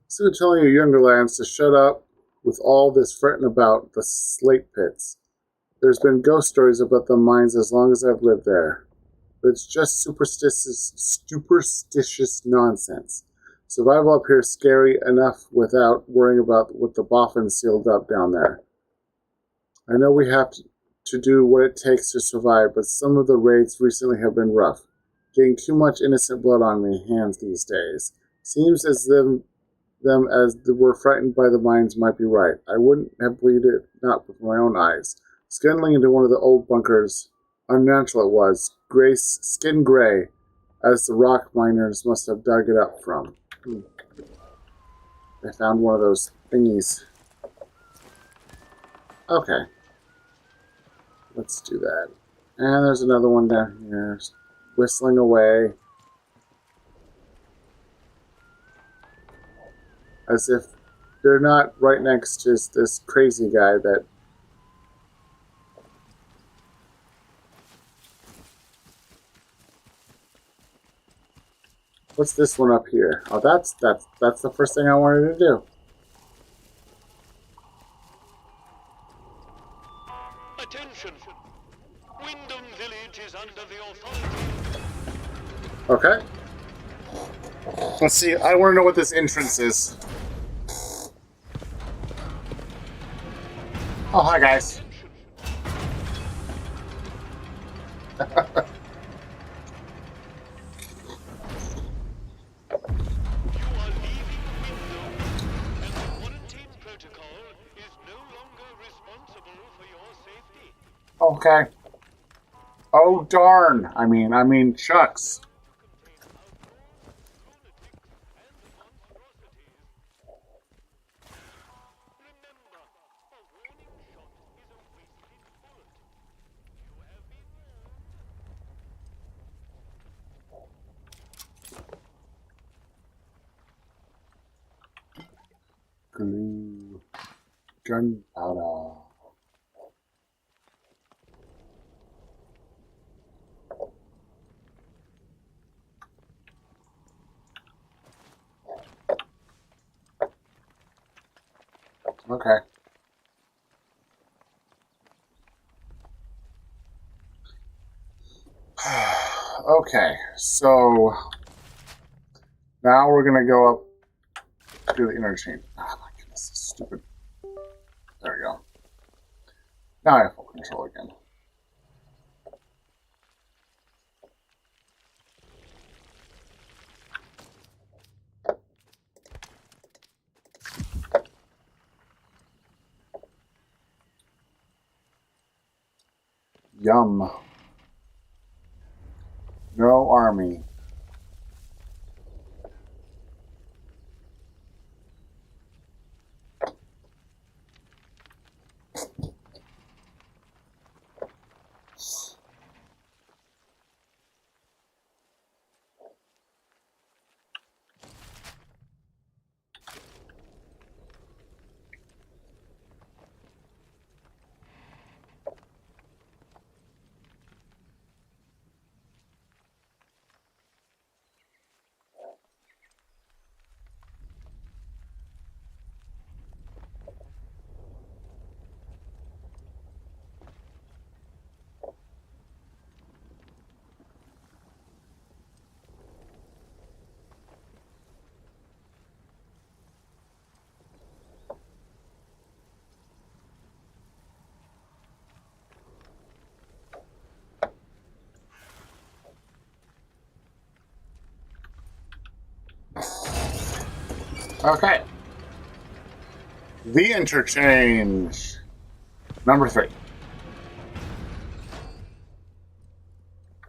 Instead of telling your younger lads to shut up with all this fretting about the slate pits. There's been ghost stories about the mines as long as I've lived there. But it's just superstitious nonsense. Survival up here is scary enough without worrying about what the boffins sealed up down there. I know we have to do what it takes to survive, but some of the raids recently have been rough. Getting too much innocent blood on my hands these days. Seems as them as were frightened by the mines might be right. I wouldn't have believed it not with my own eyes. Scuttling into one of the old bunkers, unnatural it was, skin gray, as the rock miners must have dug it up from. I found one of those thingies. Okay. Let's do that. And there's another one down here, whistling away. As if they're not right next to this crazy guy that... What's this one up here? Oh, that's the first thing I wanted to do. Attention! Wyndham Village is under the authority. Okay. Let's see. I want to know what this entrance is. Oh, hi, guys. Okay. Oh, darn. I mean, shucks. Glue. Gunpowder. Okay. Okay, so now we're gonna go up to the interchange. Oh my goodness, this is stupid. There we go. Now I have full control again. Yum. No army. Okay. The interchange. Number 3.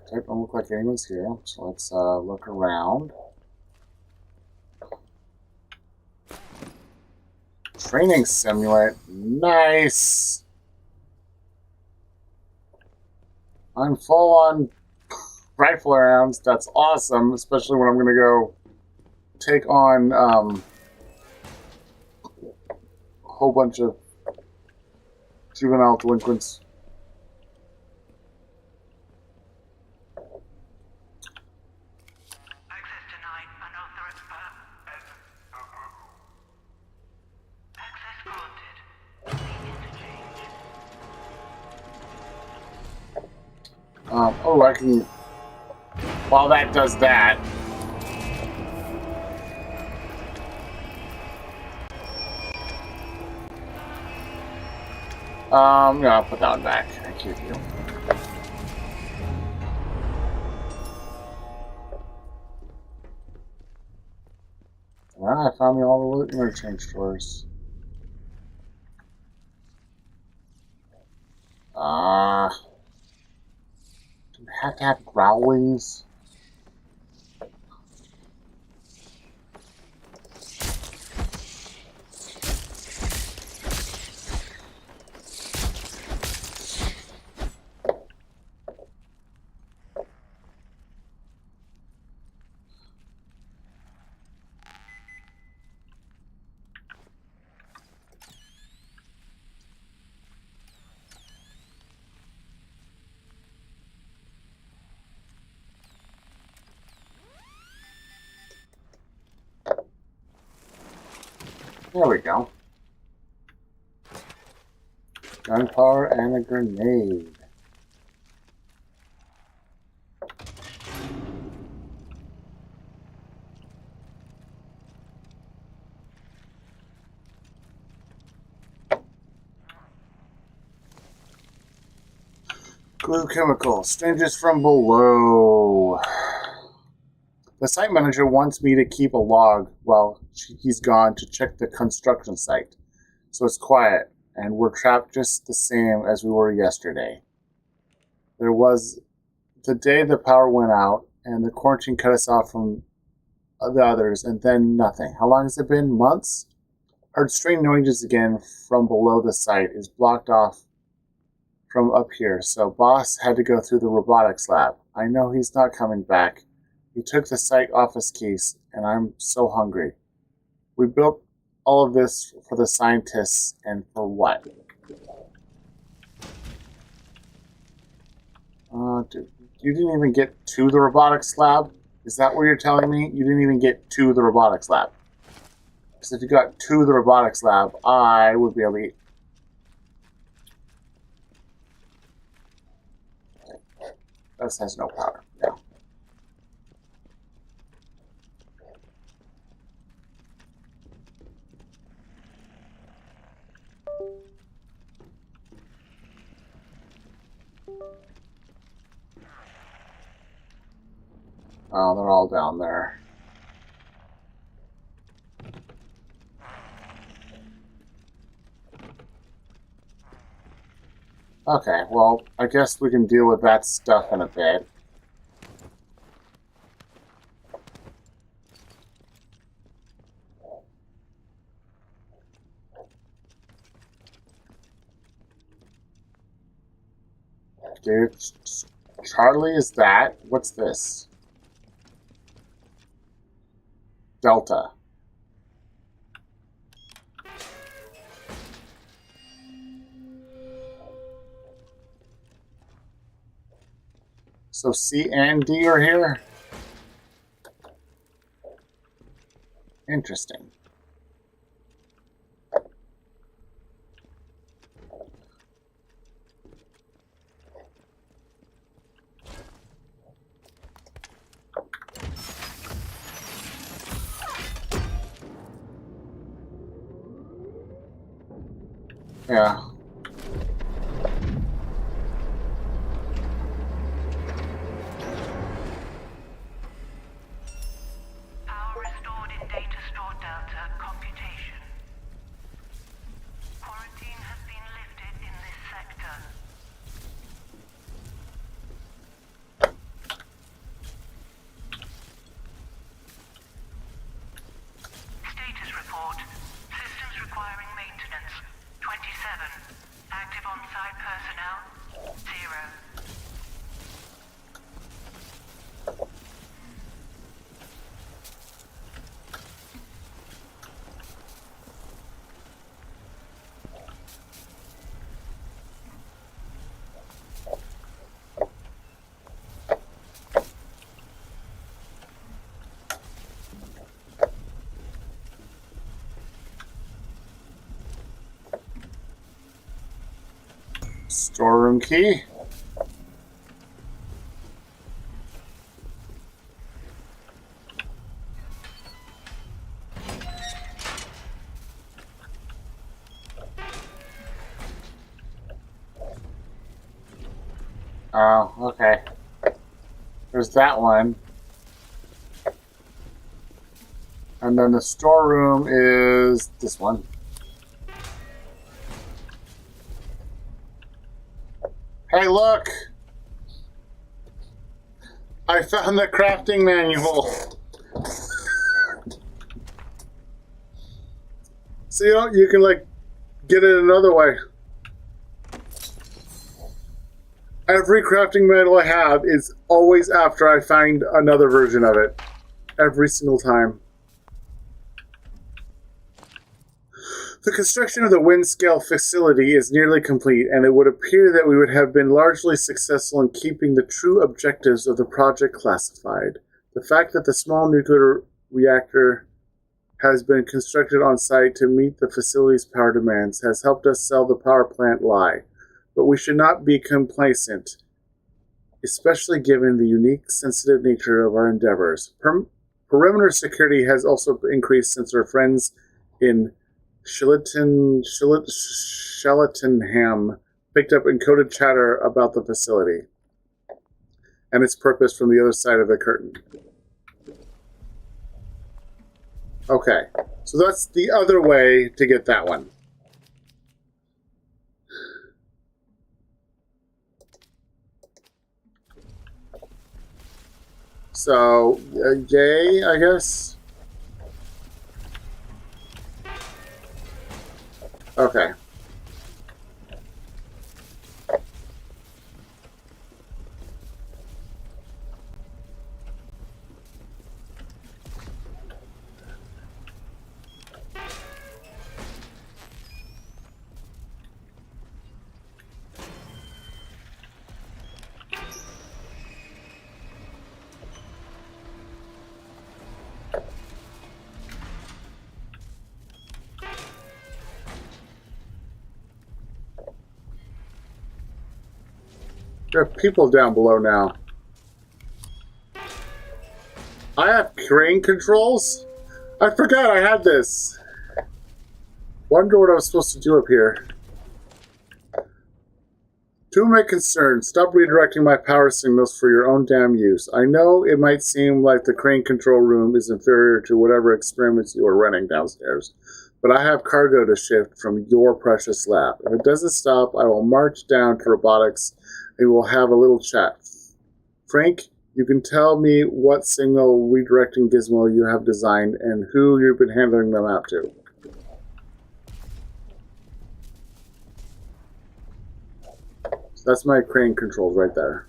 Don't look like anyone's here, so let's look around. Training simulate. Nice. I'm full on rifle rounds. That's awesome, especially when I'm going to go take on a whole bunch of juvenile delinquents. Oh, I can... While that does that... yeah, I'll put that one back. Thank you. Well, I found me all the loot interchange stores. Do we have to have growlings? There we go. Gunpowder and a grenade. Glue chemical. Strangers from below. The site manager wants me to keep a log while he's gone to check the construction site. So it's quiet, and we're trapped just the same as we were yesterday. There was the day the power went out, and the quarantine cut us off from the others, and then nothing. How long has it been? Months? Heard strange noises again from below the site. Is blocked off from up here, so boss had to go through the robotics lab. I know he's not coming back. He took the site office keys, and I'm so hungry. We built all of this for the scientists, and for what? Dude, you didn't even get to the robotics lab? Is that what you're telling me? You didn't even get to the robotics lab. Because if you got 2 of the robotics lab, I would be elite. This has no power. No. Oh, they're all down there. Okay, well, I guess we can deal with that stuff in a bit. Dude, Charlie is that? What's this? Delta. So C and D are here? Interesting. Yeah. Power restored in data store Delta computation. Quarantine has been lifted in this sector. Status report. Systems requiring maintenance. 27. Active on-site personnel. 0. Storeroom key. Oh, okay. There's that one. And then the storeroom is this one. Hey, look! I found the crafting manual. So you can like get it another way. Every crafting manual I have is always after I find another version of it. Every single time. The construction of the wind-scale facility is nearly complete, and it would appear that we would have been largely successful in keeping the true objectives of the project classified. The fact that the small nuclear reactor has been constructed on site to meet the facility's power demands has helped us sell the power plant lie. But we should not be complacent, especially given the unique, sensitive nature of our endeavors. Perimeter security has also increased since our friends in Shilletonham picked up encoded chatter about the facility and its purpose from the other side of the curtain. Okay, so that's the other way to get that one. So, yay, I guess. Okay. There are people down below now. I have crane controls? I forgot I had this. Wonder what I was supposed to do up here. To my concern, stop redirecting my power signals for your own damn use. I know it might seem like the crane control room is inferior to whatever experiments you are running downstairs, but I have cargo to shift from your precious lab. If it doesn't stop, I will march down to robotics and we'll have a little chat. Frank, you can tell me what signal redirecting gizmo you have designed and who you've been handing them out to. That's my crane controls right there.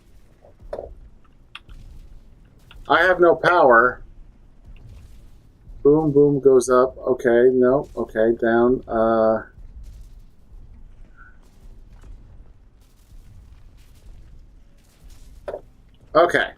I have no power. Boom, boom goes up. Okay, no. Okay, down. Okay.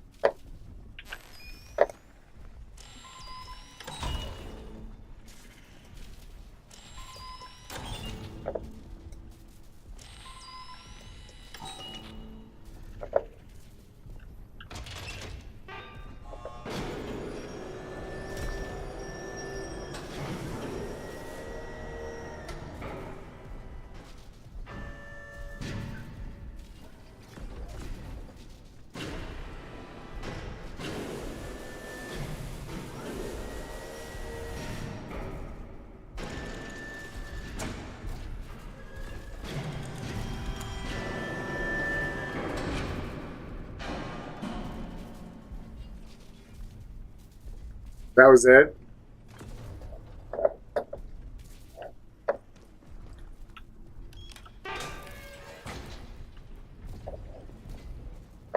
That was it.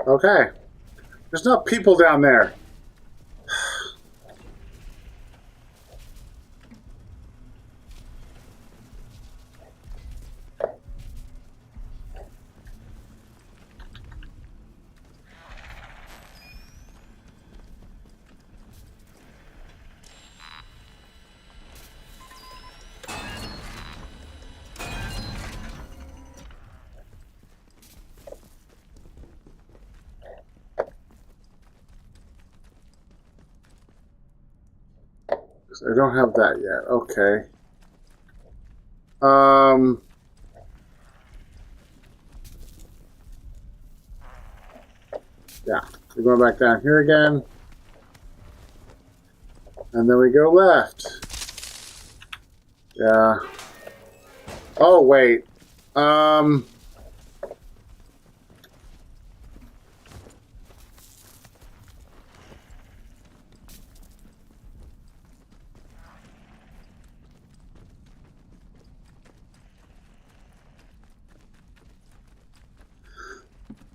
Okay. There's not people down there. I don't have that yet. Okay. Yeah. We're going back down here again. And then we go left. Yeah. Oh, wait.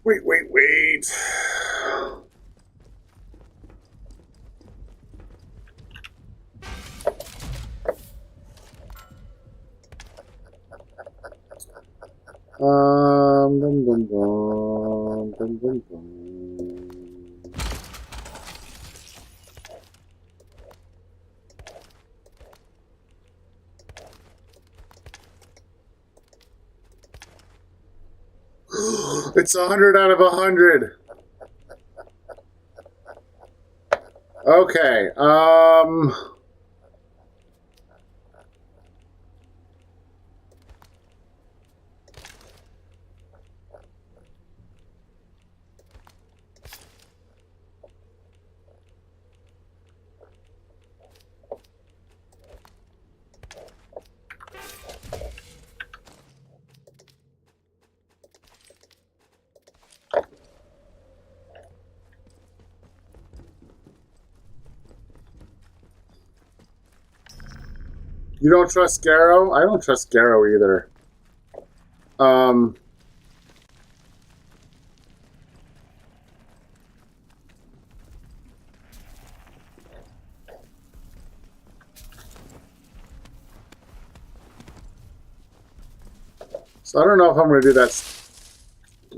Wait. Dum, dum, dum, dum, dum, dum. It's 100 out of 100. Okay, you don't trust Garrow? I don't trust Garrow either. So I don't know if I'm going to do that.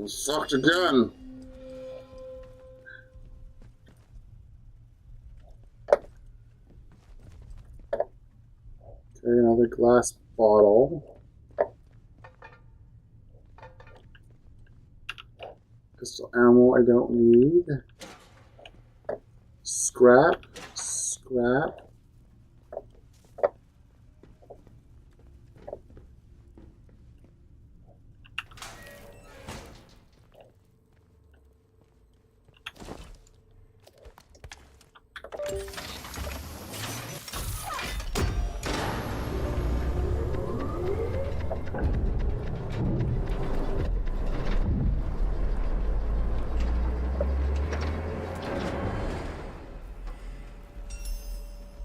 Sucked again. Okay, another glass bottle. Pistol ammo I don't need. Scrap. Scrap.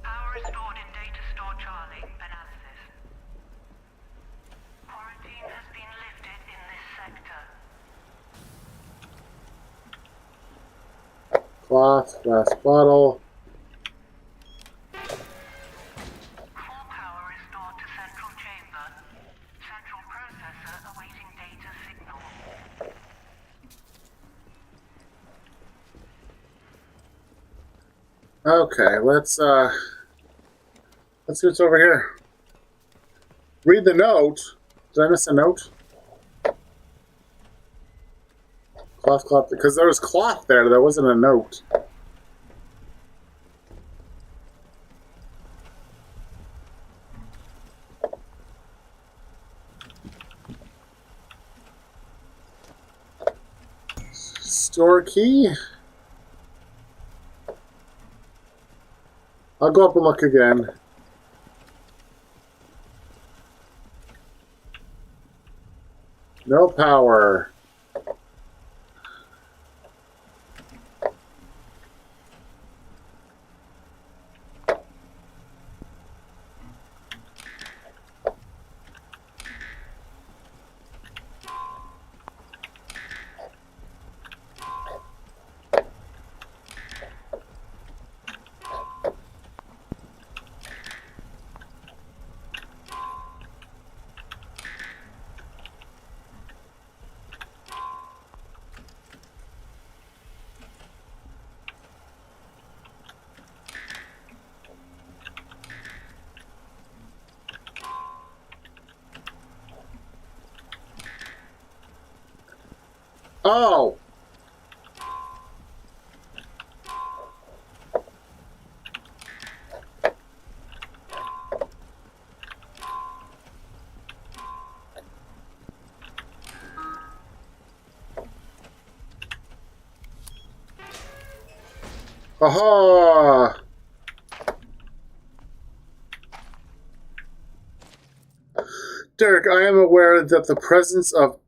Power restored in Data Store Charlie. Analysis. Quarantine has been lifted in this sector. Cloth. Glass bottle. Full power restored to central chamber. Central processor awaiting data signal. Okay, let's see what's over here. Read the note. Did I miss a note? Cloth, because there was cloth there. There wasn't a note. Store key. I'll go up and look again. No power. Oh! Aha! Derek, I am aware that the presence of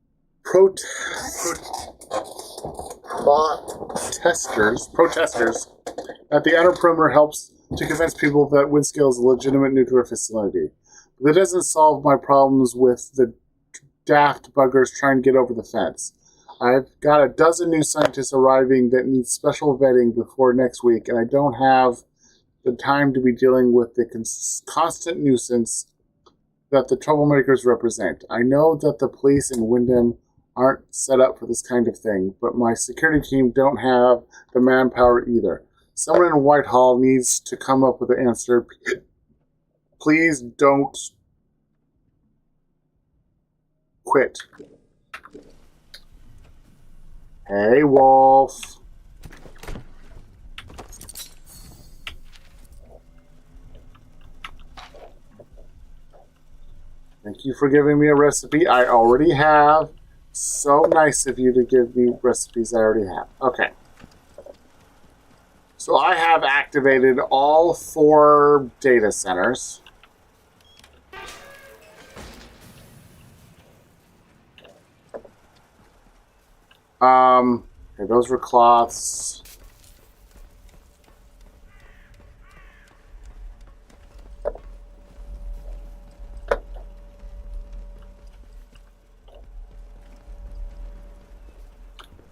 protesters at the outer perimeter helps to convince people that Windscale is a legitimate nuclear facility. But that doesn't solve my problems with the daft buggers trying to get over the fence. I've got a dozen new scientists arriving that need special vetting before next week, and I don't have the time to be dealing with the constant nuisance that the troublemakers represent. I know that the police in Wyndham aren't set up for this kind of thing, but my security team don't have the manpower either. Someone in Whitehall needs to come up with an answer. Please don't quit. Hey, Wolf. Thank you for giving me a recipe I already have. So nice of you to give me recipes I already have. Okay. So I have activated all 4 data centers. Okay, those were cloths.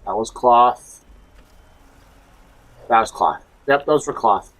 That was cloth. That was cloth. Yep, those were cloth.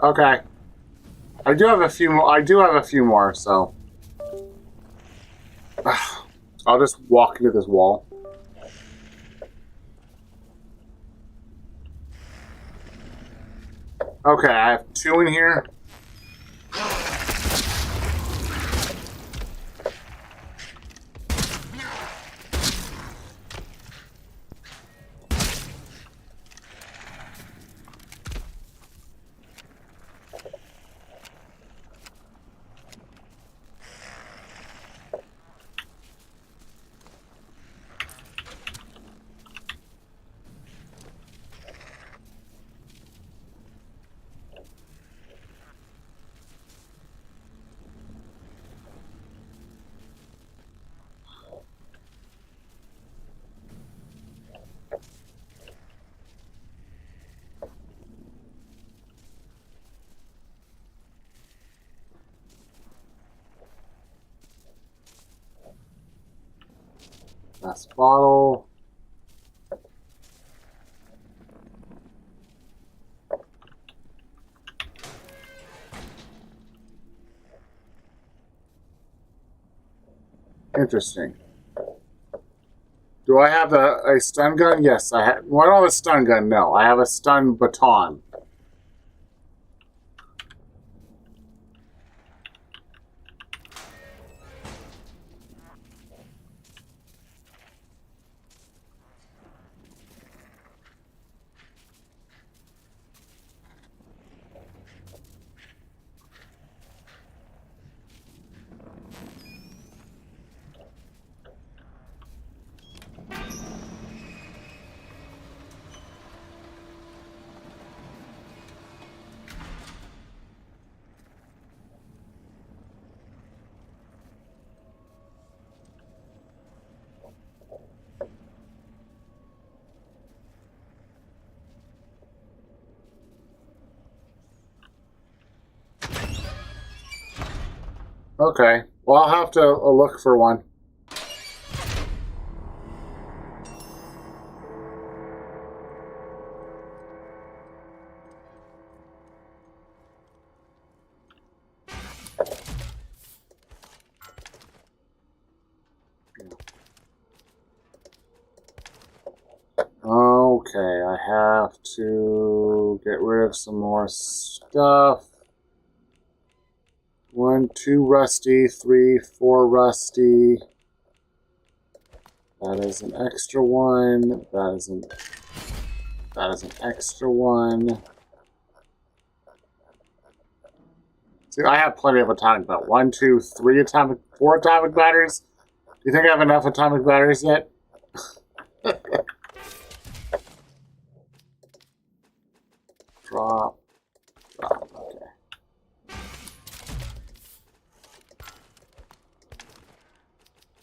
Okay. I do have a few more. I do have a few more, so I'll just walk into this wall. Okay, I have 2 in here. Last bottle. Interesting. Do I have a stun gun? Yes, I have. Well, I don't have a stun gun, no. I have a stun baton. Okay. Well, I'll have to look for one. Okay, I have to get rid of some more stuff. 1, 2 rusty, 3, 4 rusty. That is an extra one. That is an extra one. See, I have plenty of atomic batteries. 1, 2, 3 atomic, 4 atomic batteries. Do you think I have enough atomic batteries yet? Drop. Okay.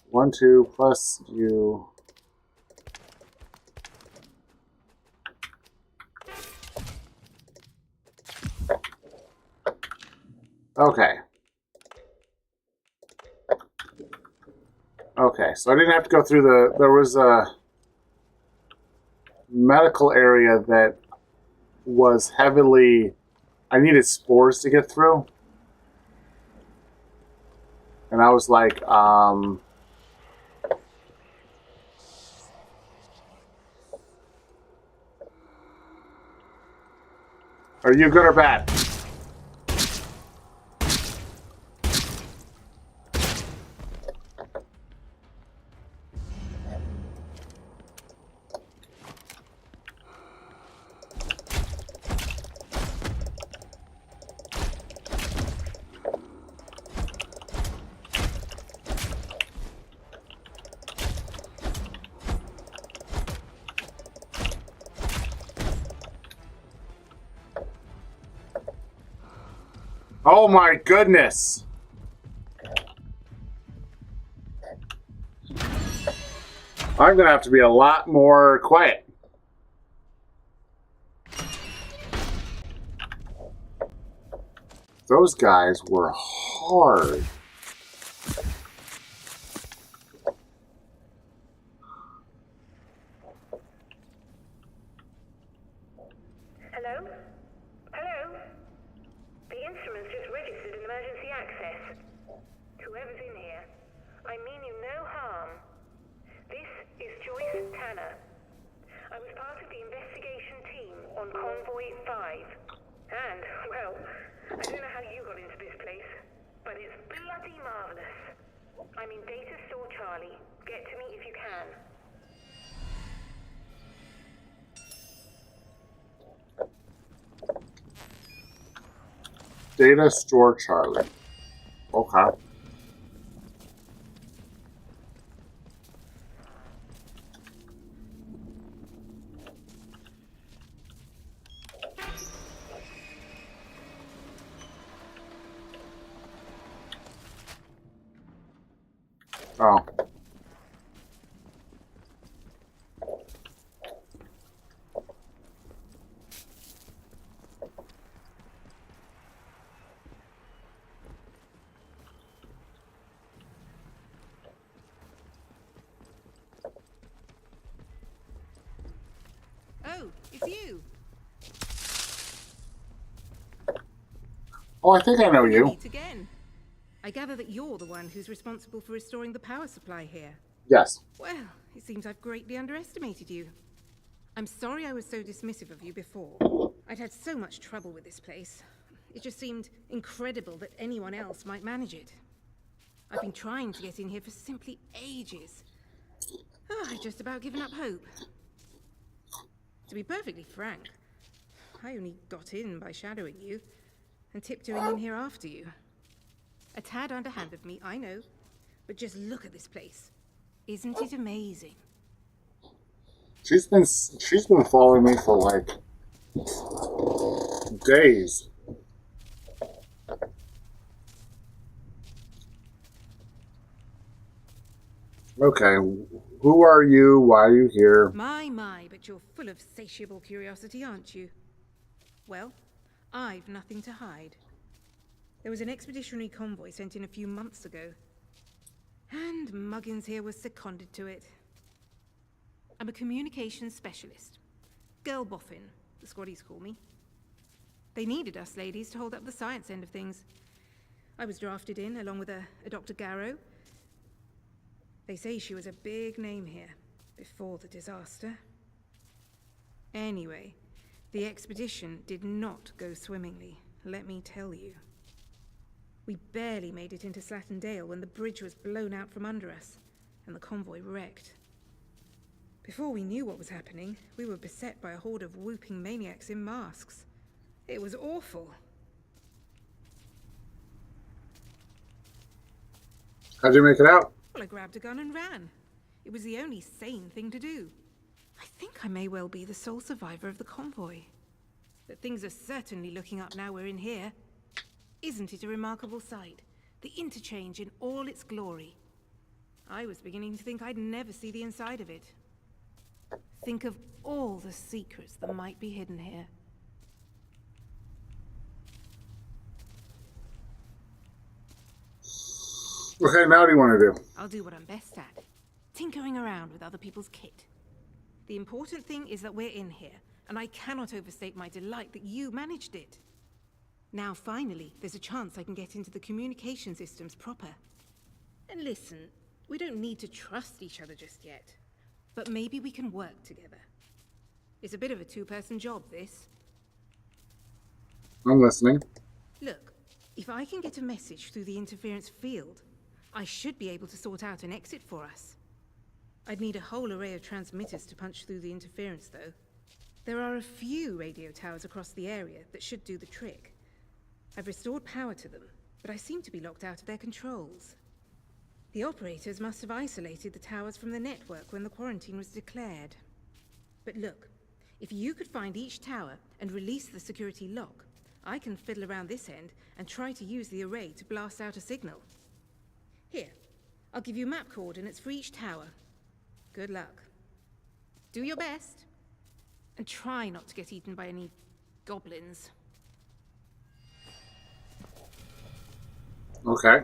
One, 2 plus you. Okay. Okay, so I didn't have to go through the... There was a medical area that was heavily... I needed spores to get through. And I was like, are you good or bad? Oh my goodness! I'm gonna have to be a lot more quiet. Those guys were hard. Hello? Hello? access. Whoever's in here, I mean you no harm. This is Joyce Tanner. I was part of the investigation team on Convoy 5. And, well, I don't know how you got into this place, but it's bloody marvelous. I'm in Data Store Charlie. Get to me if you can. Data Store Charlie. Okay. Oh. Oh, it's you. Oh, I think I know you. Meet again. I gather that you're the one who's responsible for restoring the power supply here. Yes. Well, it seems I've greatly underestimated you. I'm sorry I was so dismissive of you before. I'd had so much trouble with this place. It just seemed incredible that anyone else might manage it. I've been trying to get in here for simply ages. Oh, I've just about given up hope. To be perfectly frank, I only got in by shadowing you and tiptoeing in here after you. A tad underhand of me, I know, but just look at this place. Isn't it amazing? She's been following me for like days. Okay, who are you? Why are you here? My, but you're full of satiable curiosity, aren't you? Well, I've nothing to hide. There was an expeditionary convoy sent in a few months ago, and Muggins here was seconded to it. I'm a communications specialist. Girl boffin, the squaddies call me. They needed us ladies to hold up the science end of things. I was drafted in along with a Dr. Garrow. They say she was a big name here before the disaster. Anyway, the expedition did not go swimmingly, let me tell you. We barely made it into Slattendale when the bridge was blown out from under us, and the convoy wrecked. Before we knew what was happening, we were beset by a horde of whooping maniacs in masks. It was awful. How'd you make it out? Well, I grabbed a gun and ran. It was the only sane thing to do. I think I may well be the sole survivor of the convoy. But things are certainly looking up now we're in here. Isn't it a remarkable sight? The interchange in all its glory. I was beginning to think I'd never see the inside of it. Think of all the secrets that might be hidden here. Okay, now what do you want to do? I'll do what I'm best at. Tinkering around with other people's kit. The important thing is that we're in here, and I cannot overstate my delight that you managed it. Now, finally, there's a chance I can get into the communication systems proper. And listen, we don't need to trust each other just yet. But maybe we can work together. It's a bit of a two-person job, this. I'm listening. Look, if I can get a message through the interference field, I should be able to sort out an exit for us. I'd need a whole array of transmitters to punch through the interference, though. There are a few radio towers across the area that should do the trick. I've restored power to them, but I seem to be locked out of their controls. The operators must have isolated the towers from the network when the quarantine was declared. But look, if you could find each tower and release the security lock, I can fiddle around this end and try to use the array to blast out a signal. Here, I'll give you map coordinates for each tower. Good luck. Do your best. And try not to get eaten by any goblins. Okay.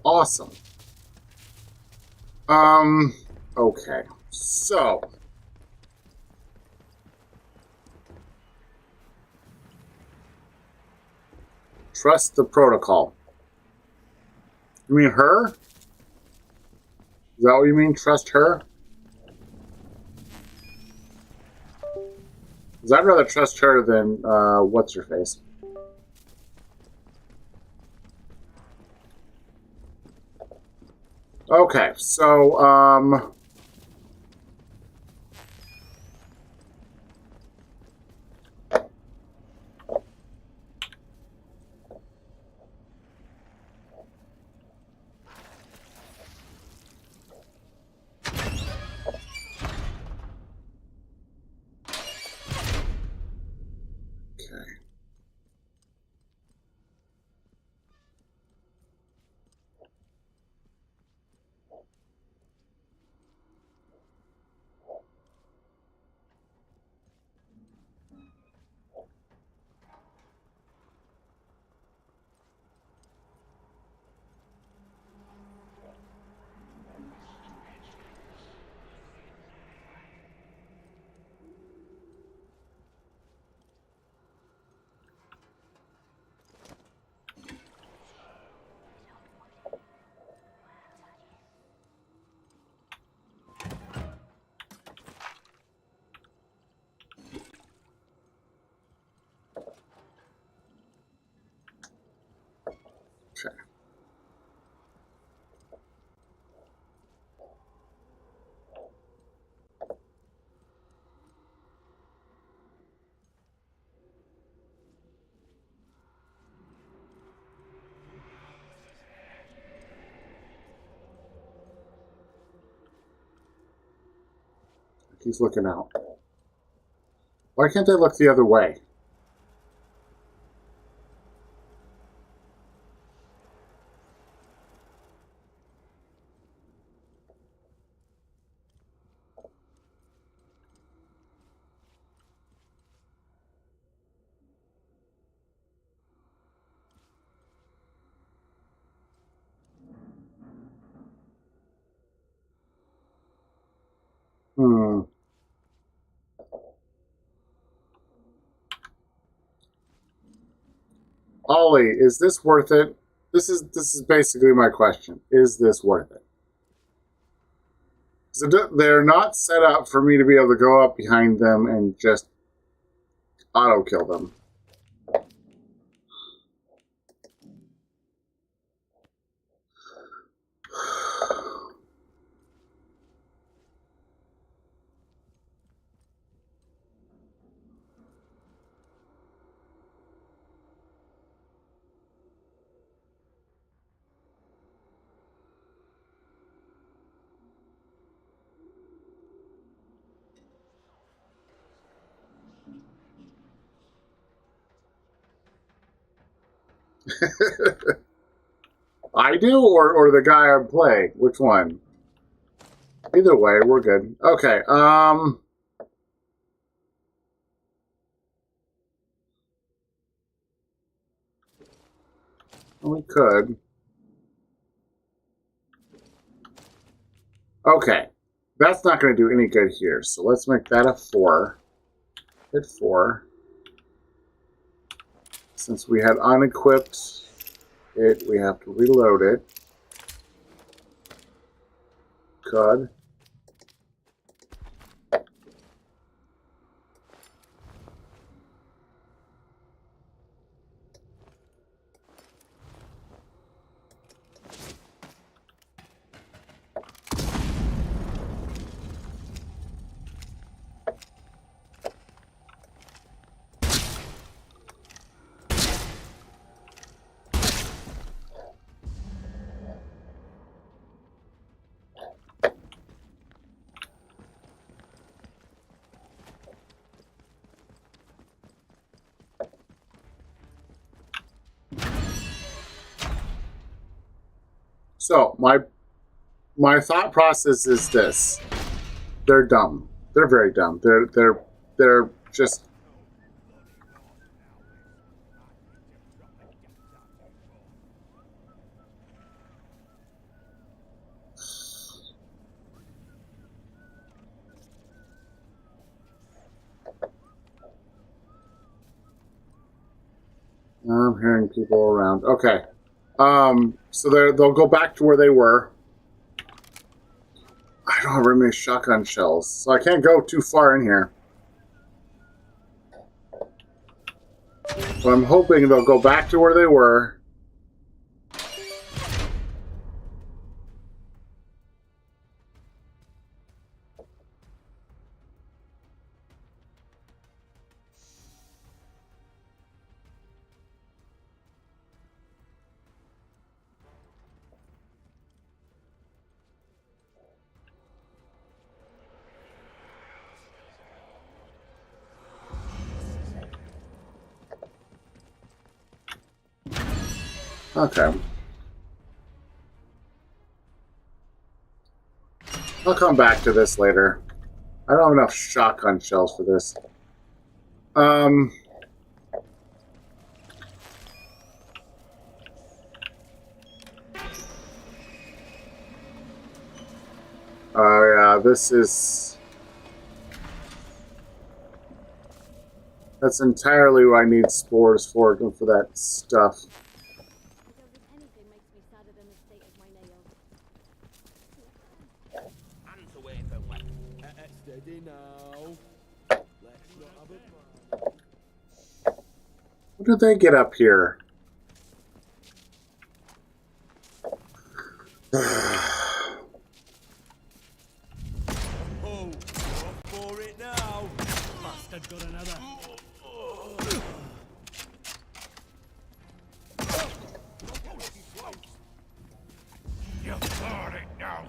Awesome. Okay. So. Trust the protocol. You mean her? Is that what you mean? Trust her? Because I'd rather trust her than, what's her face? Okay, so, okay. He's looking out. Why can't they look the other way? Hmm. Ollie, is this worth it? This is basically my question. Is this worth it? So they're not set up for me to be able to go up behind them and just auto kill them. I do, or the guy I'm playing? Which one? Either way, we're good. Okay, we could. Okay. That's not going to do any good here, so let's make that a 4. Hit 4. Since we had unequipped it, we have to reload it. Good. So, my thought process is this. They're dumb. They're very dumb. They're just... hearing people around. Okay. So they'll go back to where they were. I don't have very many shotgun shells, so I can't go too far in here. But I'm hoping they'll go back to where they were. Okay. I'll come back to this later. I don't have enough shotgun shells for this. Yeah, this is... That's entirely what I need spores for that stuff. Because if anything makes me sadder than the state of my nails. Hands away from me. Steady now. Let's not have a plan. What did they get up here? Oh, go for it now. Bastard got another. You've got it now.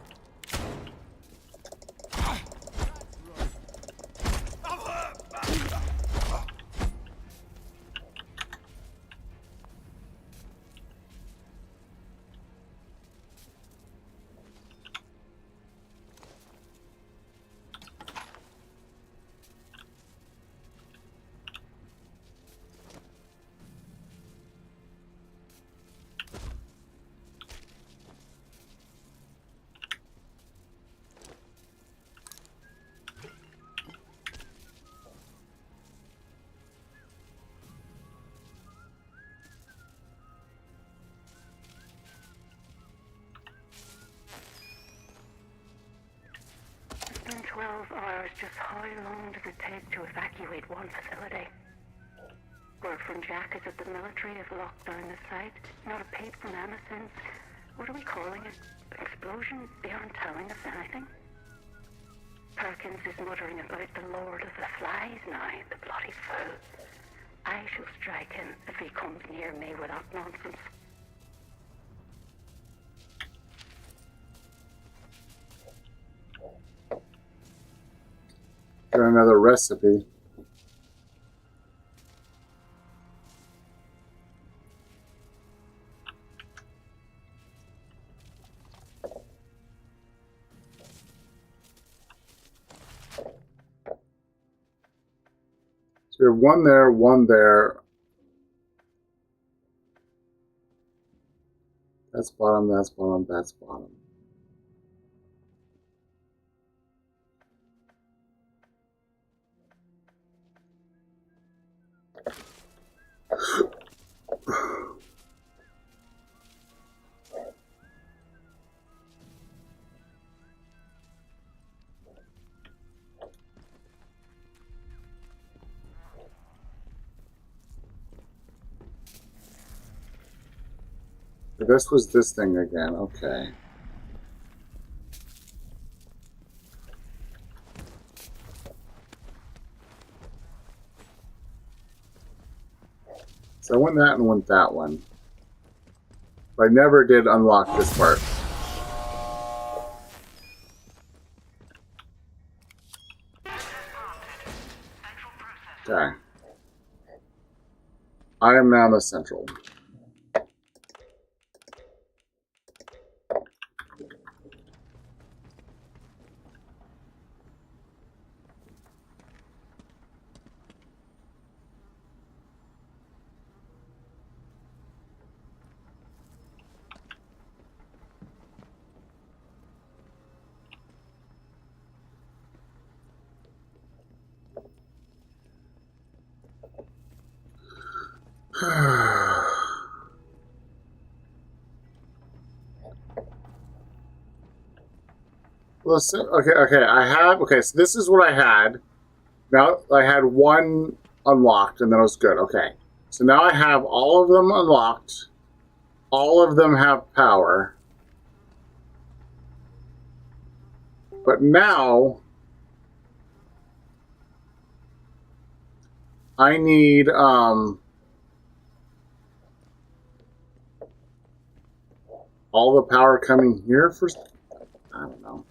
It's been 12 hours. Just how long does it take to evacuate one facility? Word from Jack is that the military have locked down the site. Not a peep from Emma since... What are we calling it? Explosion? They aren't telling us anything. Perkins is muttering about the Lord of the Flies now, the bloody fool. I shall strike him if he comes near me with that nonsense. Got another recipe. So we have one there, one there. That's bottom, that's bottom, that's bottom. This was this thing again, okay. So I won that and won that one. But I never did unlock this part. Okay. I am now in the central. Listen, okay, I have, okay, so this is what I had. Now, I had one unlocked, and then it was good, okay. So now I have all of them unlocked. All of them have power. But now, I need, all the power coming here for, I don't know.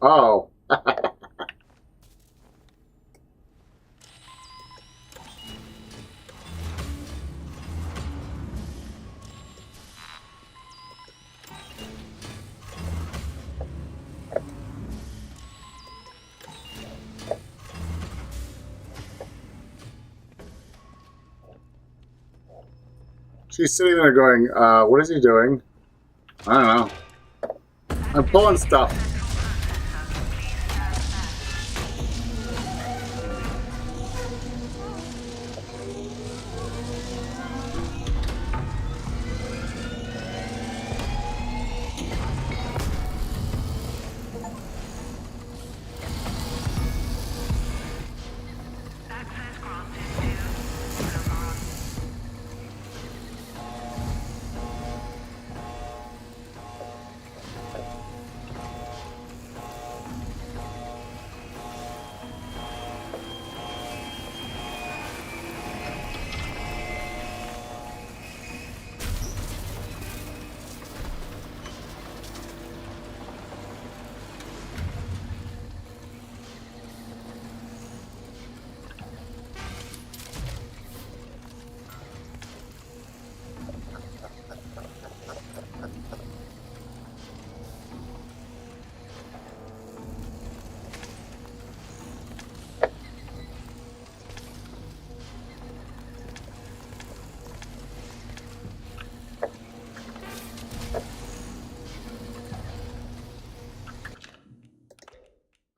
Oh. She's sitting there going, what is he doing? I don't know. I'm pulling stuff.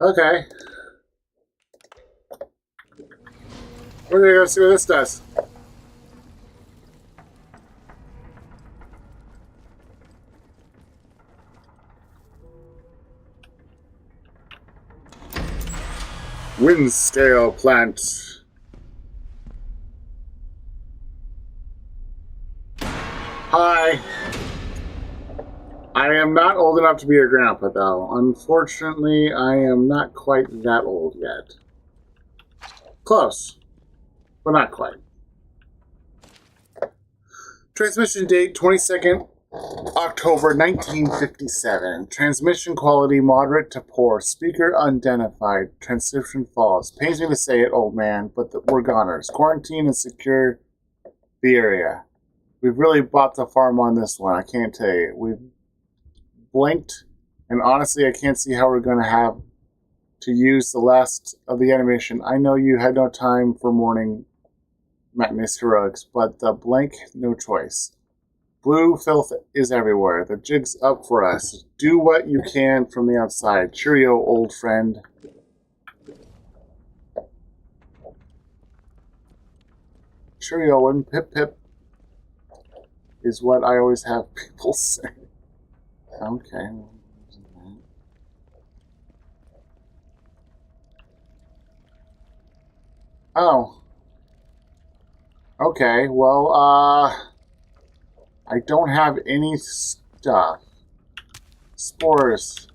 Okay. We're gonna go see what this does. Wind scale plant. Hi. I am not old enough to be your grandpa, though. Unfortunately, I am not quite that old yet. Close, but not quite. Transmission date 22nd October 1957. Transmission quality moderate to poor. Speaker unidentified. Transcription false. Pains me to say it, old man, but we're goners. Quarantine and secure the area. We've really bought the farm on this one, I can't tell you. We've blinked, and honestly, I can't see how we're going to have to use the last of the animation. I know you had no time for morning madness heroics, but the blank, no choice. Blue filth is everywhere. The jig's up for us. Do what you can from the outside. Cheerio, old friend. Cheerio and pip pip is what I always have people say. Okay. Oh. Okay, well, I don't have any stuff. Spores.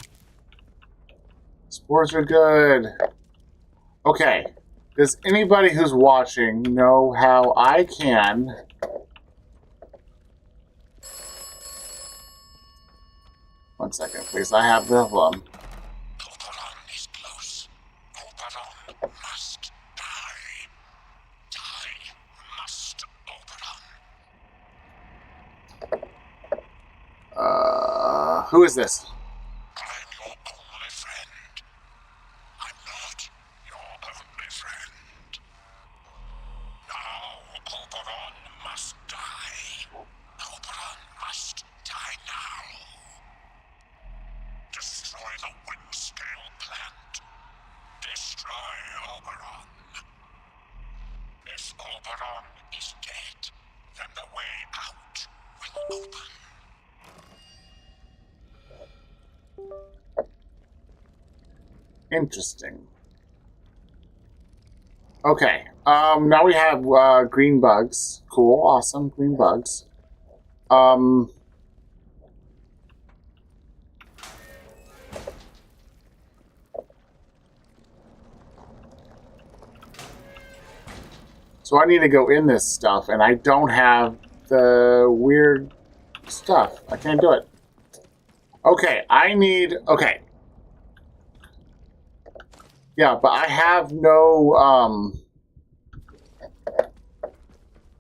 Spores are good. Okay. Does anybody who's watching know how I can... One second, please. I have the them. Oberon is close. Oberon must die. Die must, Oberon. Who is this? I'm your only friend. I'm not your only friend. Now Oberon must die. Interesting. Okay. Now we have green bugs. Cool. Awesome. Green bugs. So I need to go in this stuff, and I don't have the weird stuff. I can't do it. Okay, I need... Okay. Yeah, but I have no,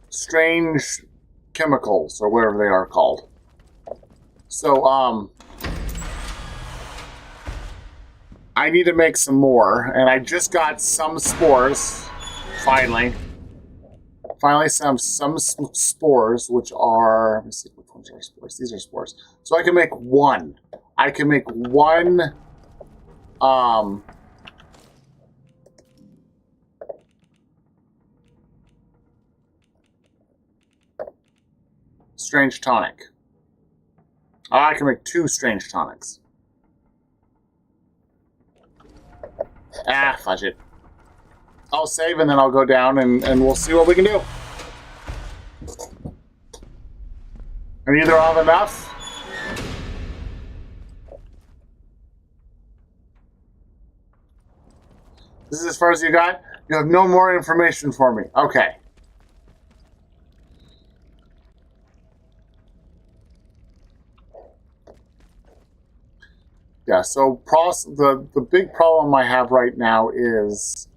strange chemicals, or whatever they are called. So, I need to make some more, and I just got some spores, finally. Finally, some spores, which are... Let me see, which ones are spores? These are spores. So I can make one. I can make one, strange tonic. I can make 2 strange tonics. Ah, fudge it. I'll save and then I'll go down and we'll see what we can do. And either I'll have enough. This is as far as you got? You have no more information for me. Okay. Yeah, so the big problem I have right now is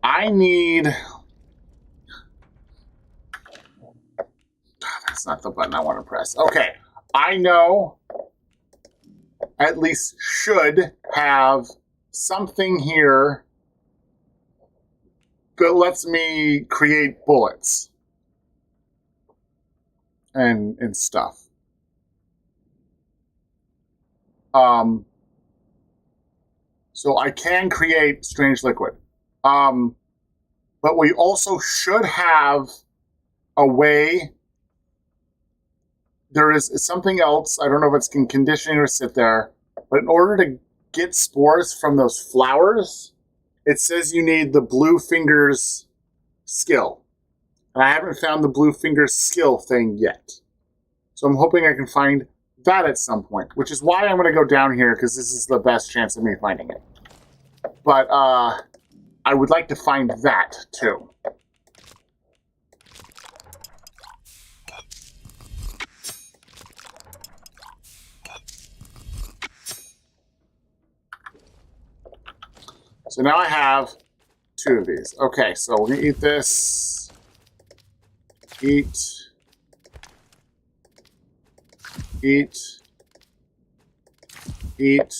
I need... That's not the button I want to press. Okay, I know, at least should have something here that lets me create bullets and stuff. So I can create strange liquid. But we also should have a way. There is something else. I don't know if it's in conditioning or sit there. But in order to get spores from those flowers, it says you need the blue fingers skill. And I haven't found the blue fingers skill thing yet. So I'm hoping I can find that at some point, which is why I'm going to go down here, because this is the best chance of me finding it. But I would like to find that too. So now I have 2 of these. Okay, so we're going to eat this. Eat. Eat. Eat.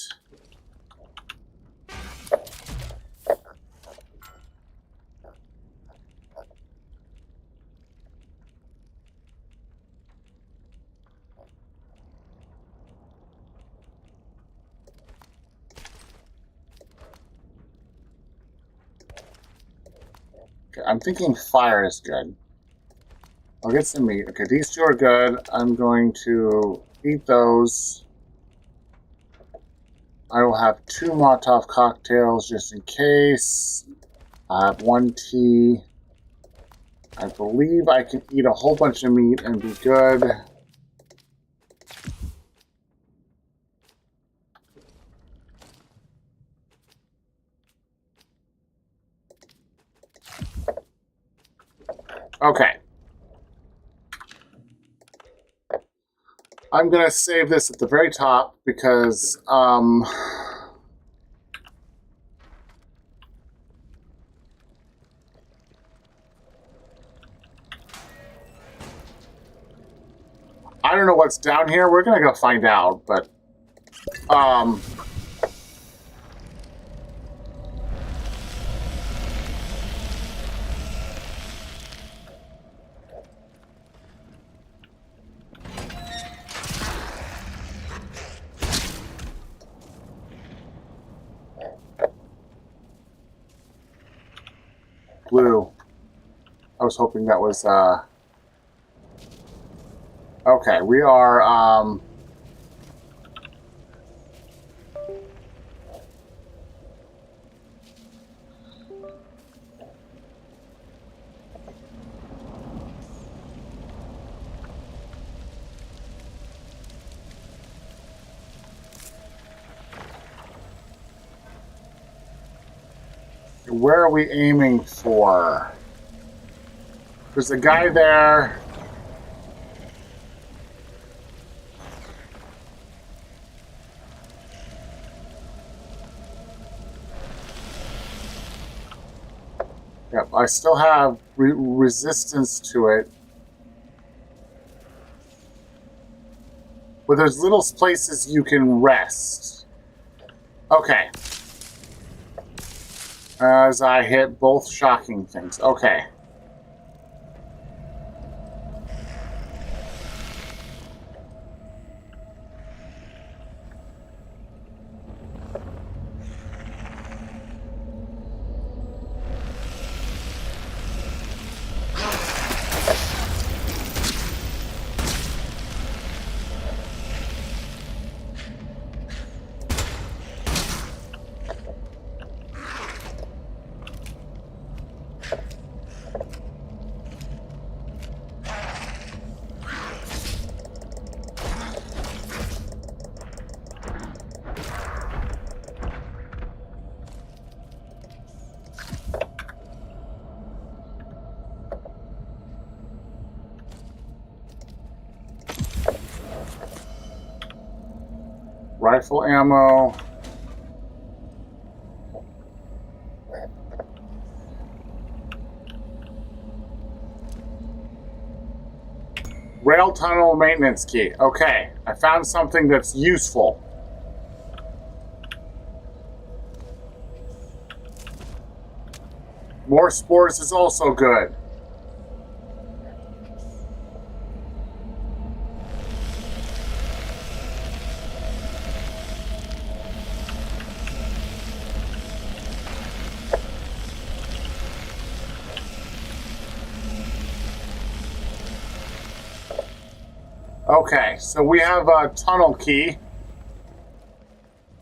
Okay, I'm thinking fire is good. I'll get some meat. Okay, these 2 are good. I'm going to eat those. I will have 2 Molotov cocktails just in case. I have 1 tea. I believe I can eat a whole bunch of meat and be good. Okay. I'm going to save this at the very top because, I don't know what's down here. We're going to go find out, but, blue. I was hoping that was, okay, we are, where are we aiming for? There's a guy there. Yep, I still have resistance to it. But there's little places you can rest. Okay. As I hit both shocking things. Okay. Rifle ammo. Rail tunnel maintenance key. Okay, I found something that's useful. More spores is also good. Okay, so we have a tunnel key.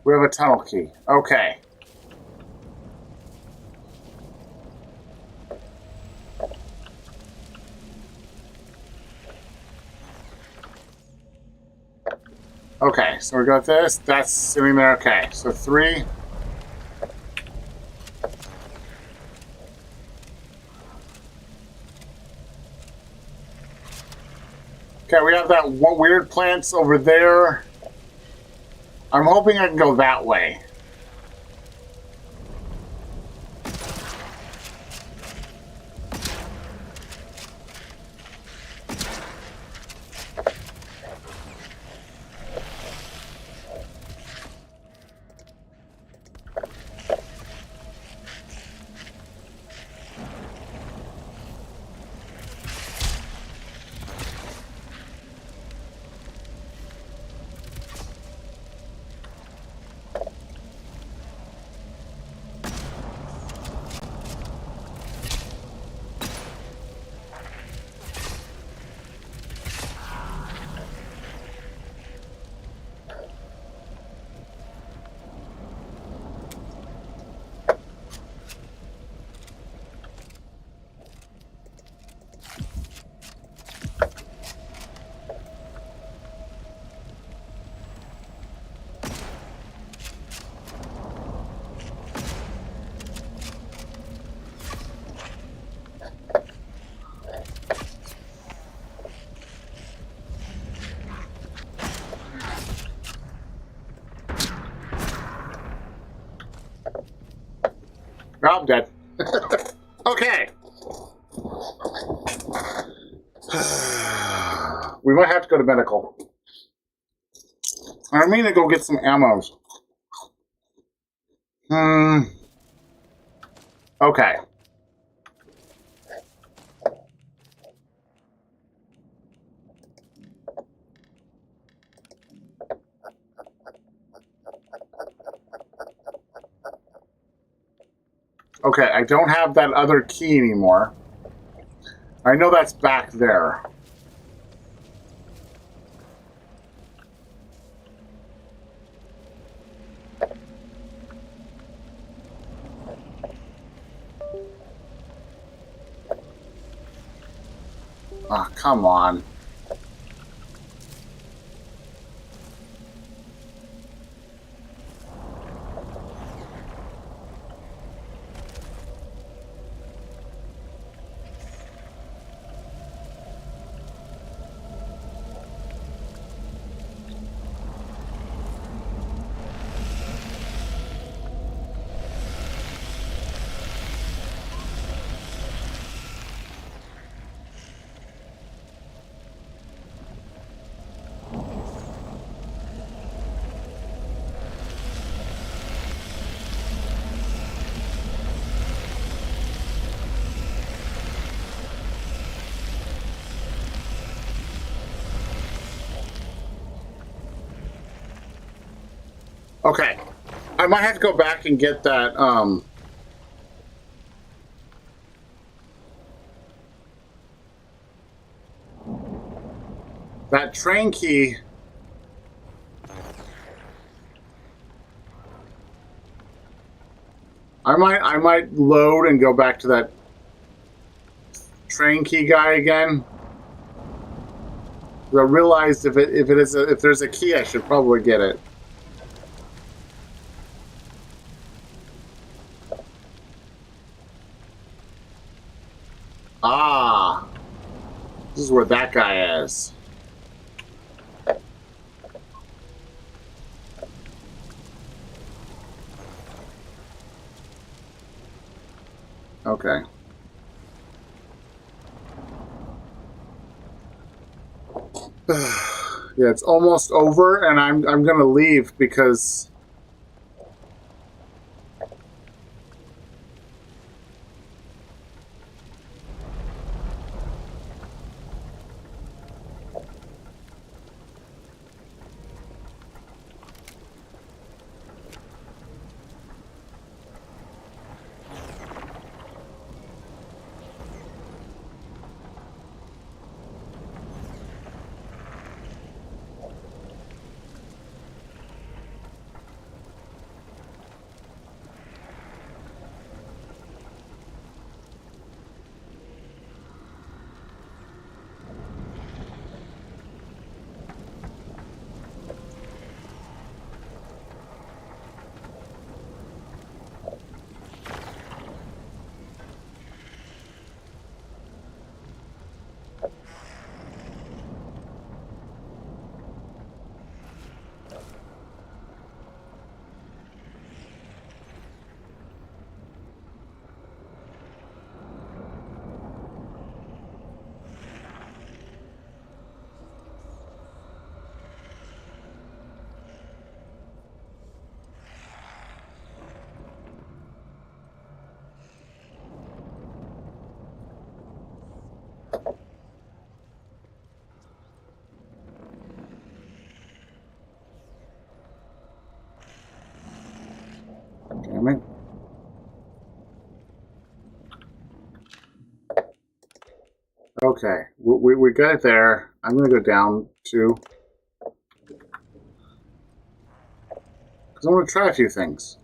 We have a tunnel key. Okay. Okay, so we got this. That's sitting there. Okay, so 3. Okay, we have that one weird plants over there. I'm hoping I can go that way. Oh, I'm dead. Okay. We might have to go to medical. I mean to go get some ammos. Okay. Okay, I don't have that other key anymore. I know that's back there. Ah, oh, come on. Okay. I might have to go back and get that, that train key. I might load and go back to that train key guy again. I realized if there's a key, I should probably get it. Ah, this is where that guy is. Okay. Yeah, it's almost over, and I'm gonna leave because damn it. Okay, we got it there. I'm gonna go down too because I want to try a few things.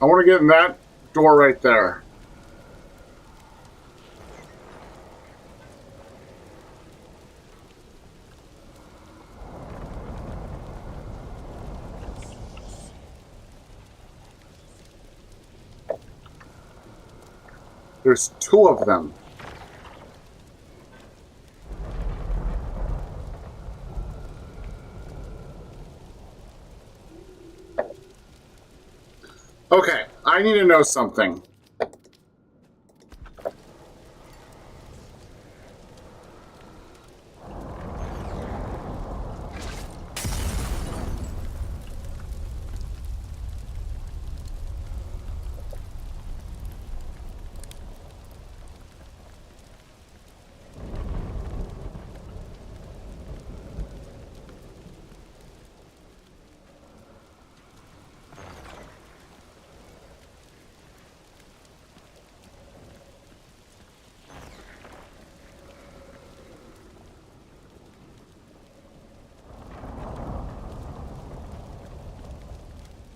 I want to get in that door right there. There's two of them. Okay, I need to know something.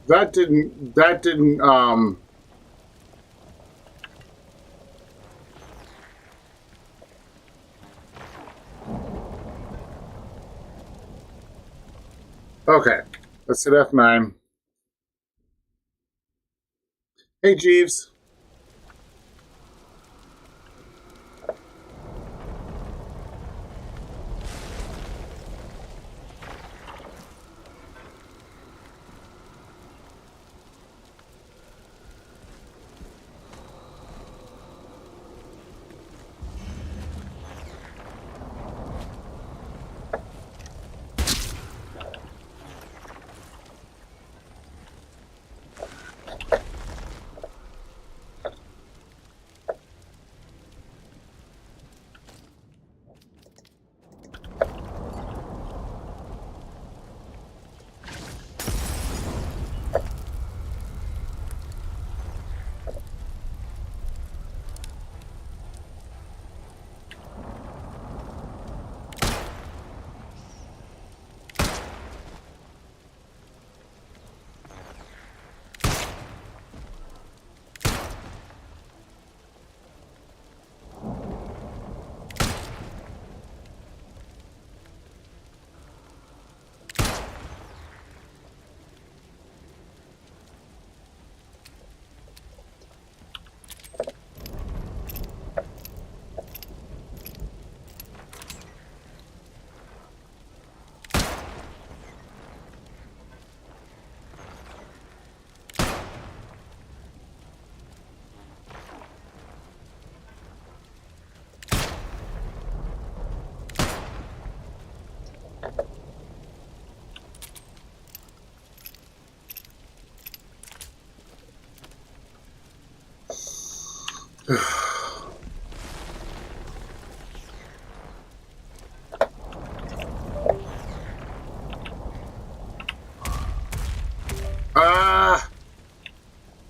That didn't, okay, let's hit F9. Hey, Jeeves.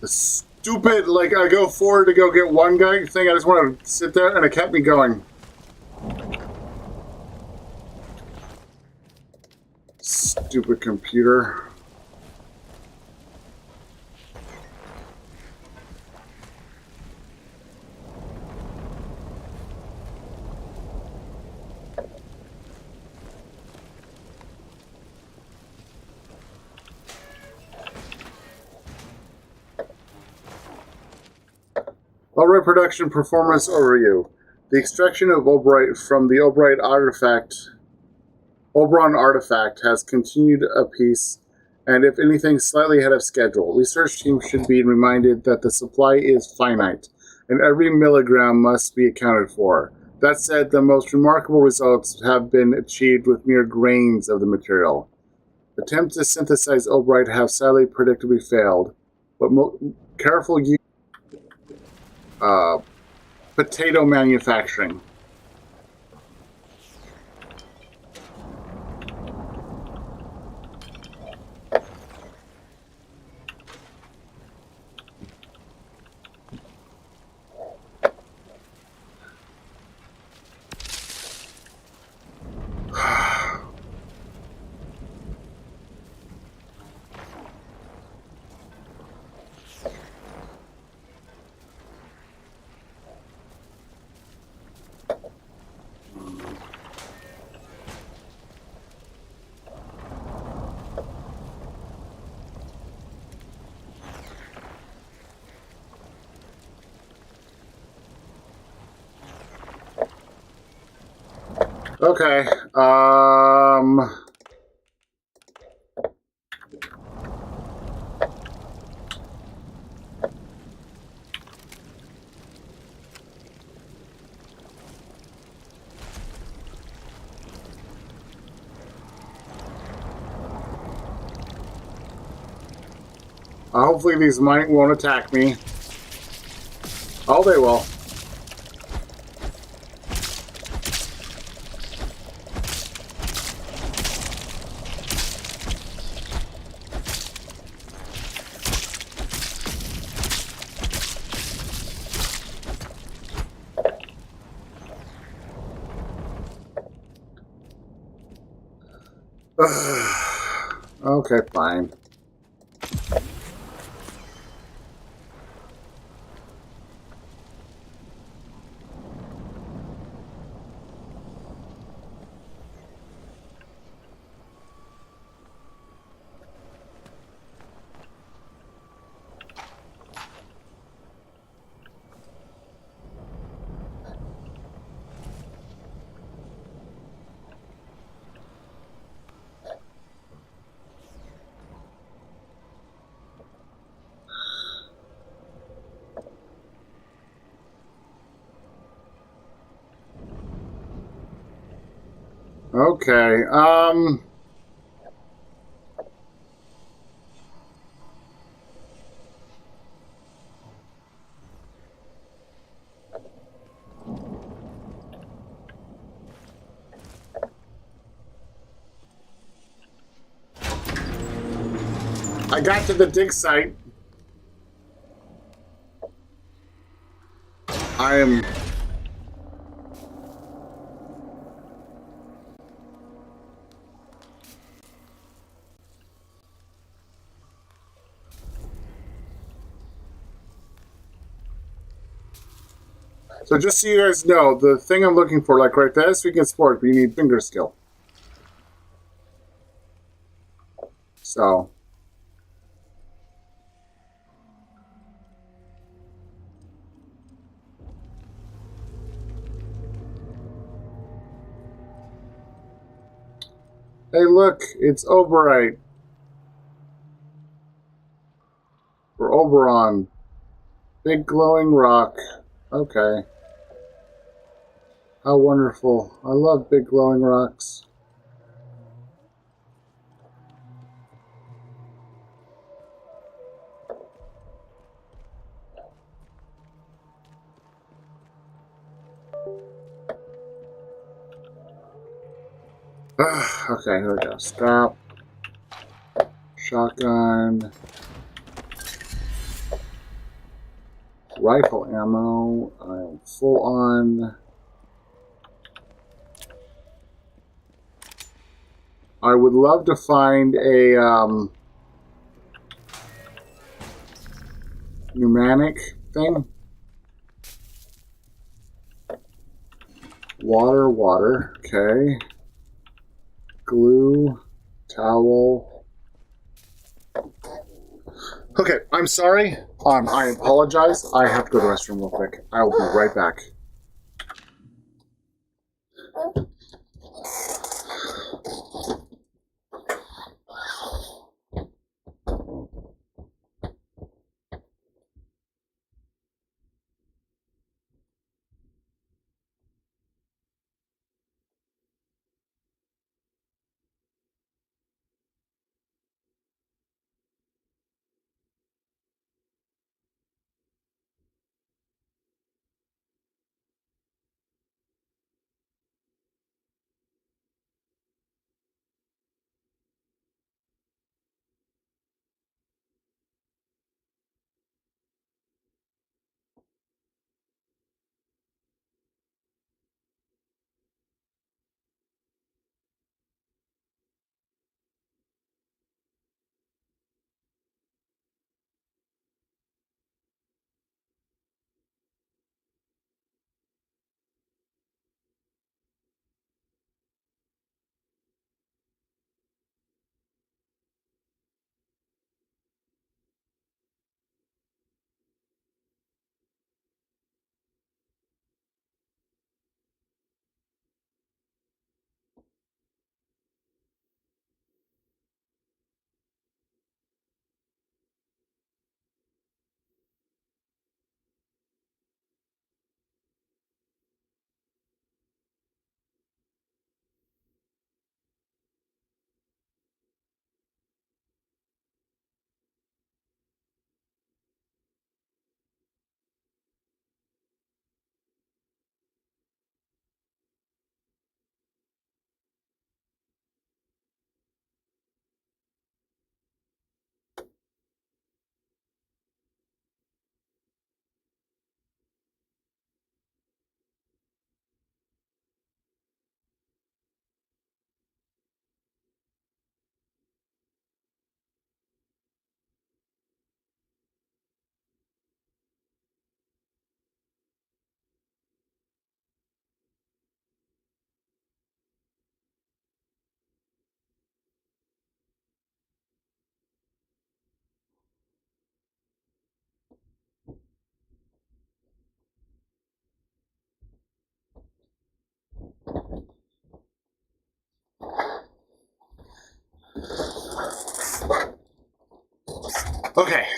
The stupid, like, I go forward to go get one guy thing, I just want to sit there, and it kept me going. Stupid computer. Alright, production performance overview. The extraction of Obright from the Obright Oberon artifact has continued apace, and if anything, slightly ahead of schedule. Research teams should be reminded that the supply is finite, and every milligram must be accounted for. That said, the most remarkable results have been achieved with mere grains of the material. Attempts to synthesize Obright have sadly predictably failed, but careful use potato manufacturing. Okay. Hopefully these won't attack me. Oh, they will. Okay, fine. Okay, I got to the dig site. I am... So just so you guys know, the thing I'm looking for, like right there, so you can sport, but you need finger skill. So... Hey, look, it's Oberite. Or Oberon. Big glowing rock. Okay. How wonderful. I love big glowing rocks. Okay, here we go. Stop. Shotgun. Rifle ammo. I'm full on. I would love to find a pneumatic thing. Water. Okay. Glue. Towel. Okay, I'm sorry. I apologize. I have to go to the restroom real quick. I will be right back.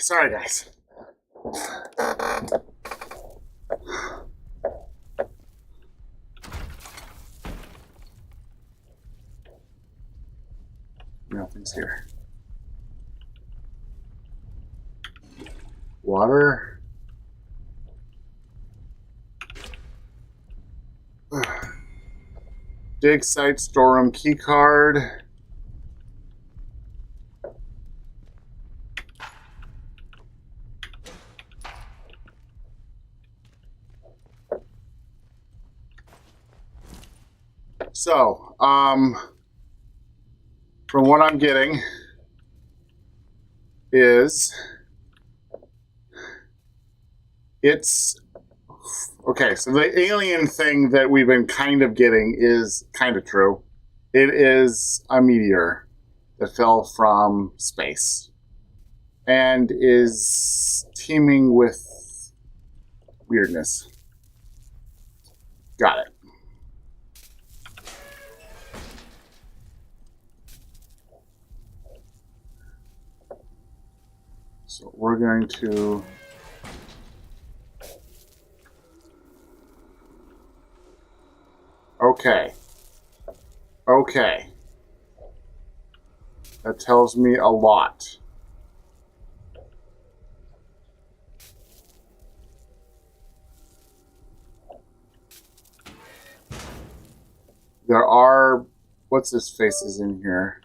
sorry guys. Nothing's here. Water. Dig site, storeroom key card. So, from what I'm getting is it's okay. So the alien thing that we've been kind of getting is kind of true. It is a meteor that fell from space and is teeming with weirdness. Got it. So we're going to okay. That tells me a lot. There are what's his faces in here.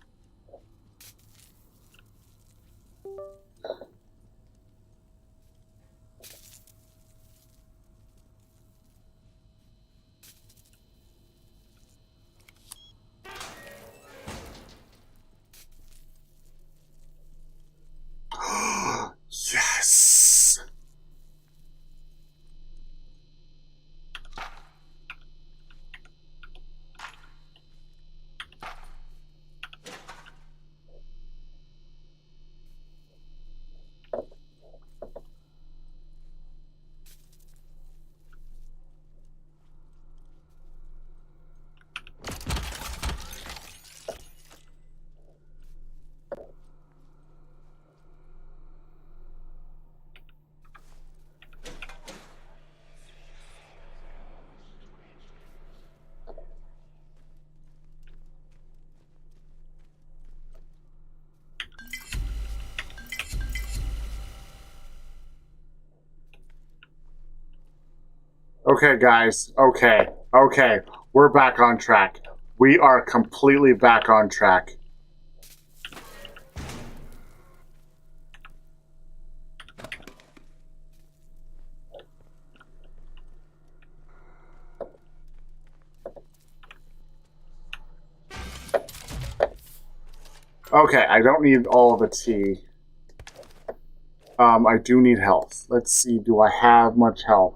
Yes. Okay, guys. Okay. We're back on track. We are completely back on track. Okay, I don't need all the tea. I do need health. Let's see, do I have much health?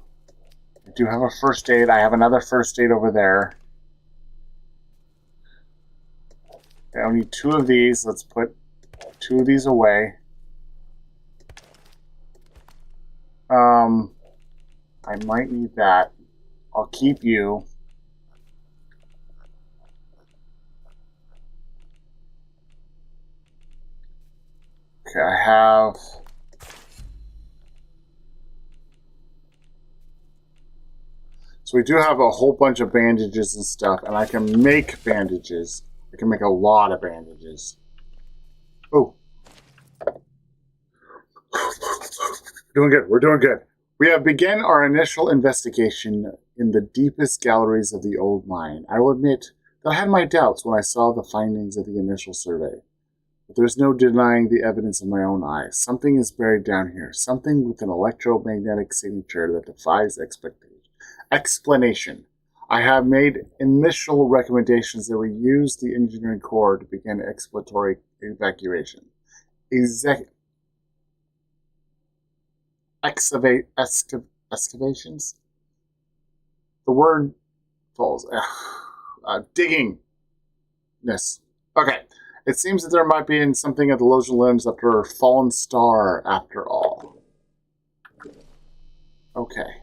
I do have a first aid. I have another first aid over there. I only need 2 of these. Let's put 2 of these away. I might need that. I'll keep you. Okay, I have... So we do have a whole bunch of bandages and stuff, and I can make bandages. I can make a lot of bandages. Oh. Doing good. We're doing good. We have begun our initial investigation in the deepest galleries of the old mine. I will admit that I had my doubts when I saw the findings of the initial survey. But there's no denying the evidence of my own eyes. Something is buried down here. Something with an electromagnetic signature that defies explanation. I have made initial recommendations that we use the engineering corps to begin exploratory evacuation. Excavations? The word falls. Diggingness. Okay. It seems that there might be something at the Logian limbs after a fallen star, after all. Okay.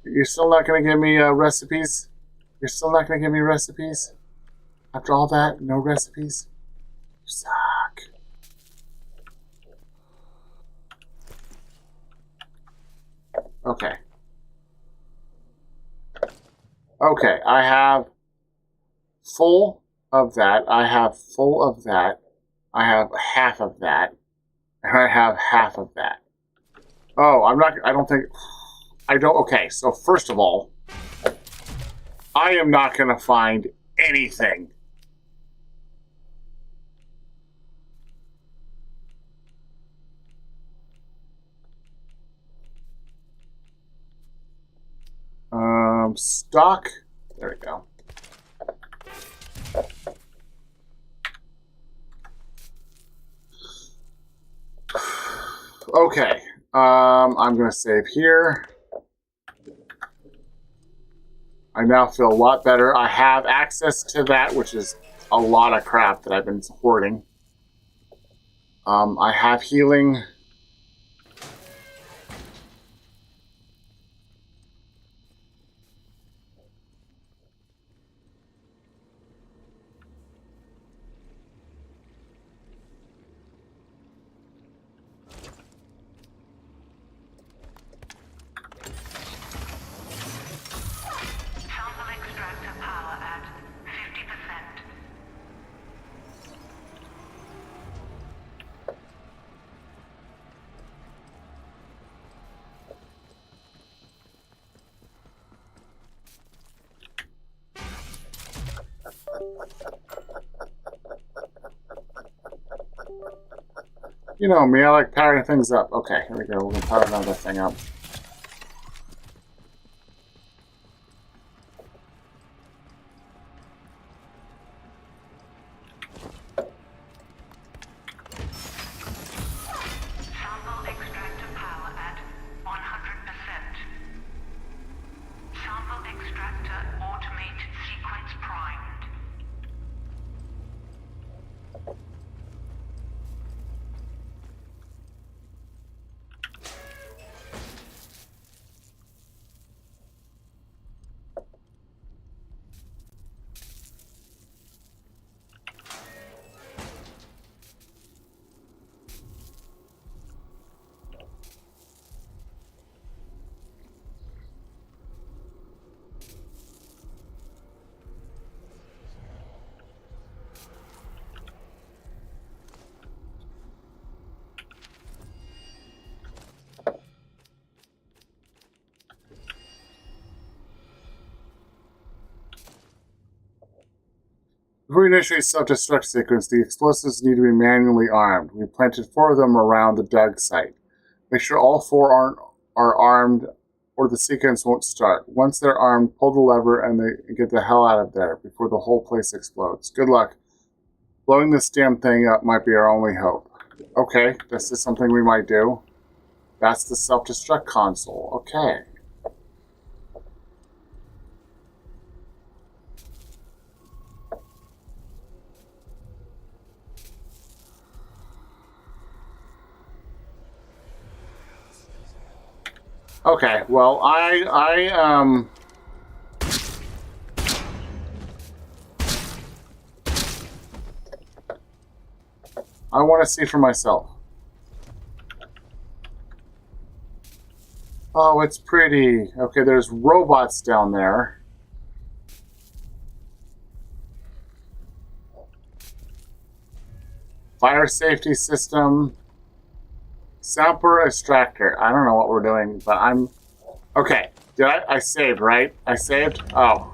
You're still not going to give me recipes? You're still not going to give me recipes? After all that, no recipes? You suck. Okay. Okay, I have full of that. I have full of that. I have half of that. And I have half of that. Oh, okay, so first of all, I am not going to find anything. Stock. There we go. Okay. I'm going to save here. I now feel a lot better. I have access to that, which is a lot of crap that I've been hoarding. I have healing. You know me, I like powering things up. Okay, here we go. We're going to power another thing up. Before we initiate self-destruct sequence, the explosives need to be manually armed. We planted 4 of them around the dug site. Make sure all 4 are armed or the sequence won't start. Once they're armed, pull the lever and they get the hell out of there before the whole place explodes. Good luck. Blowing this damn thing up might be our only hope. Okay, this is something we might do. That's the self-destruct console. Okay. Okay, well, I want to see for myself. Oh, it's pretty. Okay, there's robots down there. Fire safety system. Samper extractor. I don't know what we're doing, but I'm... Okay, I saved, right? I saved? Oh.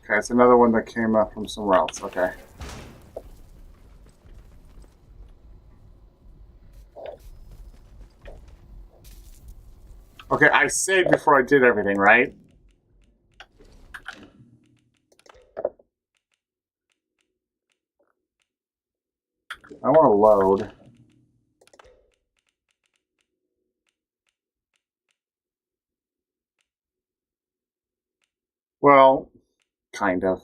Okay, it's another one that came up from somewhere else. Okay. Okay, I saved before I did everything, right? I want to load. Well, kind of.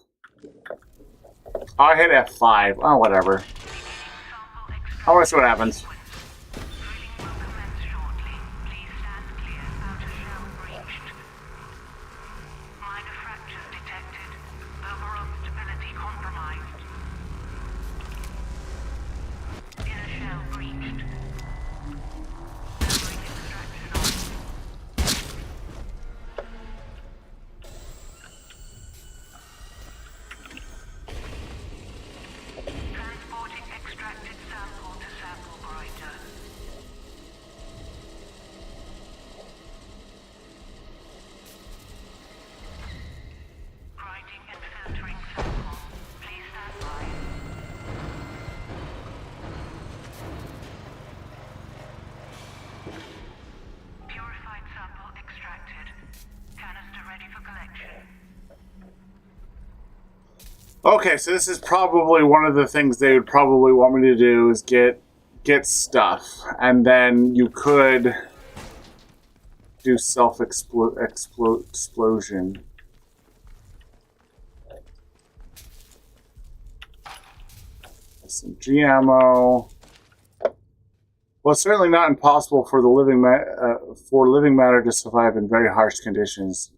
Oh, I hit F5. Oh, whatever. I want to see what happens. Okay, so this is probably one of the things they would probably want me to do is get stuff, and then you could do explosion. Some G ammo. Well, it's certainly not impossible for the living matter to survive in very harsh conditions,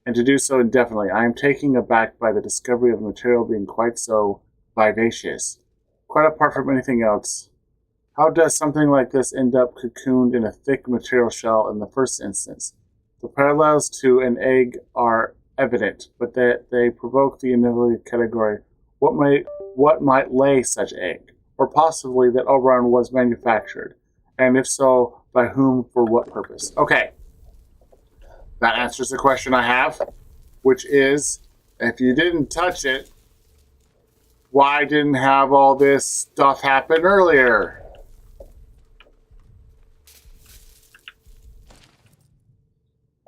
and to do so indefinitely. I am taken aback by the discovery of the material being quite so vivacious. Quite apart from anything else, how does something like this end up cocooned in a thick material shell in the first instance? The parallels to an egg are evident, but that they provoke the inevitable category. What might lay such egg? Or possibly that Oberon was manufactured, and if so, by whom, for what purpose? Okay. That answers the question I have, which is, if you didn't touch it, why didn't have all this stuff happen earlier?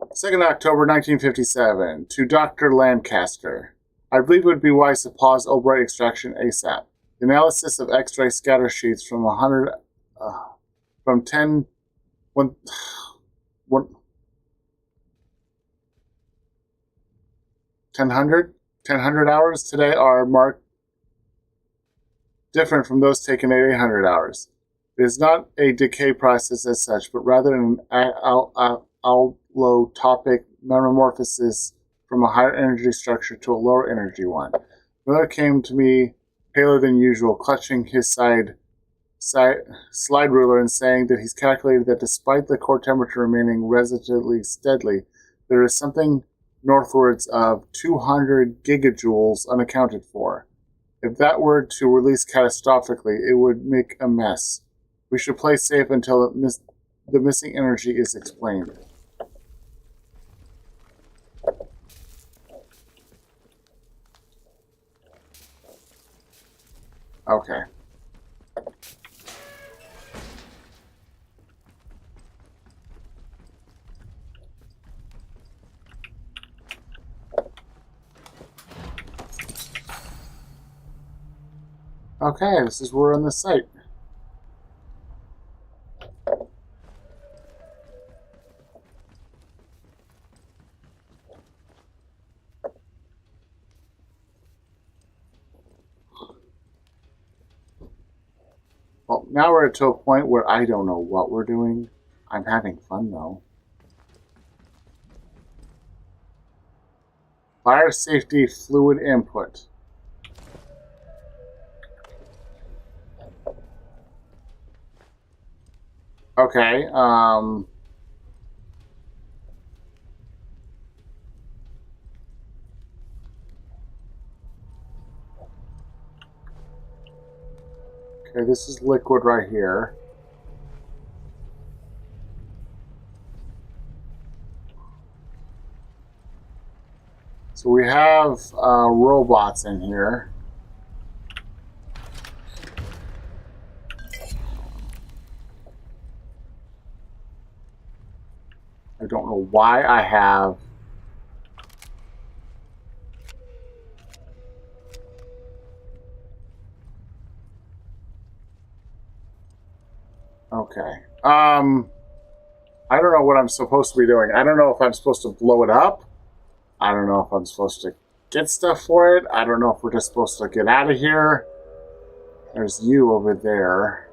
October 2nd, 1957, to Dr. Lancaster. I believe it would be wise to pause Albright extraction ASAP. The analysis of X-ray scatter sheets from 100 hours today are marked different from those taken at 800 hours. It is not a decay process as such, but rather an allotopic metamorphosis from a higher energy structure to a lower energy one. Miller came to me paler than usual, clutching his slide ruler and saying that he's calculated that despite the core temperature remaining relatively steadily, there is something northwards of 200 gigajoules unaccounted for. If that were to release catastrophically, it would make a mess. We should play safe until the missing energy is explained. Okay. Okay, this is where we're on the site. Well, now we're to a point where I don't know what we're doing. I'm having fun, though. Fire safety fluid input. Okay, okay, this is liquid right here. So we have robots in here. I don't know why I have okay. I don't know what I'm supposed to be doing. I don't know if I'm supposed to blow it up. I don't know if I'm supposed to get stuff for it. I don't know if we're just supposed to get out of here. There's you over there.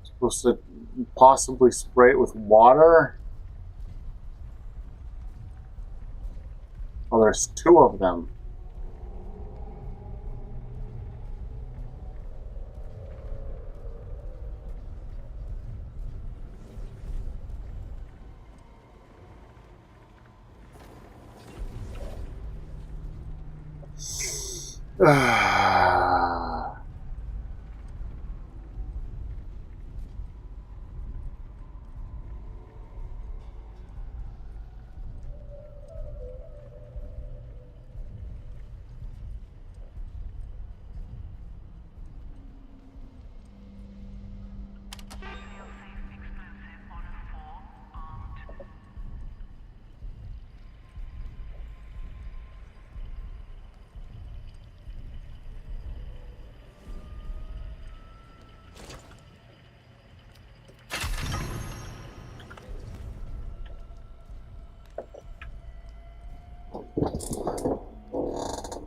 Supposed to possibly spray it with water. Oh, there's two of them.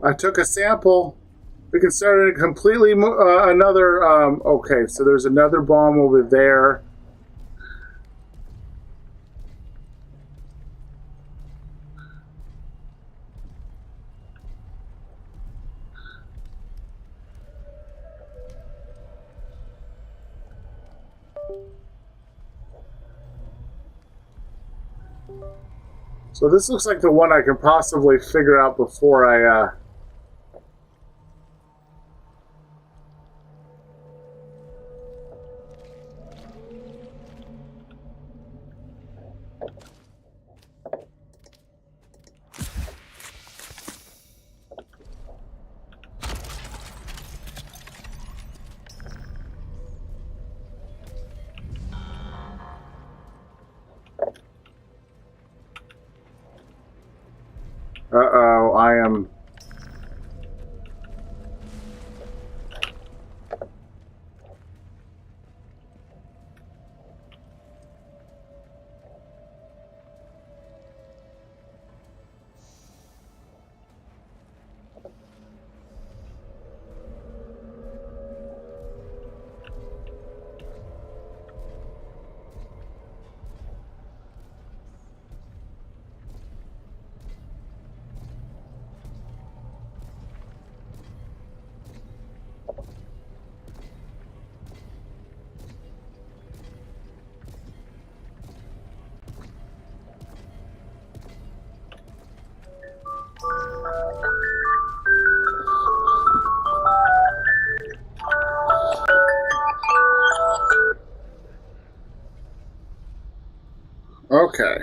I took a sample. We can start a completely another. Okay, so there's another bomb over there. So this looks like the one I can possibly figure out before I. Uh-oh, I am... Okay.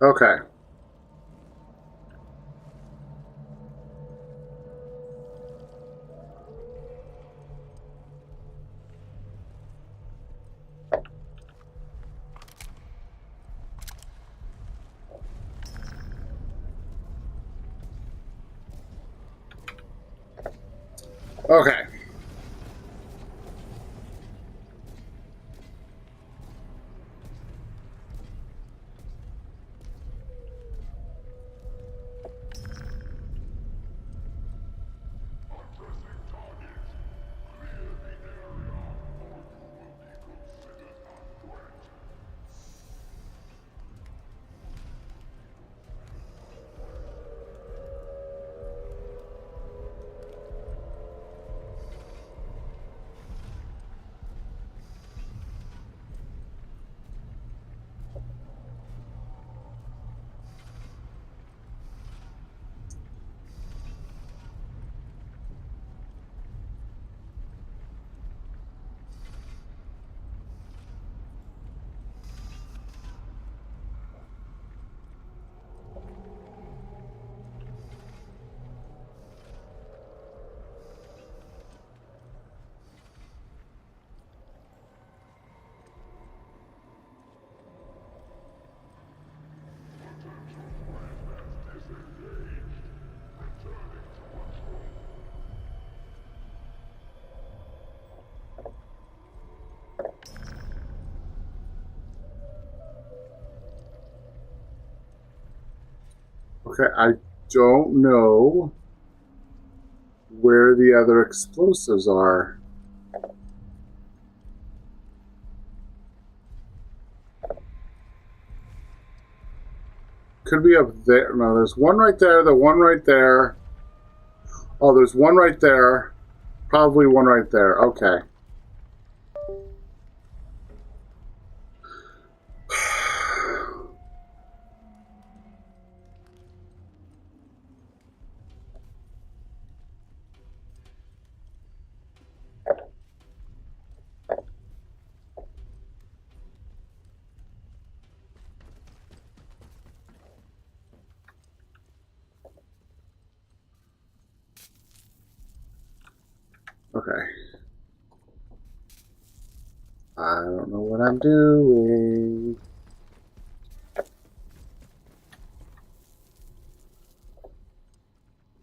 Okay. Okay. Okay, I don't know where the other explosives are. Could be up there. No, there's one right there, the one right there. Oh, there's one right there. Probably one right there. Okay. Okay. I don't know what I'm doing.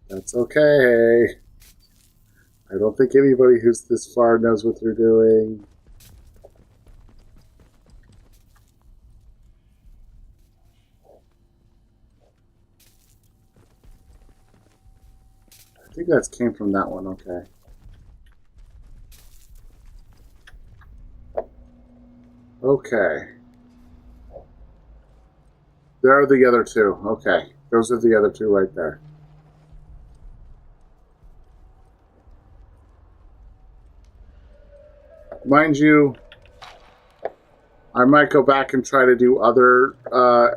That's okay. I don't think anybody who's this far knows what they're doing. I think that came from that one, okay. Okay. There are the other two. Okay. Those are the other two right there. Mind you, I might go back and try to do other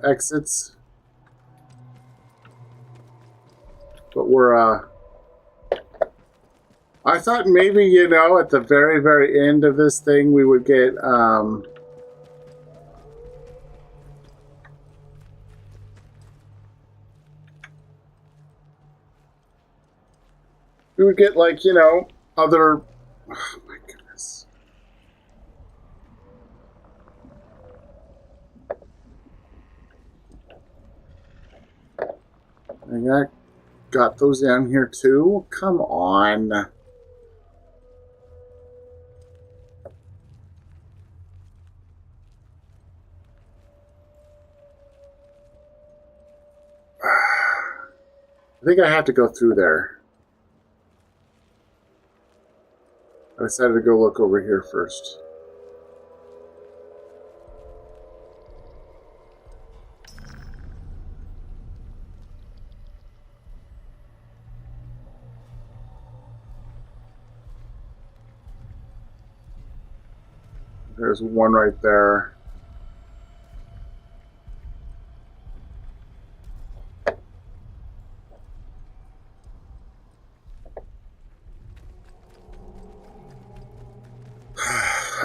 exits. But we're, I thought maybe, you know, at the very, very end of this thing, we would get, we would get, like, you know, other, oh my goodness. I got those down here too? Come on. I think I have to go through there. I decided to go look over here first. There's one right there.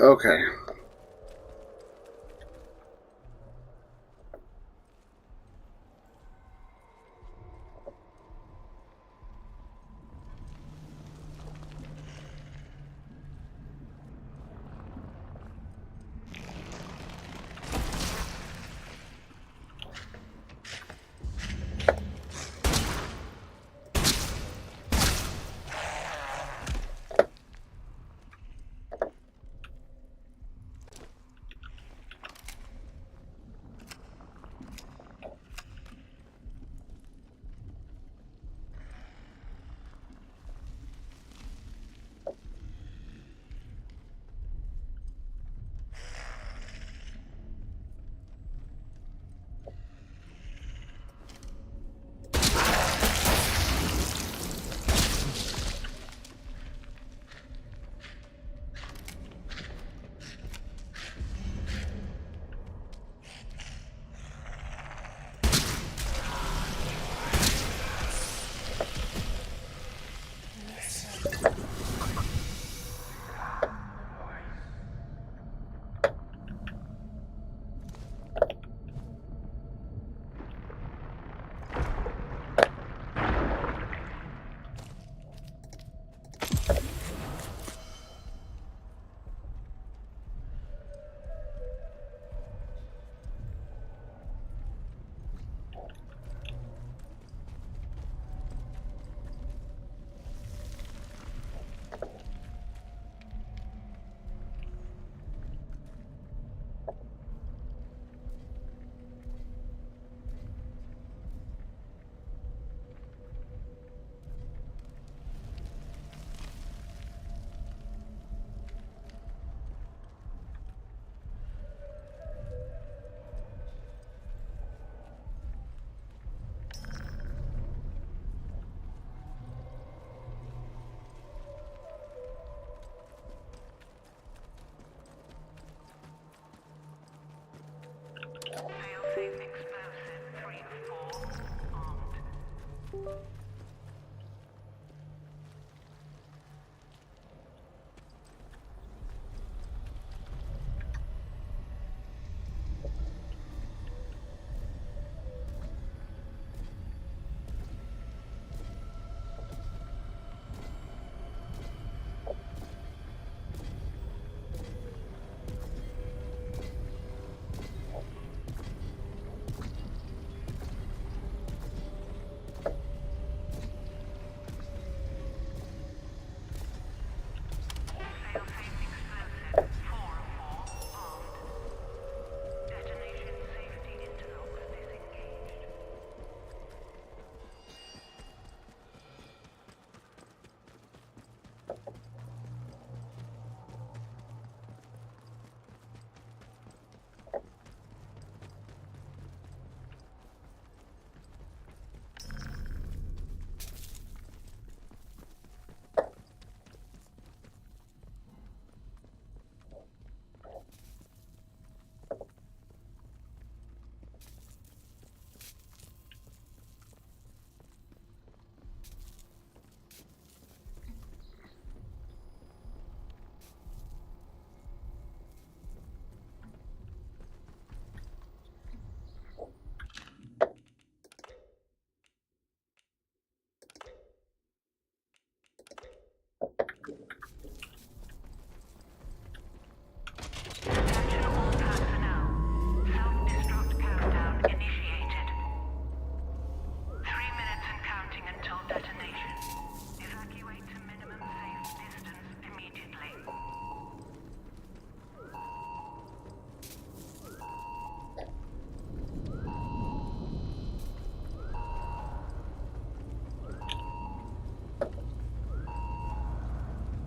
Okay.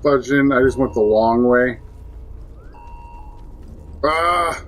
Fudging, I just went the long way. Ah!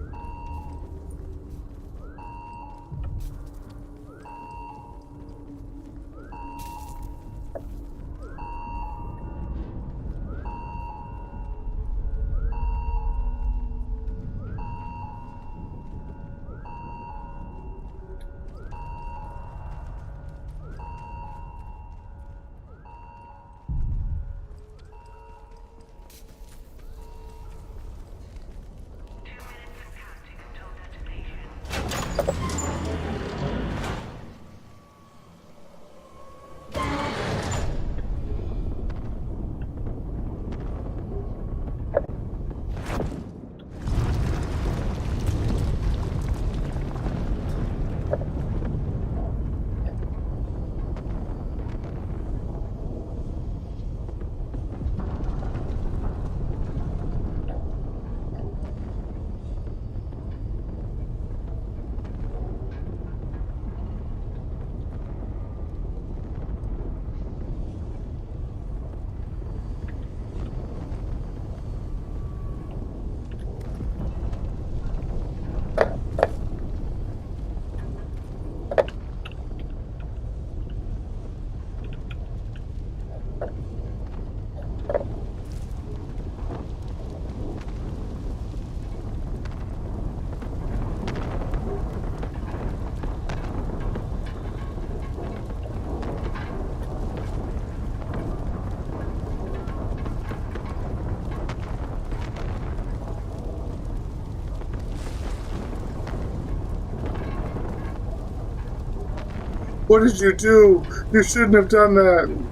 What did you do? You shouldn't have done that.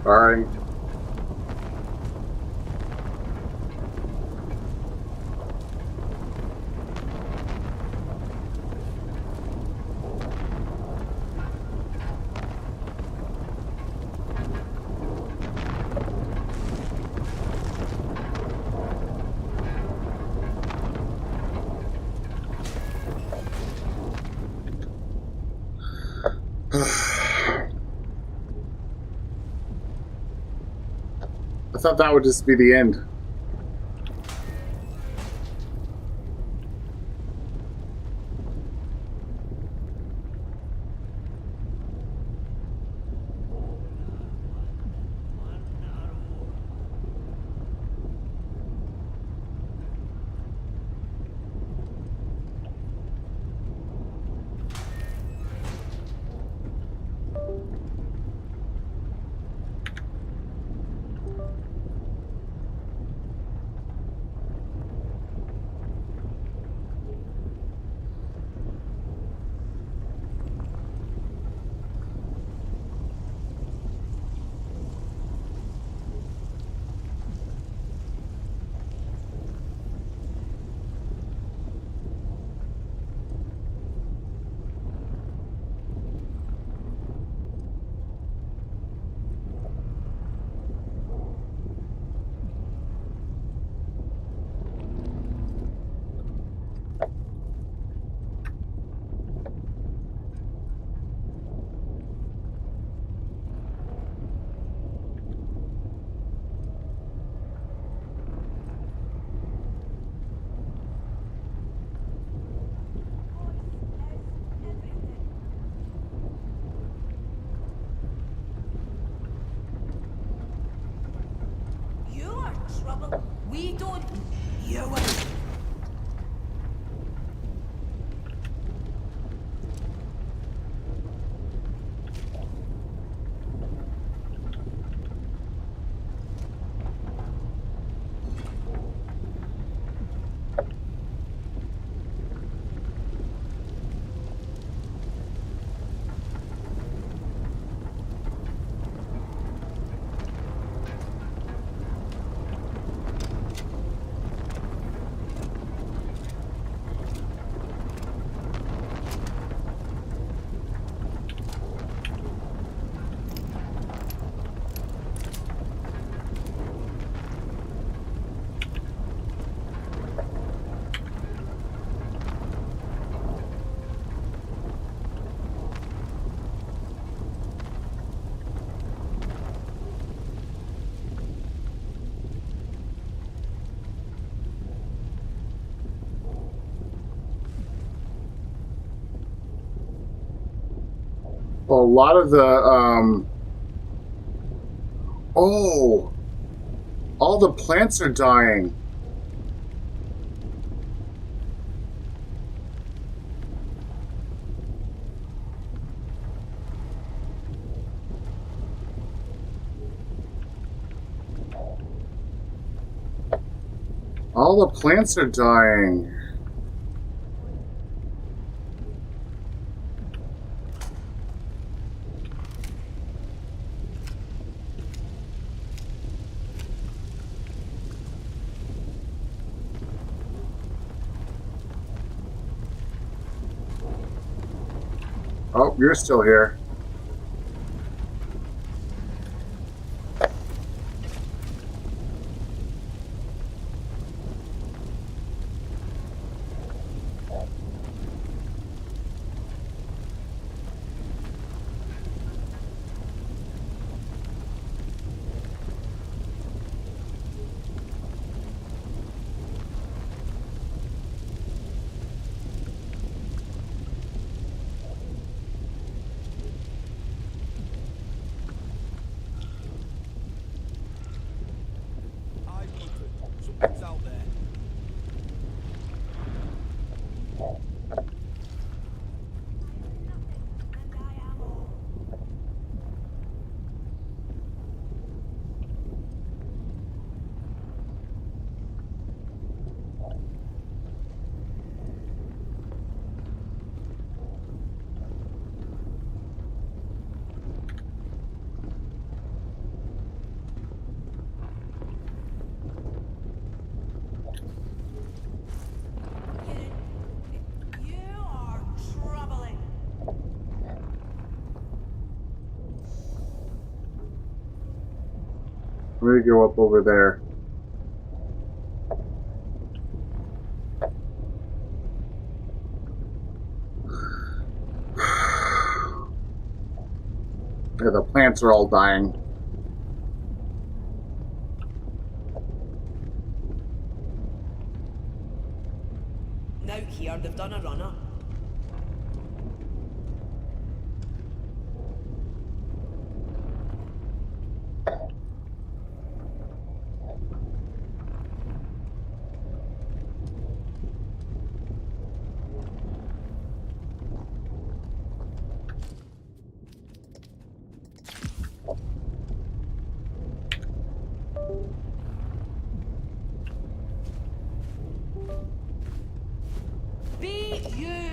Sorry. I thought that would just be the end. trouble. We don't... You... A lot of the oh, all the plants are dying. All the plants are dying. Oh, you're still here. Something's out there. I'm gonna go up over there. Yeah, the plants are all dying. Now here, they've done a runner. Be you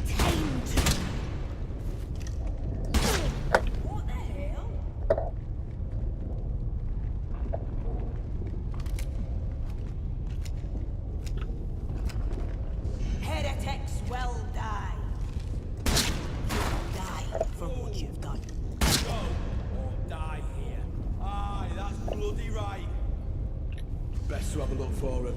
tamed. What the hell? Heretics will die. Die for what you've done. No, won't die here. Aye, that's bloody right. Best to have a look for him.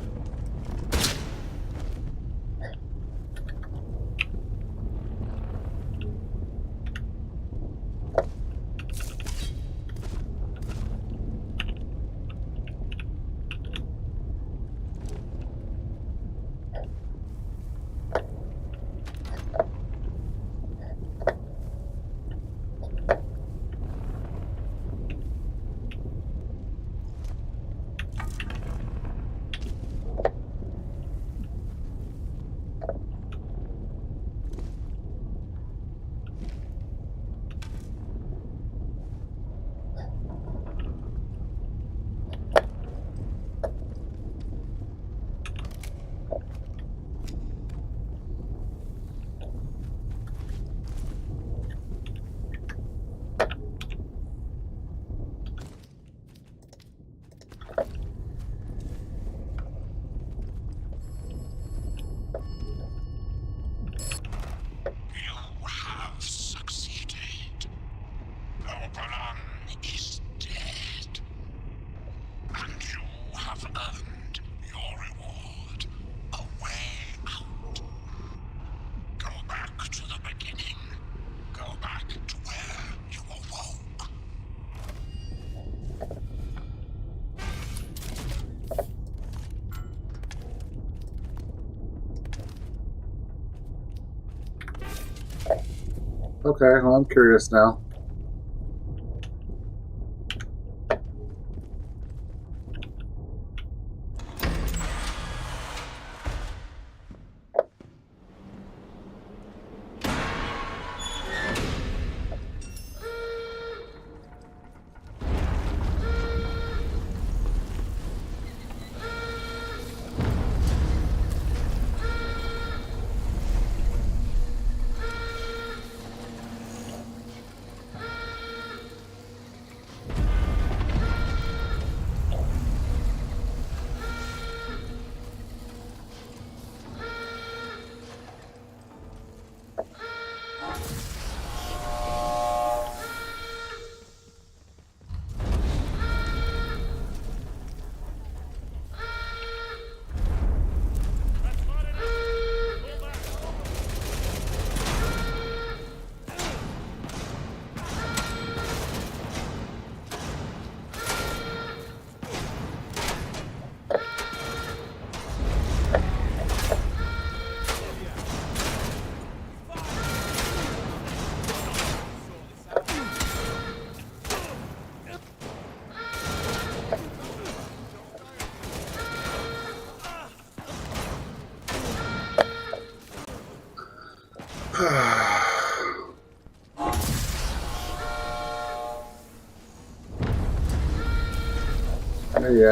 Okay, well, I'm curious now.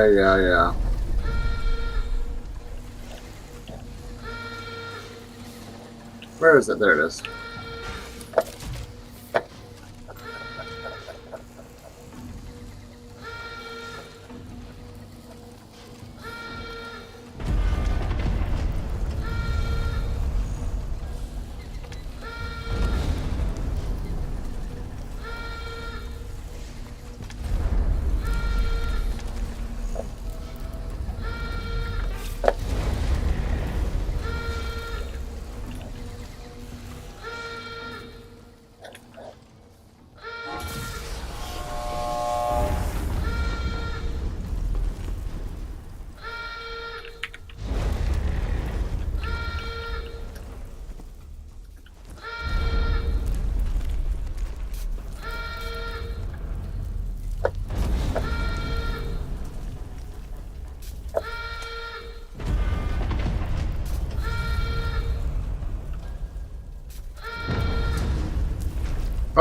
Yeah. Where is it? There it is.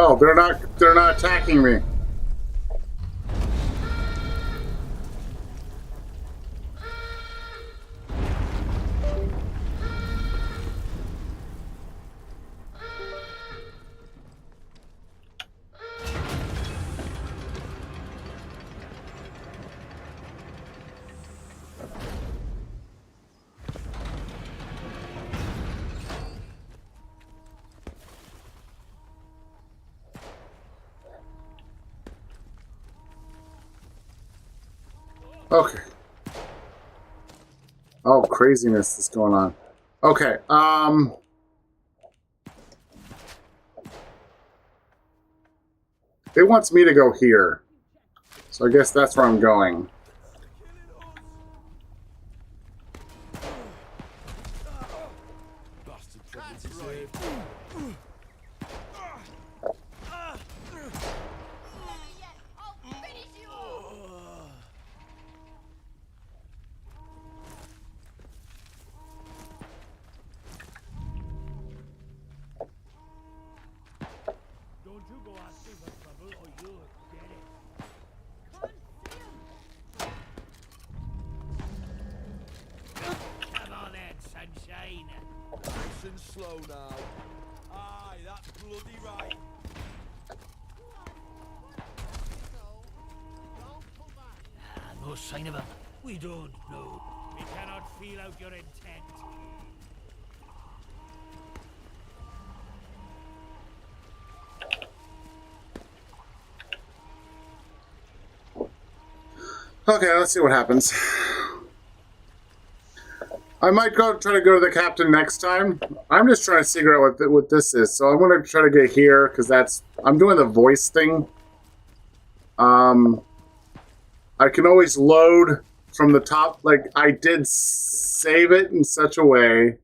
Oh, they're not attacking me. Okay. Oh, craziness is going on. Okay, it wants me to go here. So I guess that's where I'm going. Nice and slow now. Aye, that's bloody right. No sign of him. We don't know. We cannot feel out your intent. Okay, let's see what happens. I might try to go to the captain next time. I'm just trying to figure out what this is. So I'm going to try to get here because I'm doing the voice thing. I can always load from the top. Like, I did save it in such a way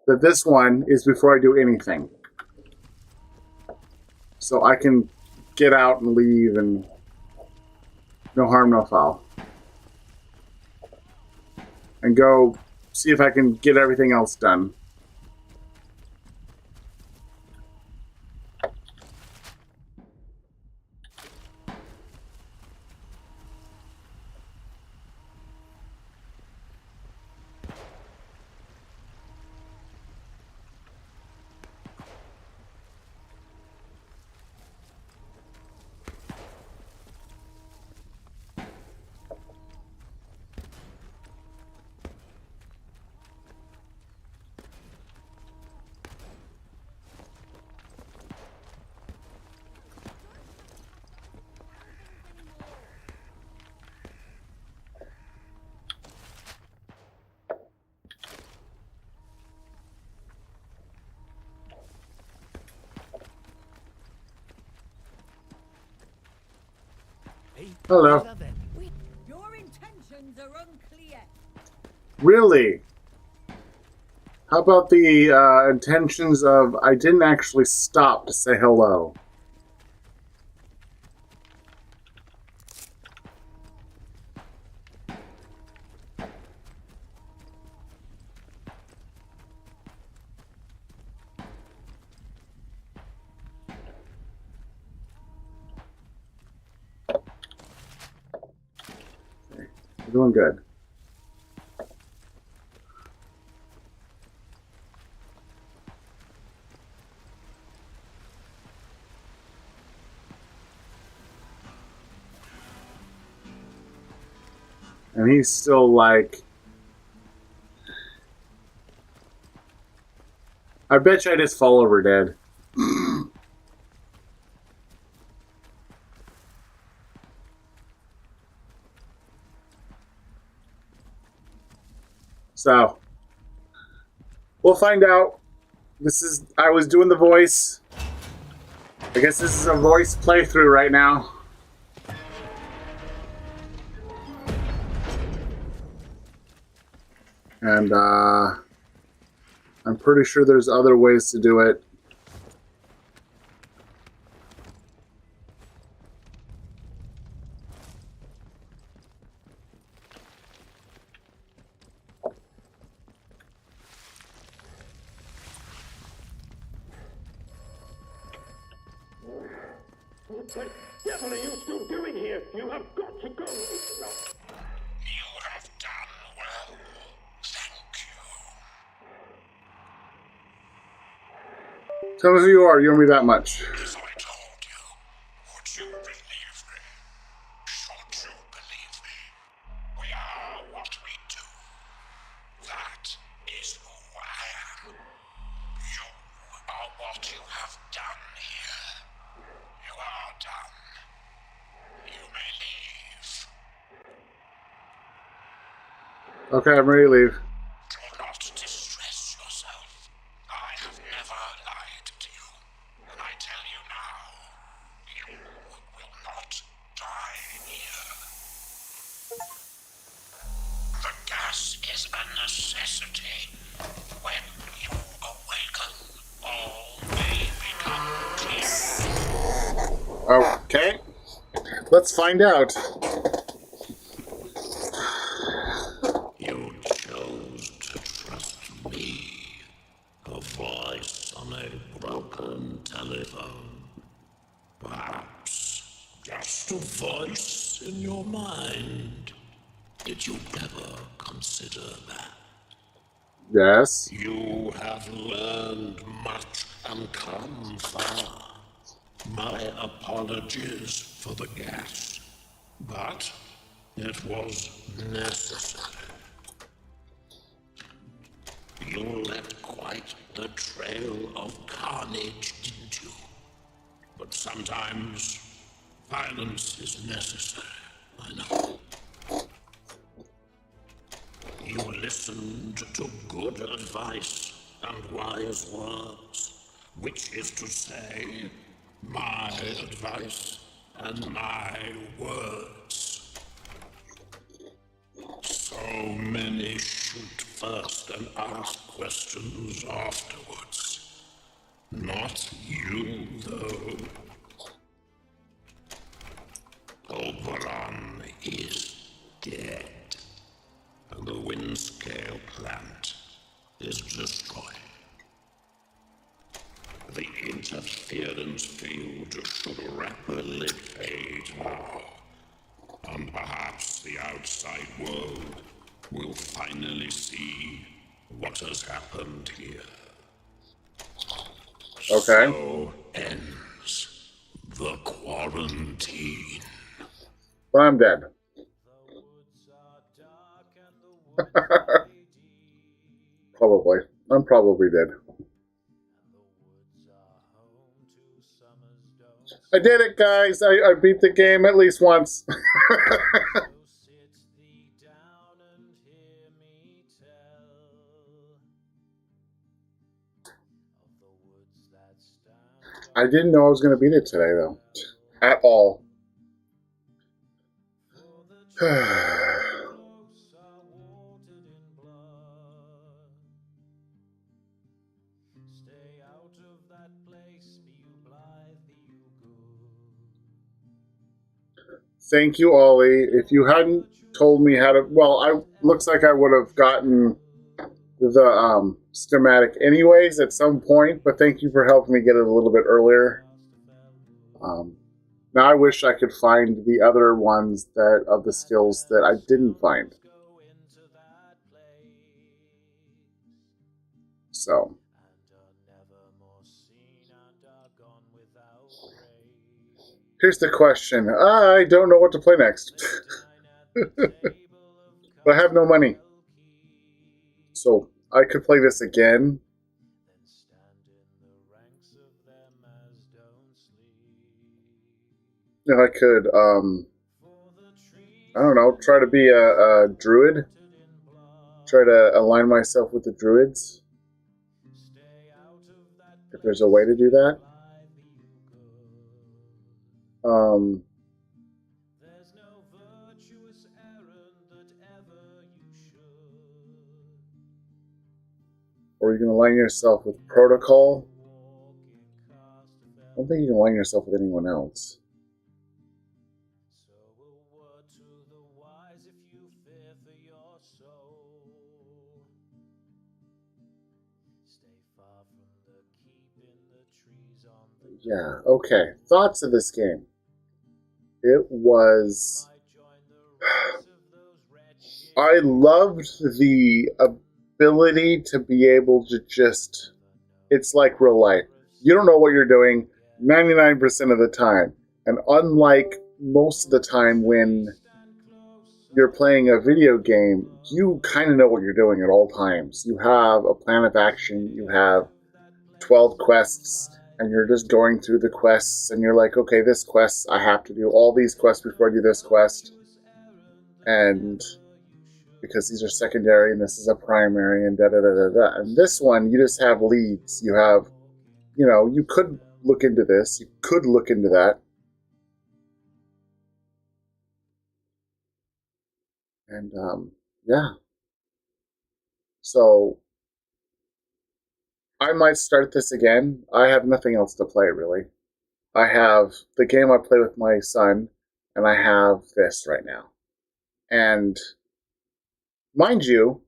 that this one is before I do anything. so I can get out and leave and no harm, no foul. And go see if I can get everything else done. Hello. Your intentions are unclear. Really? How about the intentions of I didn't actually stop to say hello? We're doing good. And he's still like... I bet you I just fall over dead. So, we'll find out. I was doing the voice. I guess this is a voice playthrough right now. And, I'm pretty sure there's other ways to do it. What the devil are you still doing here? You have got to go. You have done well. Thank you. Tell me who you are. You owe me that much. If I told you, would you believe me? Should you believe me? We are what we do. That is who I am. You are what you have done here. You are done. You may leave. Okay, I'm ready to leave. Do not distress yourself. I have never lied to you. And I tell you now, you will not die here. The gas is a necessity. When you awaken, all may become clear. Okay. Let's find out. You chose to trust me. A voice on a broken telephone. Perhaps just a voice in your mind. Did you ever consider that? Yes. You have learned much and come far. My apologies for the gas, but it was necessary. You left quite the trail of carnage, didn't you? But sometimes violence is necessary, I know. You listened to good advice and wise words, which is to say, my advice and my words. So many shoot first and ask questions afterwards. Not you, though. happily paid more. And perhaps the outside world will finally see what has happened here. Okay. So ends the quarantine. But I'm dead. Probably. I'm probably dead. I did it, guys! I beat the game at least once. I didn't know I was going to beat it today, though. At all. Thank you, Ollie. If you hadn't told me how to... Well, looks like I would have gotten the schematic anyways at some point, but thank you for helping me get it a little bit earlier. Now I wish I could find the other ones that of the skills that I didn't find. So... Here's the question. I don't know what to play next. But I have no money. So I could play this again. And I could, I don't know, try to be a druid. Try to align myself with the druids. If there's a way to do that. Or you can align yourself with protocol. I don't think you can align yourself with anyone else. Yeah, okay. Thoughts of this game. It was... I loved the ability to be able to just... It's like real life. You don't know what you're doing 99% of the time. And unlike most of the time when you're playing a video game, you kind of know what you're doing at all times. You have a plan of action. You have 12 quests. And you're just going through the quests, and you're like, okay, this quest, I have to do all these quests before I do this quest. And because these are secondary, and this is a primary, and da-da-da-da-da. And this one, you just have leads. You have, you know, you could look into this. You could look into that. And, yeah. So... I might start this again. I have nothing else to play, really. I have the game I play with my son, and I have this right now. And, mind you,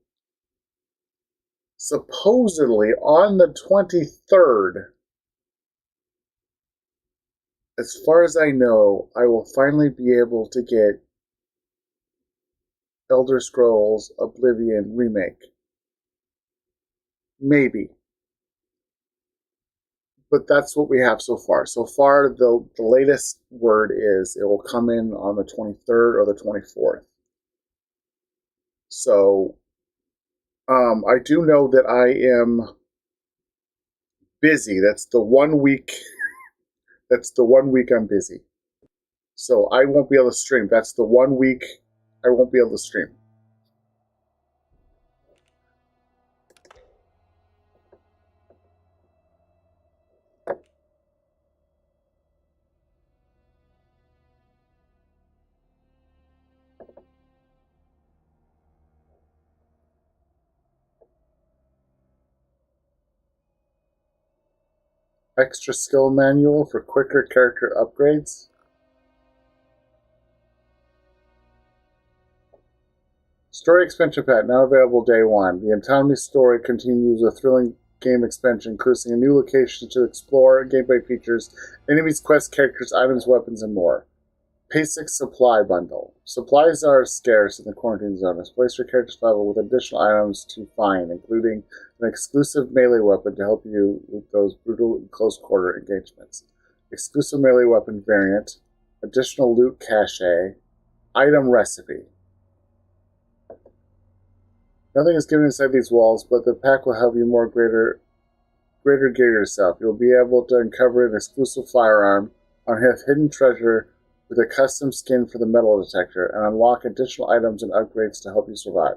supposedly on the 23rd, as far as I know, I will finally be able to get Elder Scrolls Oblivion Remake. Maybe. But that's what we have so far. So far, the latest word is it will come in on the 23rd or the 24th. So, I do know that I am busy. That's the 1 week. That's the 1 week I'm busy. So I won't be able to stream. That's the 1 week I won't be able to stream. Extra skill manual for quicker character upgrades. Story expansion pack now available day one. The Autonomy story continues a thrilling game expansion, including a new location to explore, gameplay features, enemies, quests, characters, items, weapons, and more. Basic supply bundle. Supplies are scarce in the quarantine zone. Place your character's level with additional items to find, including an exclusive melee weapon to help you with those brutal close quarter engagements. Exclusive melee weapon variant. Additional loot cache. Item recipe. Nothing is given inside these walls, but the pack will help you greater gear yourself. You'll be able to uncover an exclusive firearm, unearth hidden treasure with a custom skin for the metal detector, and unlock additional items and upgrades to help you survive.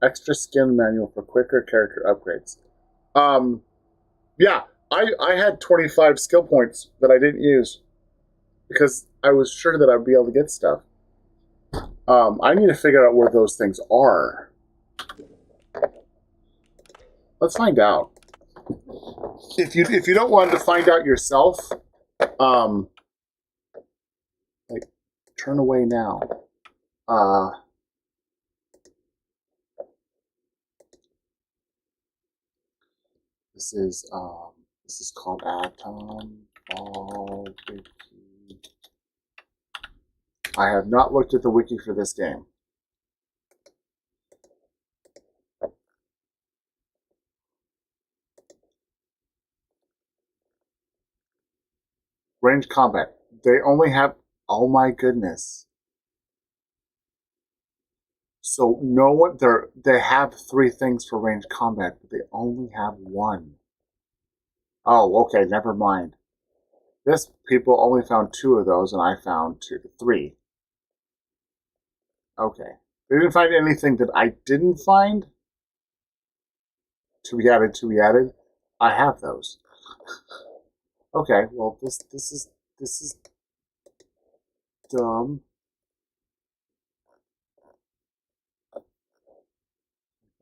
Extra skin manual for quicker character upgrades. Yeah, I had 25 skill points that I didn't use because I was sure that I'd be able to get stuff. I need to figure out where those things are. Let's find out. If you don't want to find out yourself, like, turn away now. This is called ATOMFALL Wiki. I have not looked at the wiki for this game. Range combat. They only have... Oh my goodness. So no one... They have 3 things for range combat, but they only have 1. Oh, okay, never mind. This people only found 2 of those, and I found 3. Okay. They didn't find anything that I didn't find. To be added. I have those. Okay, well this is dumb.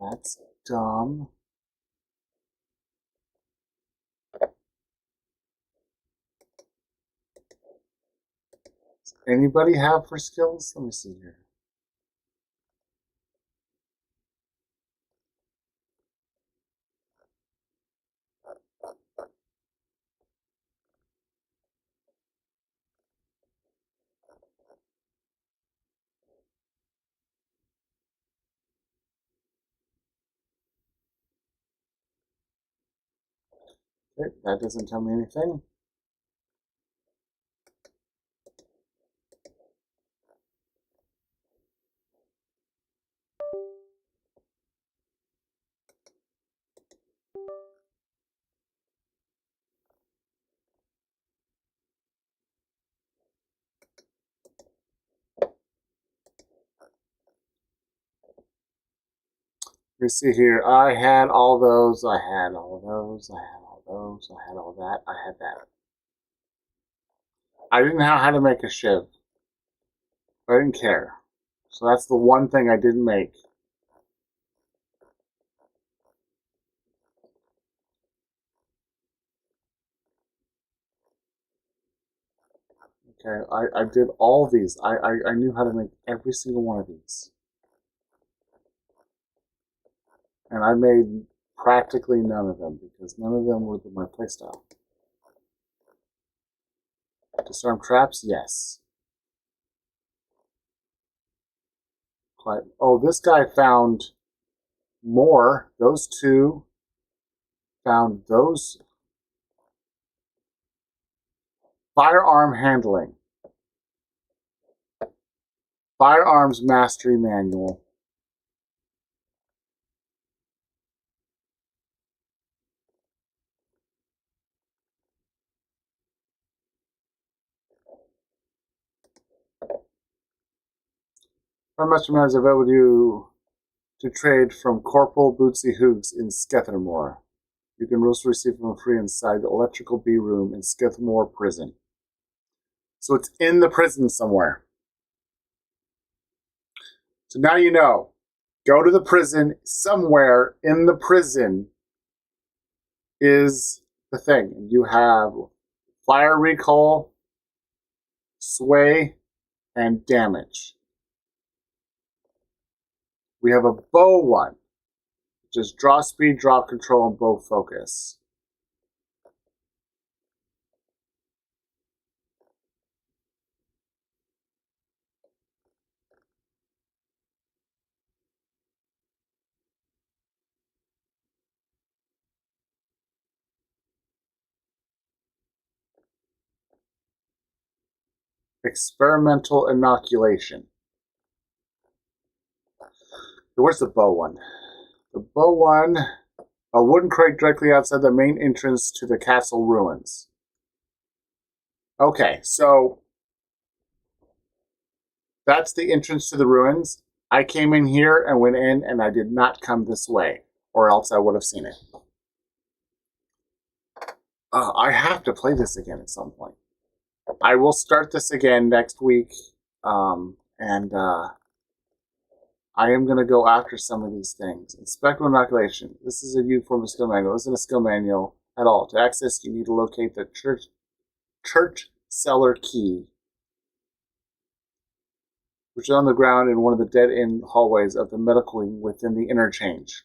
That's dumb. Does anybody have for skills? Let me see here. Okay, that doesn't tell me anything. You see here, I had all those, I had all those, I had all those, I had all that, I had that. I didn't know how to make a shiv. I didn't care. So that's the one thing I didn't make. Okay, I did all these. I knew how to make every single one of these. And I made practically none of them because none of them were my playstyle. Disarm traps, yes. Quite. Oh, this guy found more. Those 2 found those. Firearm handling. Firearms mastery manual. How much man is available to trade from Corporal Bootsy Hoogs in Skethermore? You can also receive them free inside the Electrical B room in Skethermore Prison. So it's in the prison somewhere. So now you know. Go to the prison. Somewhere in the prison is the thing. You have fire recall, sway, and damage. We have a bow one, just draw speed, drop control, and bow focus. Experimental inoculation. Where's the bow one? The bow one, a wooden crate directly outside the main entrance to the castle ruins. Okay, so that's the entrance to the ruins. I came in here and went in, and I did not come this way, or else I would have seen it. I have to play this again at some point. I will start this again next week, and I am going to go after some of these things. Spectral inoculation. This is a view from a skill manual. This isn't a skill manual at all. To access, you need to locate the church cellar key, which is on the ground in one of the dead-end hallways of the medical wing within the interchange.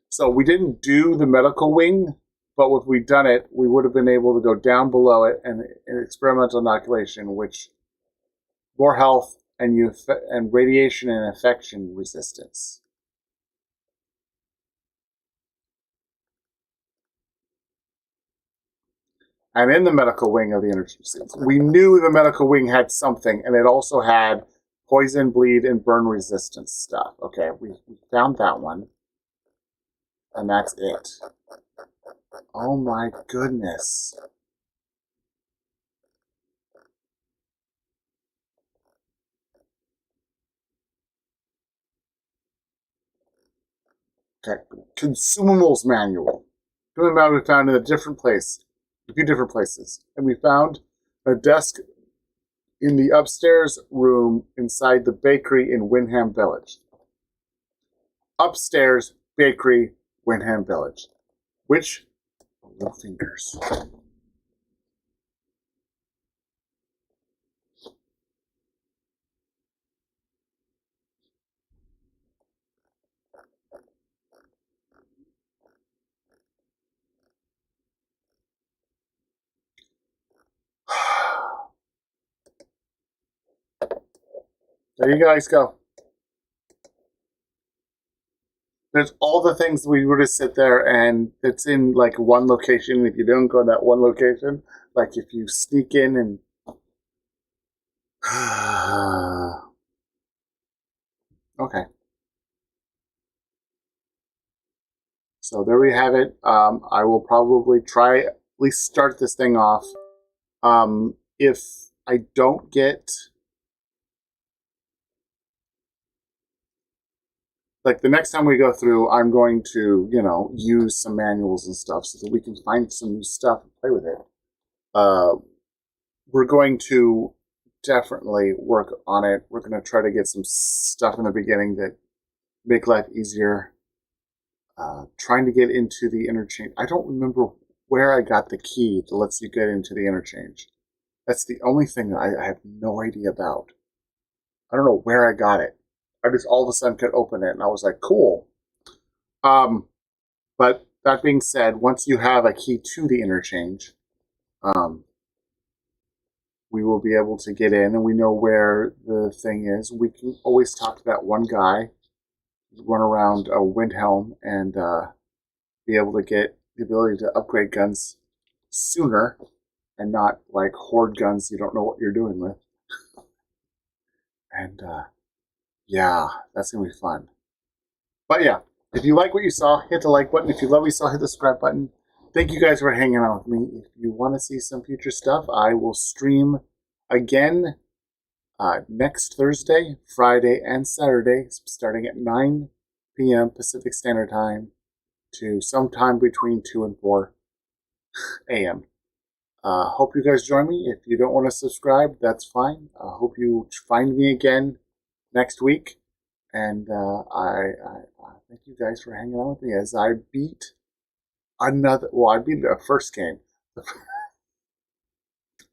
So we didn't do the medical wing, but if we'd done it, we would have been able to go down below it and experimental inoculation, which more health and radiation and infection resistance. And in the medical wing of the interchange, we knew the medical wing had something, and it also had poison, bleed, and burn resistance stuff. Okay, we found that one, and that's it. Oh my goodness. Okay, consumables manual. Consumables manual we found in a different place, a few different places, and we found a desk in the upstairs room inside the bakery in Windham Village. Upstairs bakery, Windham Village. Which little fingers. There you guys go. There's all the things we were to sit there, and it's in like one location. If you don't go to that one location, like if you sneak in and okay. So there we have it. I will probably try at least start this thing off. If I don't get like the next time we go through, I'm going to, use some manuals and stuff so that we can find some new stuff and play with it. We're going to definitely work on it. We're going to try to get some stuff in the beginning that make life easier. Trying to get into the interchange. I don't remember where I got the key that lets you get into the interchange. That's the only thing that I have no idea about. I don't know where I got it. I just all of a sudden could open it, and I was like, cool. But that being said, once you have a key to the interchange, we will be able to get in, and we know where the thing is. We can always talk to that one guy, run around a Windhelm, and be able to get the ability to upgrade guns sooner, and not like horde guns you don't know what you're doing with. And yeah, that's going to be fun. But yeah, if you like what you saw, hit the like button. If you love what you saw, hit the subscribe button. Thank you guys for hanging out with me. If you want to see some future stuff, I will stream again next Thursday, Friday, and Saturday, starting at 9 p.m. Pacific Standard Time to sometime between 2 and 4 a.m. Hope you guys join me. If you don't want to subscribe, that's fine. Hope you find me again next week. And I thank you guys for hanging out with me as I beat I beat the first game.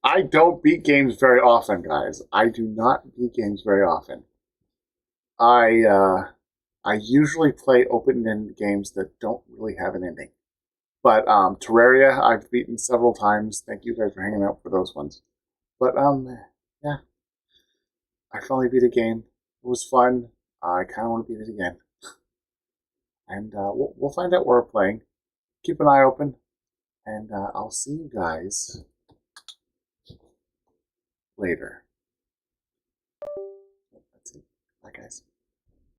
I don't beat games very often, guys. I do not beat games very often. I I usually play open-ended games that don't really have an ending. But Terraria, I've beaten several times. Thank you guys for hanging out for those ones. But yeah, I finally beat a game. It was fun. I kind of want to beat it again. And we'll find out where we're playing. Keep an eye open. And I'll see you guys later. That's it. Bye, guys.